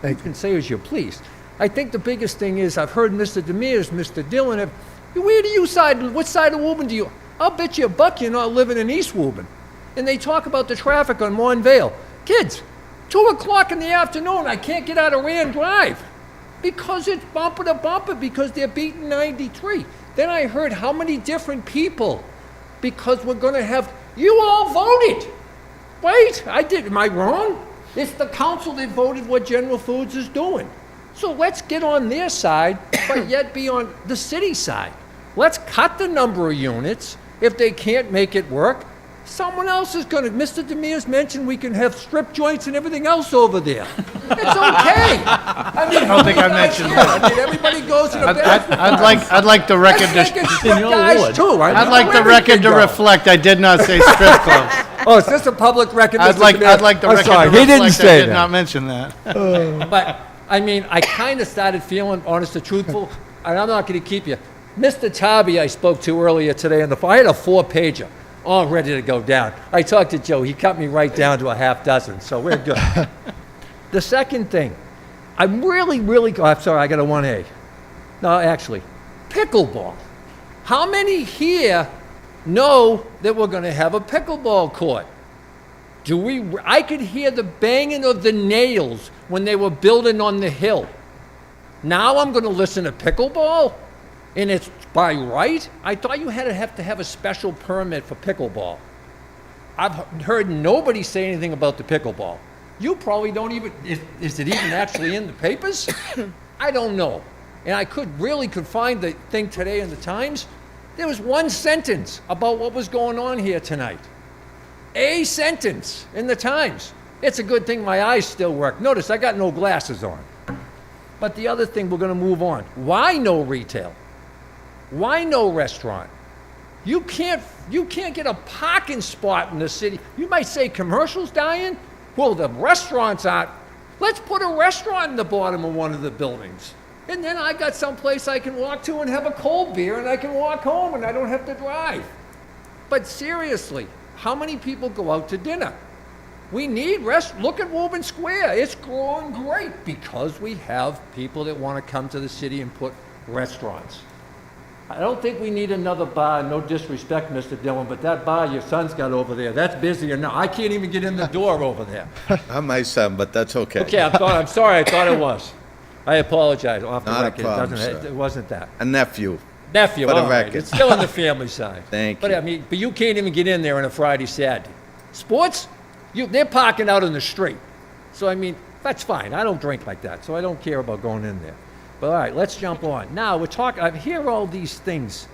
You can say as you please. I think the biggest thing is I've heard Mr. Demers, Mr. Dillon, where do you side, what side of Woburn do you, I'll bet you $1 you're not living in East Woburn. And they talk about the traffic on Monvale. Kids, 2 o'clock in the afternoon, I can't get out of Rand Drive because it's bumper to bumper because they're beating 93. Then I heard how many different people, because we're going to have, you all voted. Wait, I did, am I wrong? It's the council that voted what General Foods is doing. So let's get on their side, but yet be on the city side. Let's cut the number of units. If they can't make it work, someone else is going to. Mr. Demers mentioned we can have strip joints and everything else over there. It's okay. I mean, I don't think I mentioned that. I mean, everybody goes to the bathroom. I'd like the record to... Guys, too. I'd like the record to reflect, I did not say strip clubs. Oh, is this a public record? I'd Mr. like Demers? the I'm record sorry, to he didn't reflect, say I did that. not mention that. But, I mean, I kind of started feeling, honest and truthful, and I'm not going to keep you. Mr. Tarby I spoke to earlier today on the phone, I had a 4-pager, all ready to go down. I talked to Joe, he cut me right down to a half dozen, so we're good. The second thing, I'm really, I'm sorry, I got a 1A. No, actually, pickleball. How many here know that we're going to have a pickleball court? I could hear the banging of the nails when they were building on the hill. Now I'm going to listen to pickleball? And it's by right? I thought you had to have a special permit for pickleball. I've heard nobody say anything about the pickleball. You probably don't even, is it even actually in the papers? I don't know. And I could find the thing today in the Times. There was one sentence about what was going on here tonight. A sentence in the Times. It's a good thing my eyes still work. Notice I got no glasses on. But the other thing, we're going to move on. Why no retail? Why no restaurant? You can't get a parking spot in the city. You might say commercials, Diane? Well, the restaurants aren't. Let's put a restaurant in the bottom of one of the buildings. And then I got someplace I can walk to and have a cold beer and I can walk home and I don't have to drive. But seriously, how many people go out to dinner? We need look at Woburn Square. It's growing great because we have people that want to come to the city and put restaurants. I don't think we need another bar. No disrespect, Mr. Dillon, but that bar your son's got over there, that's busy enough. I can't even get in the door over there. I'm my son, but that's okay. Okay, I'm sorry. I thought it was. I apologize. Off the Not a record, problem, sir. it wasn't that. A nephew. Nephew, For the all right. record. It's still on the family side. Thank But you. I mean, but you can't even get in there on a Friday, Saturday. Sports, they're parking out in the street. So I mean, that's fine. I don't drink like that, so I don't care about going in there. But all right, let's jump on. Now we're talking. I hear all these things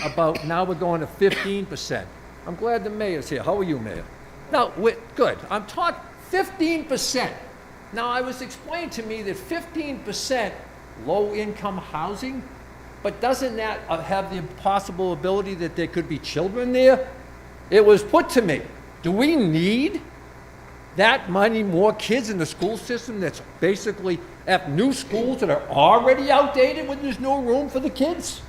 about now we're going to 15%. I'm glad the mayor's here. How are you, Mayor? No, good. I'm talking 15%. Now, I was explained to me that 15% low-income housing, but doesn't that have the possible ability that there could be children there? It was put to me, do we need that many more kids in the school system that's basically at new schools that are already outdated when there's no room for the kids?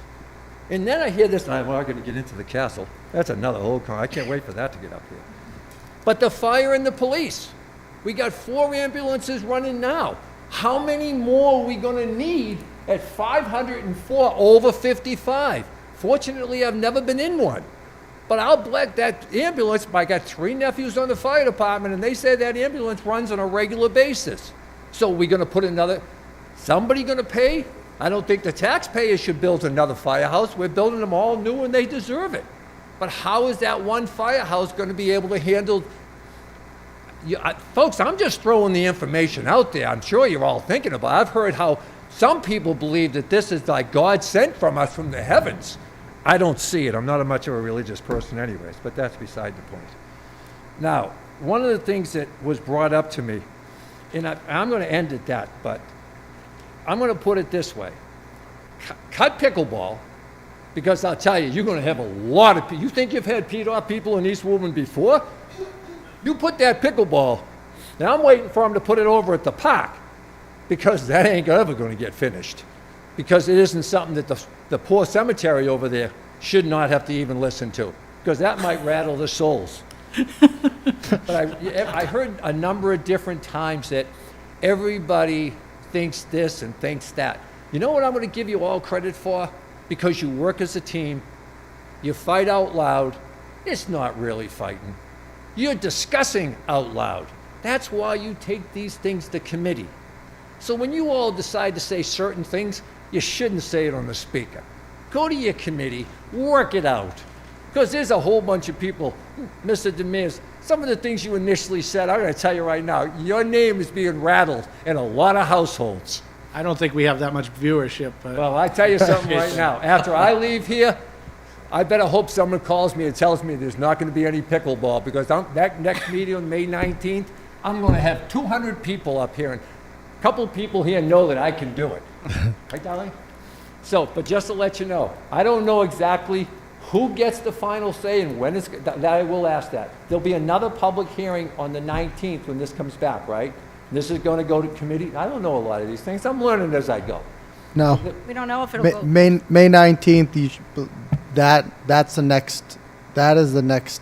And then I hear this, and I'm not going to get into the castle. That's another whole I can't wait for that to get up here. But the fire and the police. We got 4 ambulances running now. How many more are we going to need at 504 over 55? Fortunately, I've never been in one. But I'll black that ambulance. I got 3 nephews on the fire department, and they say that ambulance runs on a regular basis. So we're going to put somebody going to pay? I don't think the taxpayers should build another firehouse. We're building them all new and they deserve it. But how is that one firehouse going to be able to handle? Folks, I'm just throwing the information out there. I'm sure you're all thinking about it. I've heard how some people believe that this is like God sent from us from the heavens. I don't see it. I'm not much of a religious person anyways, but that's beside the point. Now, one of the things that was brought up to me, and I'm going to end at that, but I'm going to put it this way. Cut pickleball, because I'll tell you, you're going to have a lot of people. You think you've had peed-off people in East Woburn before? You put that pickleball, now I'm waiting for them to put it over at the park, because that ain't ever going to get finished. Because it isn't something that the poor cemetery over there should not have to even listen to, because that might rattle the souls. But I heard a number of different times that everybody thinks this and thinks that. You know what I'm going to give you all credit for? Because you work as a team, you fight out loud. It's not really fighting. You're discussing out loud. That's why you take these things to committee. So when you all decide to say certain things, you shouldn't say it on the speaker. Go to your committee, work it out. Because there's a whole bunch of people, Mr. Demers, some of the things you initially said, I'm going to tell you right now, your name is being rattled in a lot of households. I don't think we have that much viewership. But well, I tell you something right now. After I leave here, I better hope someone calls me and tells me there's not going to be any pickleball, because that next meeting on May 19th, I'm going to have 200 people up here, and a couple of people here know that I can do it. Right, darling? So, but just to let you know, I don't know exactly who gets the final say and when that I will ask that. There'll be another public hearing on the 19th when this comes back, right? This is going to go to committee. I don't know a lot of these things. I'm learning as I go. No. We don't know if it'll go. May 19th, that is the next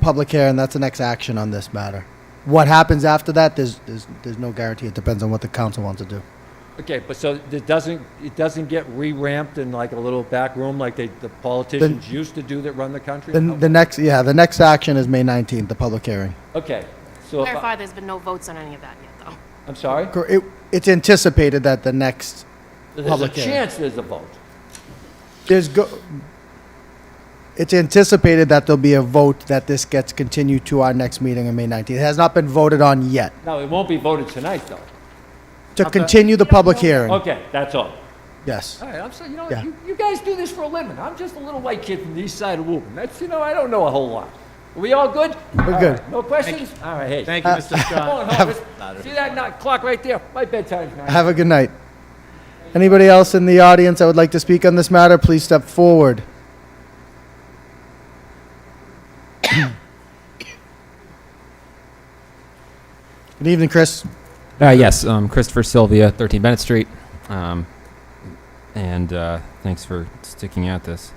public hearing. That's the next action on this matter. What happens after that, there's no guarantee. It depends on what the council wants to do. Okay, but so it doesn't get re-ramped in like a little back room like the politicians used to do that run the country? The next action is May 19th, the public hearing. Okay, so Clarify, there's been no votes on any of that yet, though. I'm sorry? It's anticipated that the next There's public a hearing. chance there's a vote. It's anticipated that there'll be a vote that this gets continued to our next meeting on May 19th. It has not been voted on yet. No, it won't be voted tonight, though. To continue the public hearing. Okay, that's all. Yes. All right, I'm sorry, Yeah. you guys do this for a living. I'm just a little white kid from the east side of Woburn. That's, I don't know a whole lot. Are we all good? We're All good. right, no questions? All right, hey. Thank you, Mr. Scott. Come on home. See that clock right there? My bedtime's now. Have a good night. Anybody else in the audience that would like to speak on this matter, please step forward. Good evening, Chris. Yes, Christopher Sylvia, 13 Bennett Street. Thanks for sticking at this.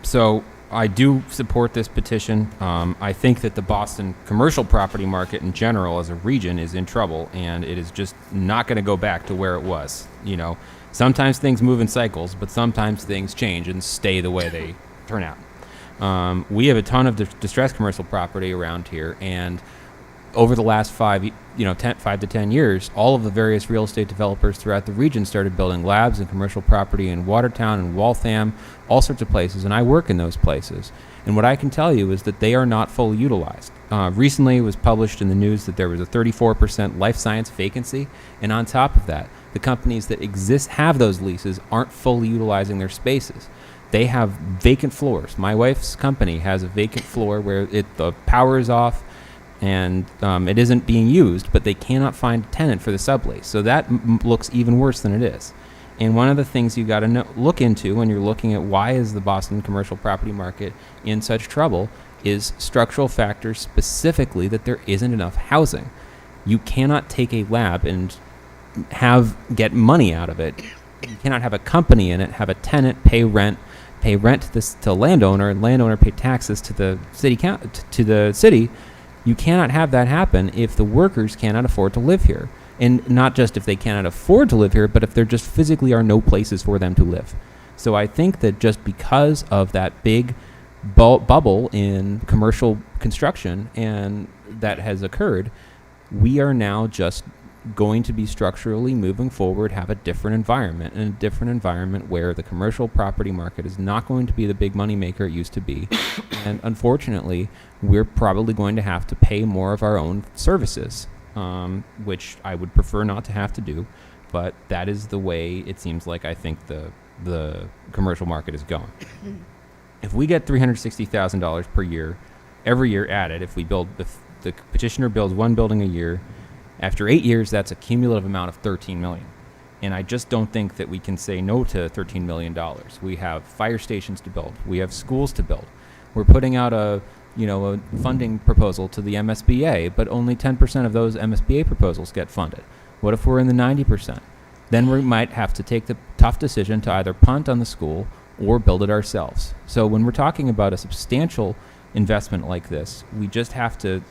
So I do support this petition. I think that the Boston commercial property market in general as a region is in trouble, and it is just not going to go back to where it was. Sometimes things move in cycles, but sometimes things change and stay the way they turn out. We have a ton of distressed commercial property around here, and over the last 5 to 10 years, all of the various real estate developers throughout the region started building labs and commercial property in Watertown and Waltham, all sorts of places, and I work in those places. And what I can tell you is that they are not fully utilized. Recently, it was published in the news that there was a 34% life science vacancy, and on top of that, the companies that have those leases aren't fully utilizing their spaces. They have vacant floors. My wife's company has a vacant floor where the power is off, and it isn't being used, but they cannot find a tenant for the sublease. So that looks even worse than it is. And one of the things you got to look into when you're looking at why is the Boston commercial property market in such trouble is structural factors, specifically that there isn't enough housing. You cannot take a lab and get money out of it. You cannot have a company in it, have a tenant pay rent to landowner, and landowner pay taxes to the city. You cannot have that happen if the workers cannot afford to live here. And not just if they cannot afford to live here, but if there just physically are no places for them to live. So I think that just because of that big bubble in commercial construction and that has occurred, we are now just going to be structurally moving forward, have a different environment, and a different environment where the commercial property market is not going to be the big money maker it used to be. And unfortunately, we're probably going to have to pay more of our own services, which I would prefer not to have to do, but that is the way it seems like I think the commercial market is going. If we get $360,000 per year, every year added, if the petitioner builds one building a year, after 8 years, that's a cumulative amount of $13 million. And I just don't think that we can say no to $13 million. We have fire stations to build. We have schools to build. We're putting out a funding proposal to the MSBA, but only 10% of those MSBA proposals get funded. What if we're in the 90%? Then we might have to take the tough decision to either punt on the school or build it ourselves. So when we're talking about a substantial investment like this, we just have to,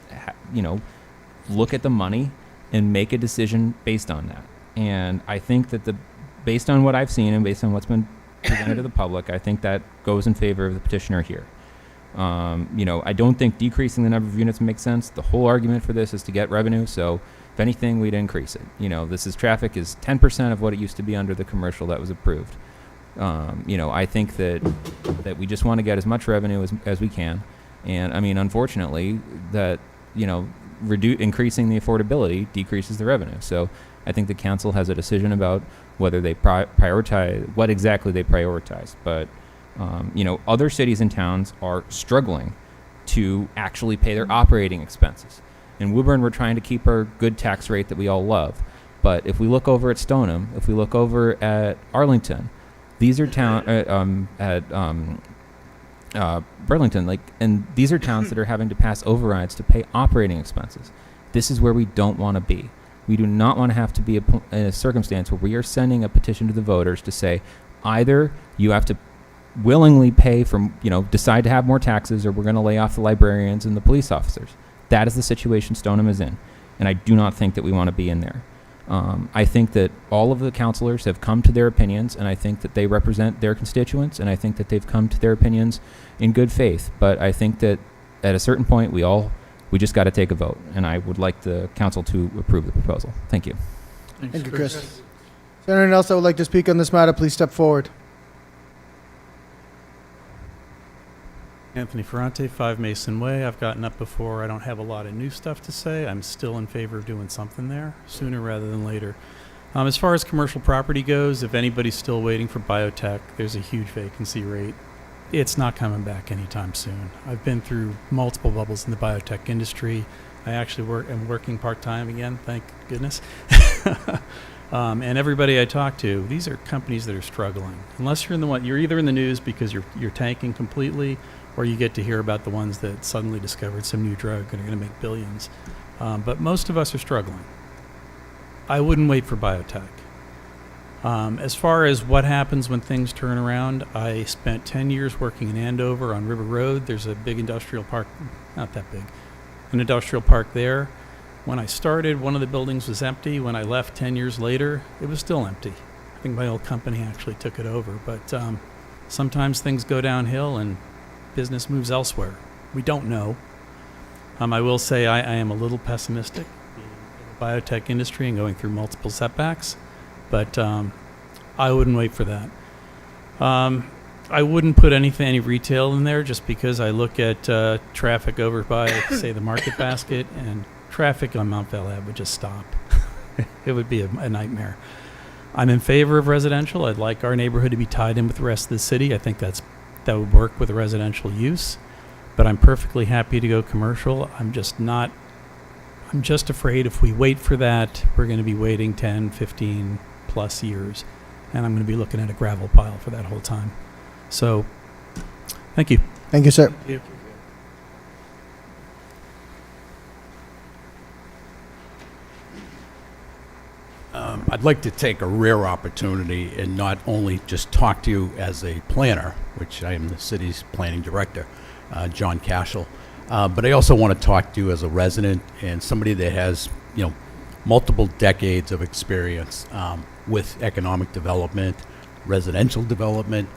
look at the money and make a decision based on that. And I think that based on what I've seen and based on what's been presented to the public, I think that goes in favor of the petitioner here. I don't think decreasing the number of units makes sense. The whole argument for this is to get revenue, so if anything, we'd increase it. Traffic is 10% of what it used to be under the commercial that was approved. I think that we just want to get as much revenue as we can. And unfortunately, that, increasing the affordability decreases the revenue. So I think the council has a decision about whether they prioritize, what exactly they prioritize. But, other cities and towns are struggling to actually pay their operating expenses. In Woburn, we're trying to keep our good tax rate that we all love. But if we look over at Stoneham, if we look over at Arlington, these are Burlington, and these are towns that are having to pass overrides to pay operating expenses. This is where we don't want to be. We do not want to have to be in a circumstance where we are sending a petition to the voters to say, either you have to willingly pay decide to have more taxes, or we're going to lay off the librarians and the police officers. That is the situation Stoneham is in, and I do not think that we want to be in there. I think that all of the councilors have come to their opinions, and I think that they represent their constituents, and I think that they've come to their opinions in good faith. But I think that at a certain point, we just got to take a vote, and I would like the council to approve the proposal. Thank you. Thank you, Chris. Is there anyone else that would like to speak on this matter? Please step forward. Anthony Ferrante, 5 Mason Way. I've gotten up before. I don't have a lot of new stuff to say. I'm still in favor of doing something there sooner rather than later. As far as commercial property goes, if anybody's still waiting for biotech, there's a huge vacancy rate. It's not coming back anytime soon. I've been through multiple bubbles in the biotech industry. I actually am working part-time again, thank goodness. And everybody I talk to, these are companies that are struggling. Unless you're in the one, you're either in the news because you're tanking completely, or you get to hear about the ones that suddenly discovered some new drug and are going to make billions. But most of us are struggling. I wouldn't wait for biotech. As far as what happens when things turn around, I spent 10 years working in Andover on River Road. There's a big industrial park, not that big, an industrial park there. When I started, one of the buildings was empty. When I left 10 years later, it was still empty. I think my old company actually took it over. But sometimes things go downhill and business moves elsewhere. We don't know. I will say I am a little pessimistic in the biotech industry and going through multiple setbacks. But I wouldn't wait for that. I wouldn't put any retail in there just because I look at traffic over by, say, the Market Basket, and traffic on Mount Valley would just stop. It would be a nightmare. I'm in favor of residential. I'd like our neighborhood to be tied in with the rest of the city. I think that would work with a residential use. But I'm perfectly happy to go commercial. I'm just afraid if we wait for that, we're going to be waiting 10, 15 plus years. And I'm going to be looking at a gravel pile for that whole time. So, thank you. Thank you, sir. Thank you. I'd like to take a rare opportunity and not only just talk to you as a planner, which I am the city's planning director, John Cashel, but I also want to talk to you as a resident and somebody that has, multiple decades of experience with economic development, residential development.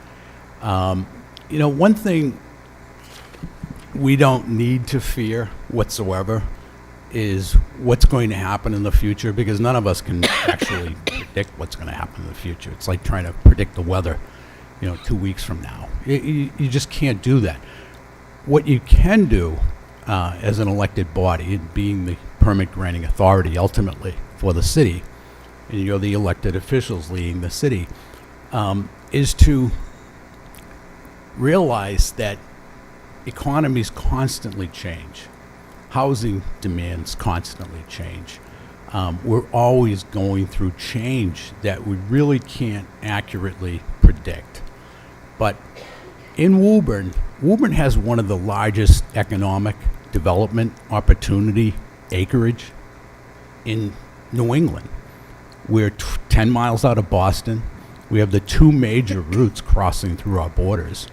One thing we don't need to fear whatsoever is what's going to happen in the future, because none of us can actually predict what's going to happen in the future. It's like trying to predict the weather, 2 weeks from now. You just can't do that. What you can do as an elected body, and being the permit granting authority ultimately for the city, and you're the elected officials leading the city, is to realize that economies constantly change. Housing demands constantly change. We're always going through change that we really can't accurately predict. But in Woburn has one of the largest economic development opportunity acreage in New England. We're 10 miles out of Boston. We have the 2 major routes crossing through our borders.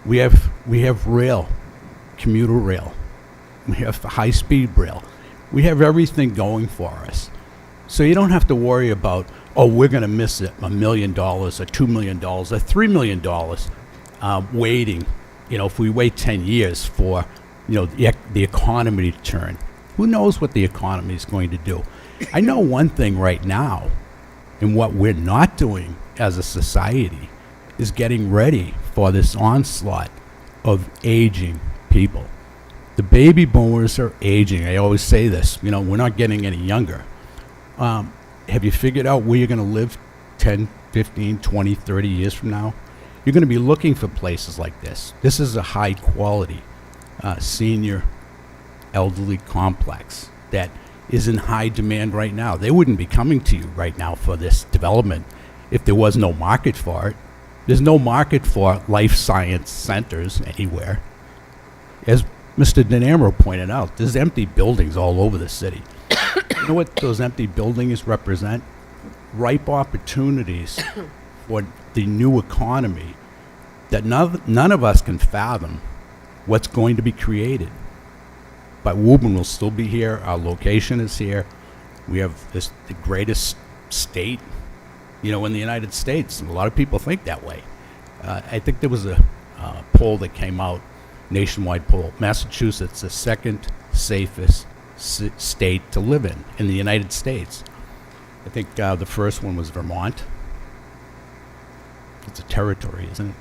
We have rail, commuter rail. We have high-speed rail. We have everything going for us. So you don't have to worry about, we're going to miss it, $1 million or $2 million or $3 million waiting. If we wait 10 years for, the economy to turn. Who knows what the economy is going to do? I know one thing right now, and what we're not doing as a society is getting ready for this onslaught of aging people. The baby boomers are aging. I always say this, we're not getting any younger. Have you figured out where you're going to live 10, 15, 20, 30 years from now? You're going to be looking for places like this. This is a high quality senior elderly complex that is in high demand right now. They wouldn't be coming to you right now for this development if there was no market for it. There's no market for life science centers anywhere. As Mr. DeNamro pointed out, there's empty buildings all over the city. You know what those empty buildings represent? Ripe opportunities for the new economy that none of us can fathom what's going to be created. But Woburn will still be here. Our location is here. We have the greatest state, in the United States. And a lot of people think that way. I think there was a poll that came out, nationwide poll. Massachusetts, the second safest state to live in the United States. I think the first one was Vermont. It's a territory, isn't it?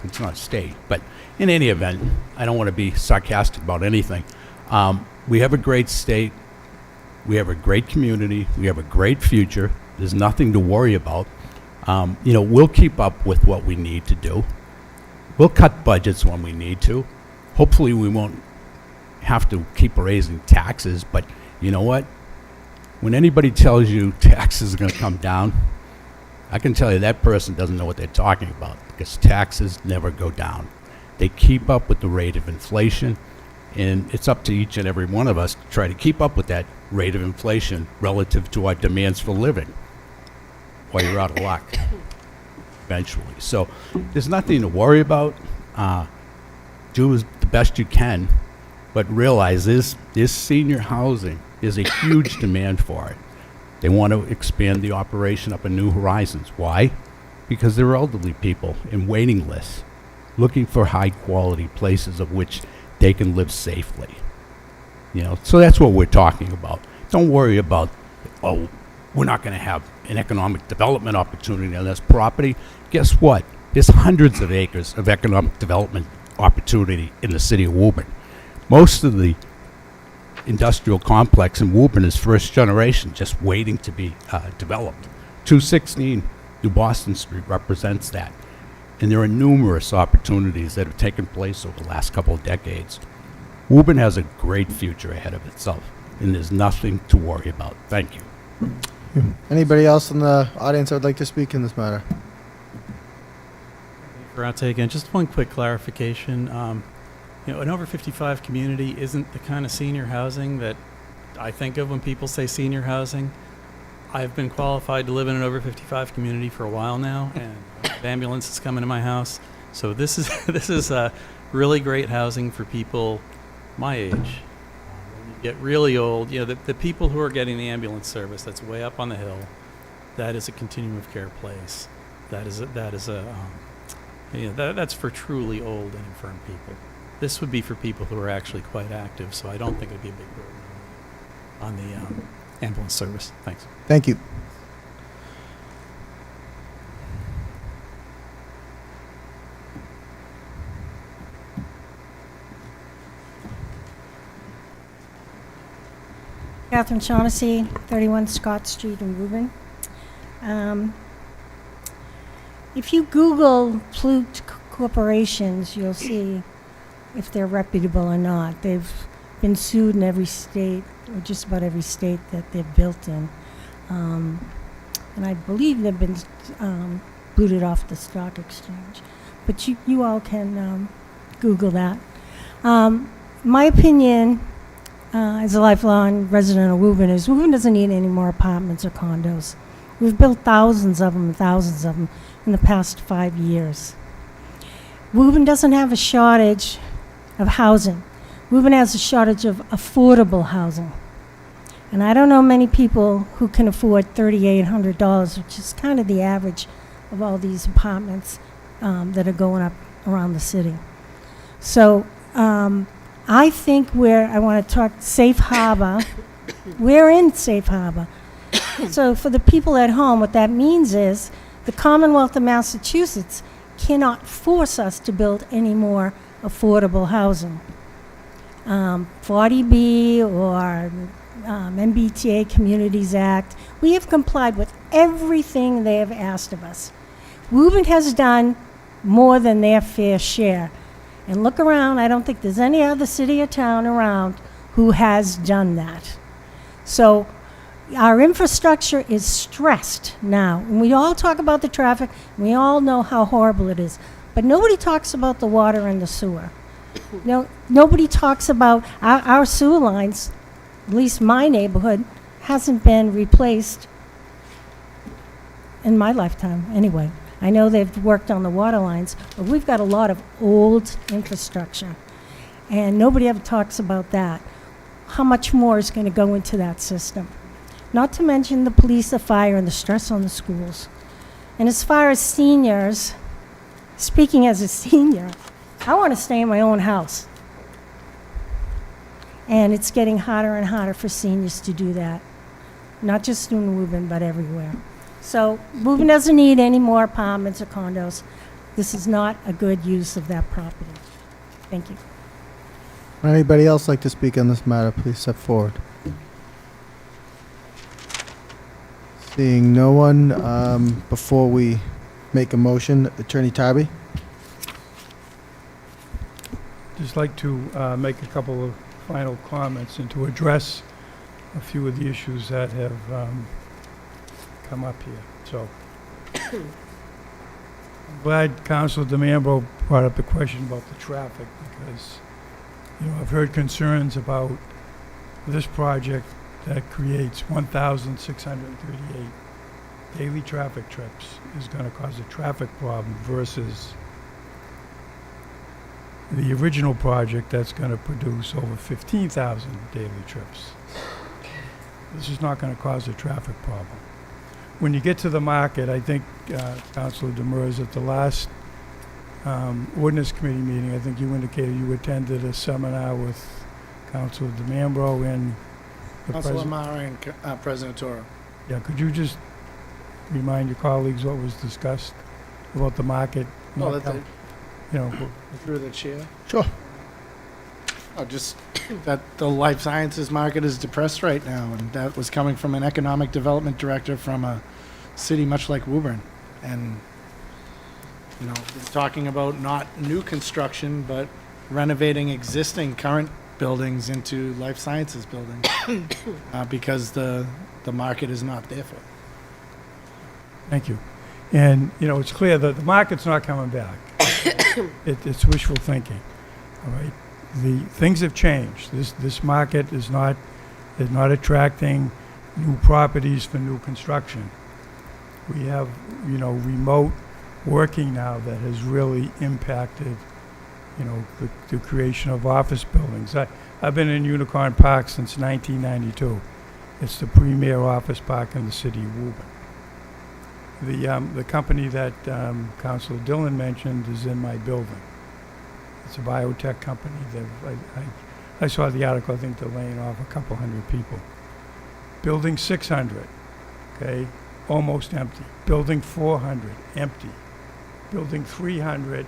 It's not state. But in any event, I don't want to be sarcastic about anything. We have a great state. We have a great community. We have a great future. There's nothing to worry about. We'll keep up with what we need to do. We'll cut budgets when we need to. Hopefully we won't have to keep raising taxes, but you know what? When anybody tells you taxes are going to come down, I can tell you that person doesn't know what they're talking about, because taxes never go down. They keep up with the rate of inflation, and it's up to each and every one of us to try to keep up with that rate of inflation relative to our demands for living, or you're out of luck eventually. So there's nothing to worry about. Do the best you can, but realize this senior housing is a huge demand for it. They want to expand the operation up in New Horizons. Why? Because there are elderly people in waiting lists looking for high quality places of which they can live safely. So that's what we're talking about. Don't worry about, we're not going to have an economic development opportunity on this property. Guess what? There's hundreds of acres of economic development opportunity in the city of Woburn. Most of the industrial complex in Woburn is first generation, just waiting to be developed. 216 New Boston Street represents that. And there are numerous opportunities that have taken place over the last couple of decades. Woburn has a great future ahead of itself, and there's nothing to worry about. Thank you. Anybody else in the audience that would like to speak in this matter? Ferrate again, just one quick clarification. An over 55 community isn't the kind of senior housing that I think of when people say senior housing. I've been qualified to live in an over 55 community for a while now, and ambulances come into my house. So this is really great housing for people my age. When you get really old, the people who are getting the ambulance service that's way up on the hill, that is a continuum of care place. That's for truly old and infirm people. This would be for people who are actually quite active, so I don't think it would be a big burden on the ambulance service. Thanks. Thank you. Catherine Shaughnessy, 31 Scott Street in Woburn. If you Google Plute corporations, you'll see if they're reputable or not. They've been sued in every state, or just about every state that they're built in. And I believe they've been booted off the stock exchange. But you all can Google that. My opinion, as a lifelong resident of Woburn, is Woburn doesn't need any more apartments or condos. We've built thousands of them in the past 5 years. Woburn doesn't have a shortage of housing. Woburn has a shortage of affordable housing. And I don't know many people who can afford $3,800, which is kind of the average of all these apartments that are going up around the city. So I think I want to talk safe harbor. We're in safe harbor. So for the people at home, what that means is the Commonwealth of Massachusetts cannot force us to build any more affordable housing. 40B or MBTA Communities Act, we have complied with everything they have asked of us. Woburn has done more than their fair share. And look around, I don't think there's any other city or town around who has done that. So our infrastructure is stressed now. And we all talk about the traffic, and we all know how horrible it is. But nobody talks about the water and the sewer. Nobody talks about our sewer lines, at least my neighborhood, hasn't been replaced in my lifetime anyway. I know they've worked on the water lines, but we've got a lot of old infrastructure. And nobody ever talks about that. How much more is going to go into that system? Not to mention the police, the fire, and the stress on the schools. And as far as seniors, speaking as a senior, I want to stay in my own house. And it's getting harder and harder for seniors to do that. Not just in Woburn, but everywhere. So Woburn doesn't need any more apartments or condos. This is not a good use of that property. Thank you. Anybody else like to speak on this matter, please step forward. Seeing no one, before we make a motion, Attorney Tarby? Just like to make a couple of final comments and to address a few of the issues that have come up here. So, I'm glad Councilor DeMambro brought up the question about the traffic, because, you know, I've heard concerns about this project that creates 1,638 daily traffic trips is going to cause a traffic problem versus the original project that's going to produce over 15,000 daily trips. This is not going to cause a traffic problem. When you get to the market, I think, Councilor Demers, at the last ordinance committee meeting, I think you indicated you attended a seminar with Councilor DeMambro and the Councilor president. Mara and President Toro. Yeah, could you just remind your colleagues what was discussed about the market? Oh, not that how- you know, Through the chair. Sure. Oh, just that the life sciences market is depressed right now, and that was coming from an economic development director from a city much like Woburn. And, you know, we're talking about not new construction, but renovating existing current buildings into life sciences buildings, because the market is not there for it. Thank you. And, you know, it's clear that the market's not coming back. It's wishful thinking, all right? The things have changed. This market is not attracting new properties for new construction. We have, you know, remote working now that has really impacted, you know, the creation of office buildings. I've been in Unicorn Park since 1992. It's the premier office park in the city of Woburn. The company that Councilor Dillon mentioned is in my building. It's a biotech company. I saw the article. I think they're laying off a couple hundred people. Building 600, okay, almost empty. Building 400, empty. Building 300,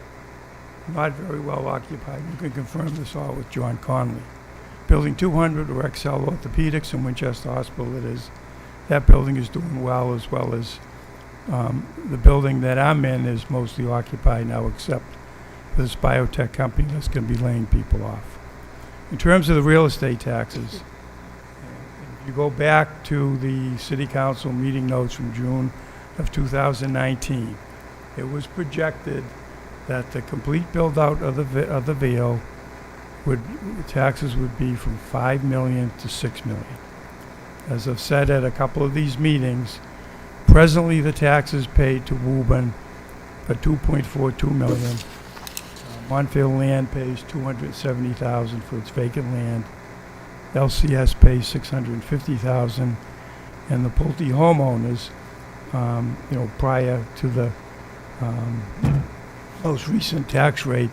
not very well occupied. You can confirm this all with John Conley. Building 200, or Excel Orthopedics in Winchester Hospital, it is. That building is doing well as the building that I'm in is mostly occupied now, except for this biotech company that's going to be laying people off. In terms of the real estate taxes, if you go back to the City Council meeting notes from June of 2019, it was projected that the complete build-out of the Vale taxes would be from $5 million to $6 million. As I've said at a couple of these meetings, presently the taxes paid to Woburn are $2.42 million. Montville Land pays $270,000 for its vacant land. LCS pays $650,000, and the Pulte homeowners, you know, prior to the most recent tax rate,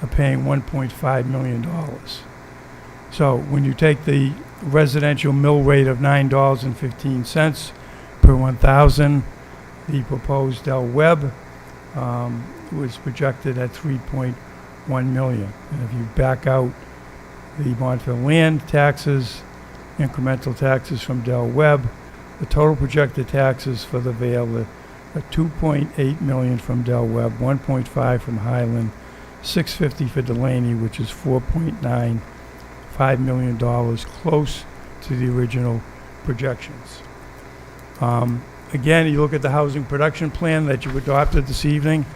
are paying $1.5 million. So when you take the residential mill rate of $9.15 per 1,000, the proposed Del Webb was projected at $3.1 million. And if you back out the Montville land taxes, incremental taxes from Del Webb, the total projected taxes for the Vale are $2.8 million from Del Webb, $1.5 from Highland, $650 for Delaney, which is $4.95 million, close to the original projections. Again, you look at the housing production plan that you adopted this evening,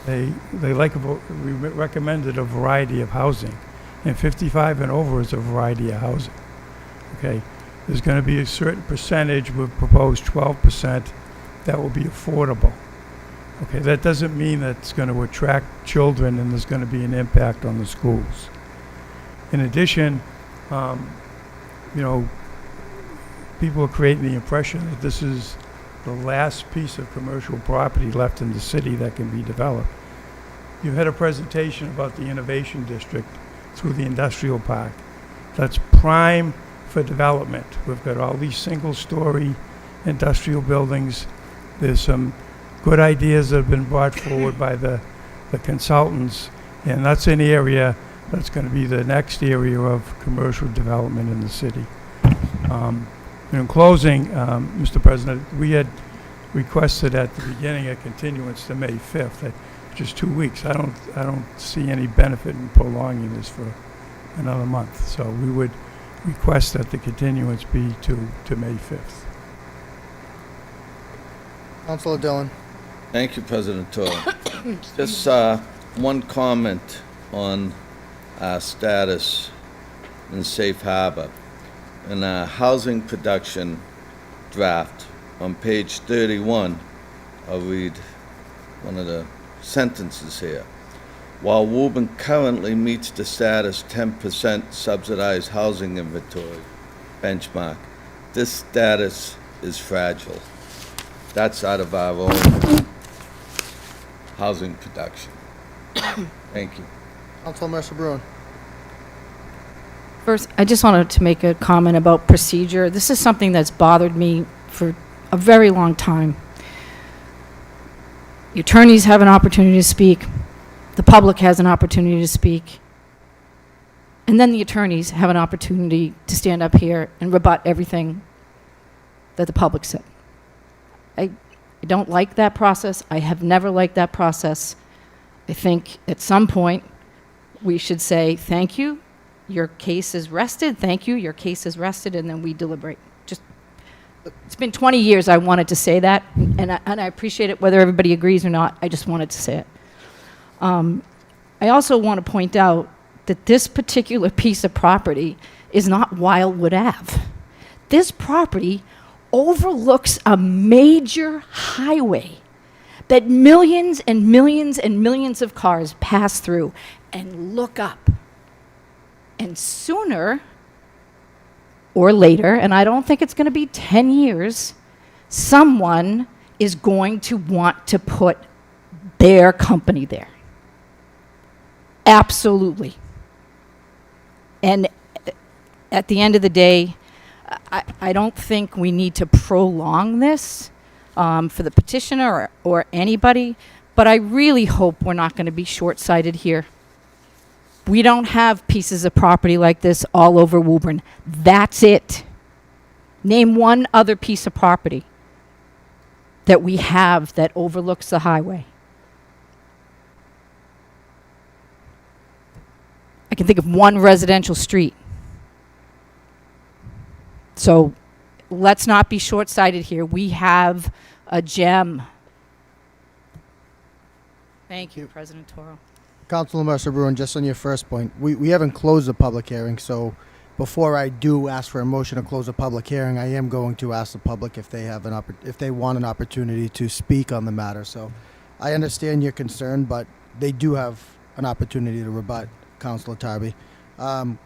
we recommended a variety of housing, and 55 and over is a variety of housing. Okay, there's going to be a certain percentage, we've proposed 12%, that will be affordable. Okay, that doesn't mean that it's going to attract children and there's going to be an impact on the schools. In addition, you know, people are creating the impression that this is the last piece of commercial property left in the city that can be developed. You had a presentation about the Innovation District through the industrial park. That's prime for development. We've got all these single-story industrial buildings. There's some good ideas that have been brought forward by the consultants, and that's an area that's going to be the next area of commercial development in the city. In closing, Mr. President, we had requested at the beginning a continuance to May 5th, which is 2 weeks. I don't see any benefit in prolonging this for another month. So we would request that the continuance be to May 5th. Councilor Dillon. Thank you, President Toro. Just one comment on our status in Safe Harbor. In our housing production draft on page 31, I'll read one of the sentences here. While Woburn currently meets the status 10% subsidized housing inventory benchmark, this status is fragile. That's out of our own housing production. Thank you. Councilor Mercer Bruin. First, I just wanted to make a comment about procedure. This is something that's bothered me for a very long time. The attorneys have an opportunity to speak. The public has an opportunity to speak. And then the attorneys have an opportunity to stand up here and rebut everything that the public said. I don't like that process. I have never liked that process. I think at some point we should say, thank you, your case is rested, thank you, your case is rested, and then we deliberate. Just, it's been 20 years I wanted to say that, and I appreciate it whether everybody agrees or not. I just wanted to say it. I also want to point out that this particular piece of property is not Wildwood Ave. This property overlooks a major highway that millions and millions and millions of cars pass through and look up. And sooner or later, and I don't think it's going to be 10 years, someone is going to want to put their company there. Absolutely. And at the end of the day, I don't think we need to prolong this for the petitioner or anybody, but I really hope we're not going to be short-sighted here. We don't have pieces of property like this all over Woburn. That's it. Name one other piece of property that we have that overlooks the highway. I can think of one residential street. So let's not be short-sighted here. We have a gem. Thank you, President Toro. Councilor Mercer Bruin, just on your first point, we haven't closed the public hearing, so before I do ask for a motion to close the public hearing, I am going to ask the public if they have if they want an opportunity to speak on the matter. So I understand your concern, but they do have an opportunity to rebut, Councilor Tarby.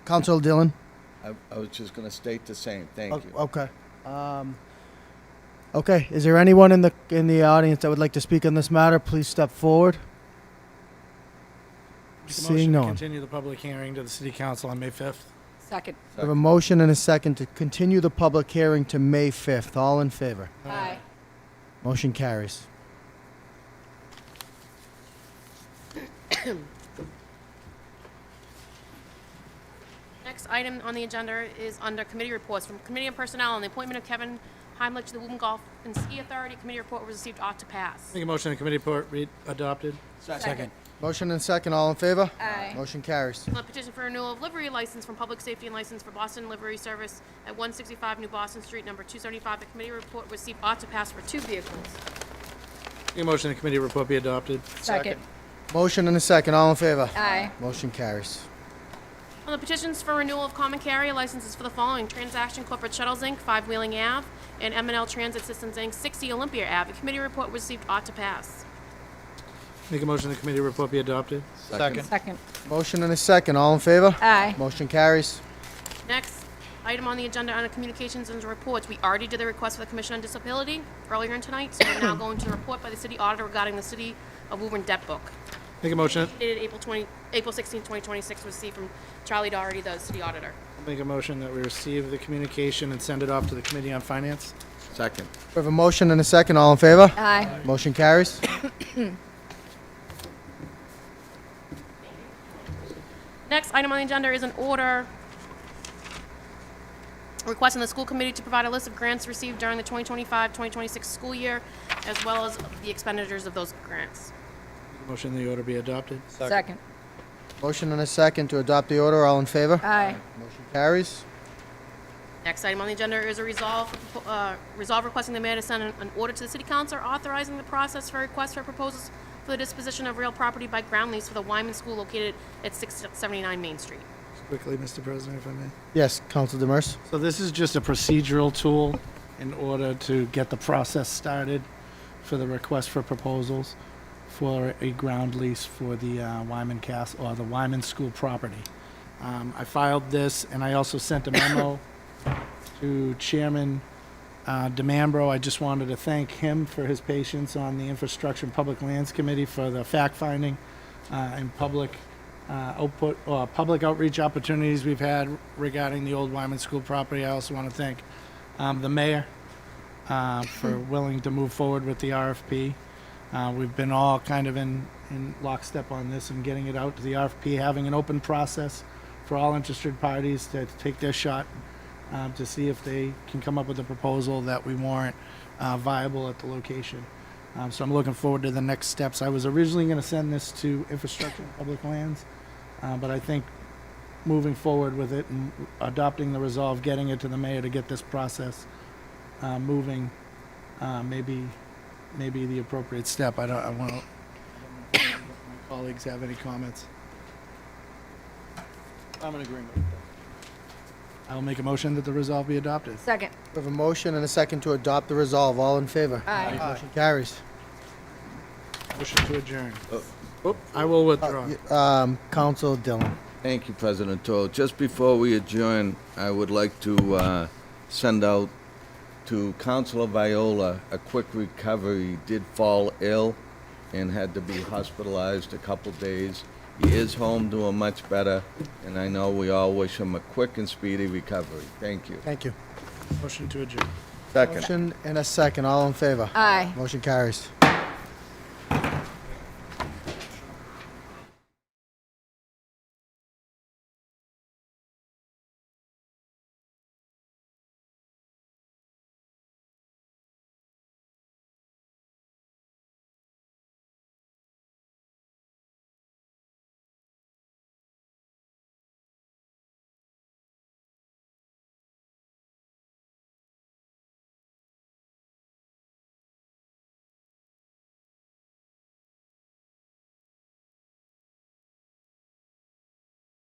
Councilor Dillon? I was just going to state the same. Thank you. Okay. Okay, is there anyone in the audience that would like to speak on this matter? Please step forward. Seeing no one. Continue the public hearing to the city council on May 5th. Second. I have a motion and a second to continue the public hearing to May 5th. All in favor? Aye. Motion carries. Next item on the agenda is under committee reports. From Committee on Personnel on the appointment of Kevin Heimlich to the Woburn Golf and Ski Authority, committee report was received, ought to pass. Make a motion the committee report read adopted. Second. Motion and second. All in favor? Aye. Motion carries. On the petition for renewal of livery license from Public Safety and License for Boston Livery Service at 165 New Boston Street, number 275. The committee report received, ought to pass for 2 vehicles. Make a motion the committee report be adopted. Second. Motion and a second. All in favor? Aye. Motion carries. On the petitions for renewal of common carrier licenses for the following: Transaction Corporate Shuttles, Inc., 5 Wheeling Ave, and M&L Transit Systems, Inc., 60 Olympia Ave. The committee report received, ought to pass. Make a motion the committee report be adopted. Second. Motion and a second. All in favor? Aye. Motion carries. Next item on the agenda under communications and reports. We already did the request for the Commission on Disability earlier in tonight, so we're now going to the report by the city auditor regarding the City of Woburn debt book. Make a motion. Dated April 16, 2026, received from Charlie Doherty, the city auditor. Make a motion that we receive the communication and send it off to the Committee on Finance. Second. We have a motion and a second. All in favor? Aye. Motion carries. Next item on the agenda is an order requesting the school committee to provide a list of grants received during the 2025-2026 school year, as well as the expenditures of those grants. Motion the order be adopted. Second. Motion and a second to adopt the order. All in favor? Aye. Motion carries. Next item on the agenda is a resolve requesting the mayor to send an order to the city council authorizing the process for requests for proposals for the disposition of real property by ground lease for the Wyman School located at 679 Main Street. Quickly, Mr. President, if I may. Yes, Council Demers. So this is just a procedural tool in order to get the process started for the request for proposals for a ground lease for the Wyman Castle, or the Wyman School property. I filed this, and I also sent a memo to Chairman DeMambro. I just wanted to thank him for his patience on the Infrastructure and Public Lands Committee for the fact-finding and public output, or public outreach opportunities we've had regarding the old Wyman School property. I also want to thank the mayor for willing to move forward with the RFP. We've been all kind of in lockstep on this and getting it out to the RFP, having an open process for all interested parties to take their shot to see if they can come up with a proposal that we warrant viable at the location. So I'm looking forward to the next steps. I was originally going to send this to Infrastructure and Public Lands, but I think moving forward with it and adopting the resolve, getting it to the mayor to get this process moving, maybe the appropriate step. I want to. My colleagues have any comments? I'm in agreement with that. I will make a motion that the resolve be adopted. Second. We have a motion and a second to adopt the resolve. All in favor? Aye. Motion carries. Motion to adjourn. I will withdraw. Council Dillon. Thank you, President Toll. Just before we adjourn, I would like to send out to Councilor Viola a quick recovery. He did fall ill and had to be hospitalized a couple days. He is home doing much better, and I know we all wish him a quick and speedy recovery. Thank you. Thank you. Motion to adjourn. Second. Motion and a second. All in favor? Aye. Motion carries.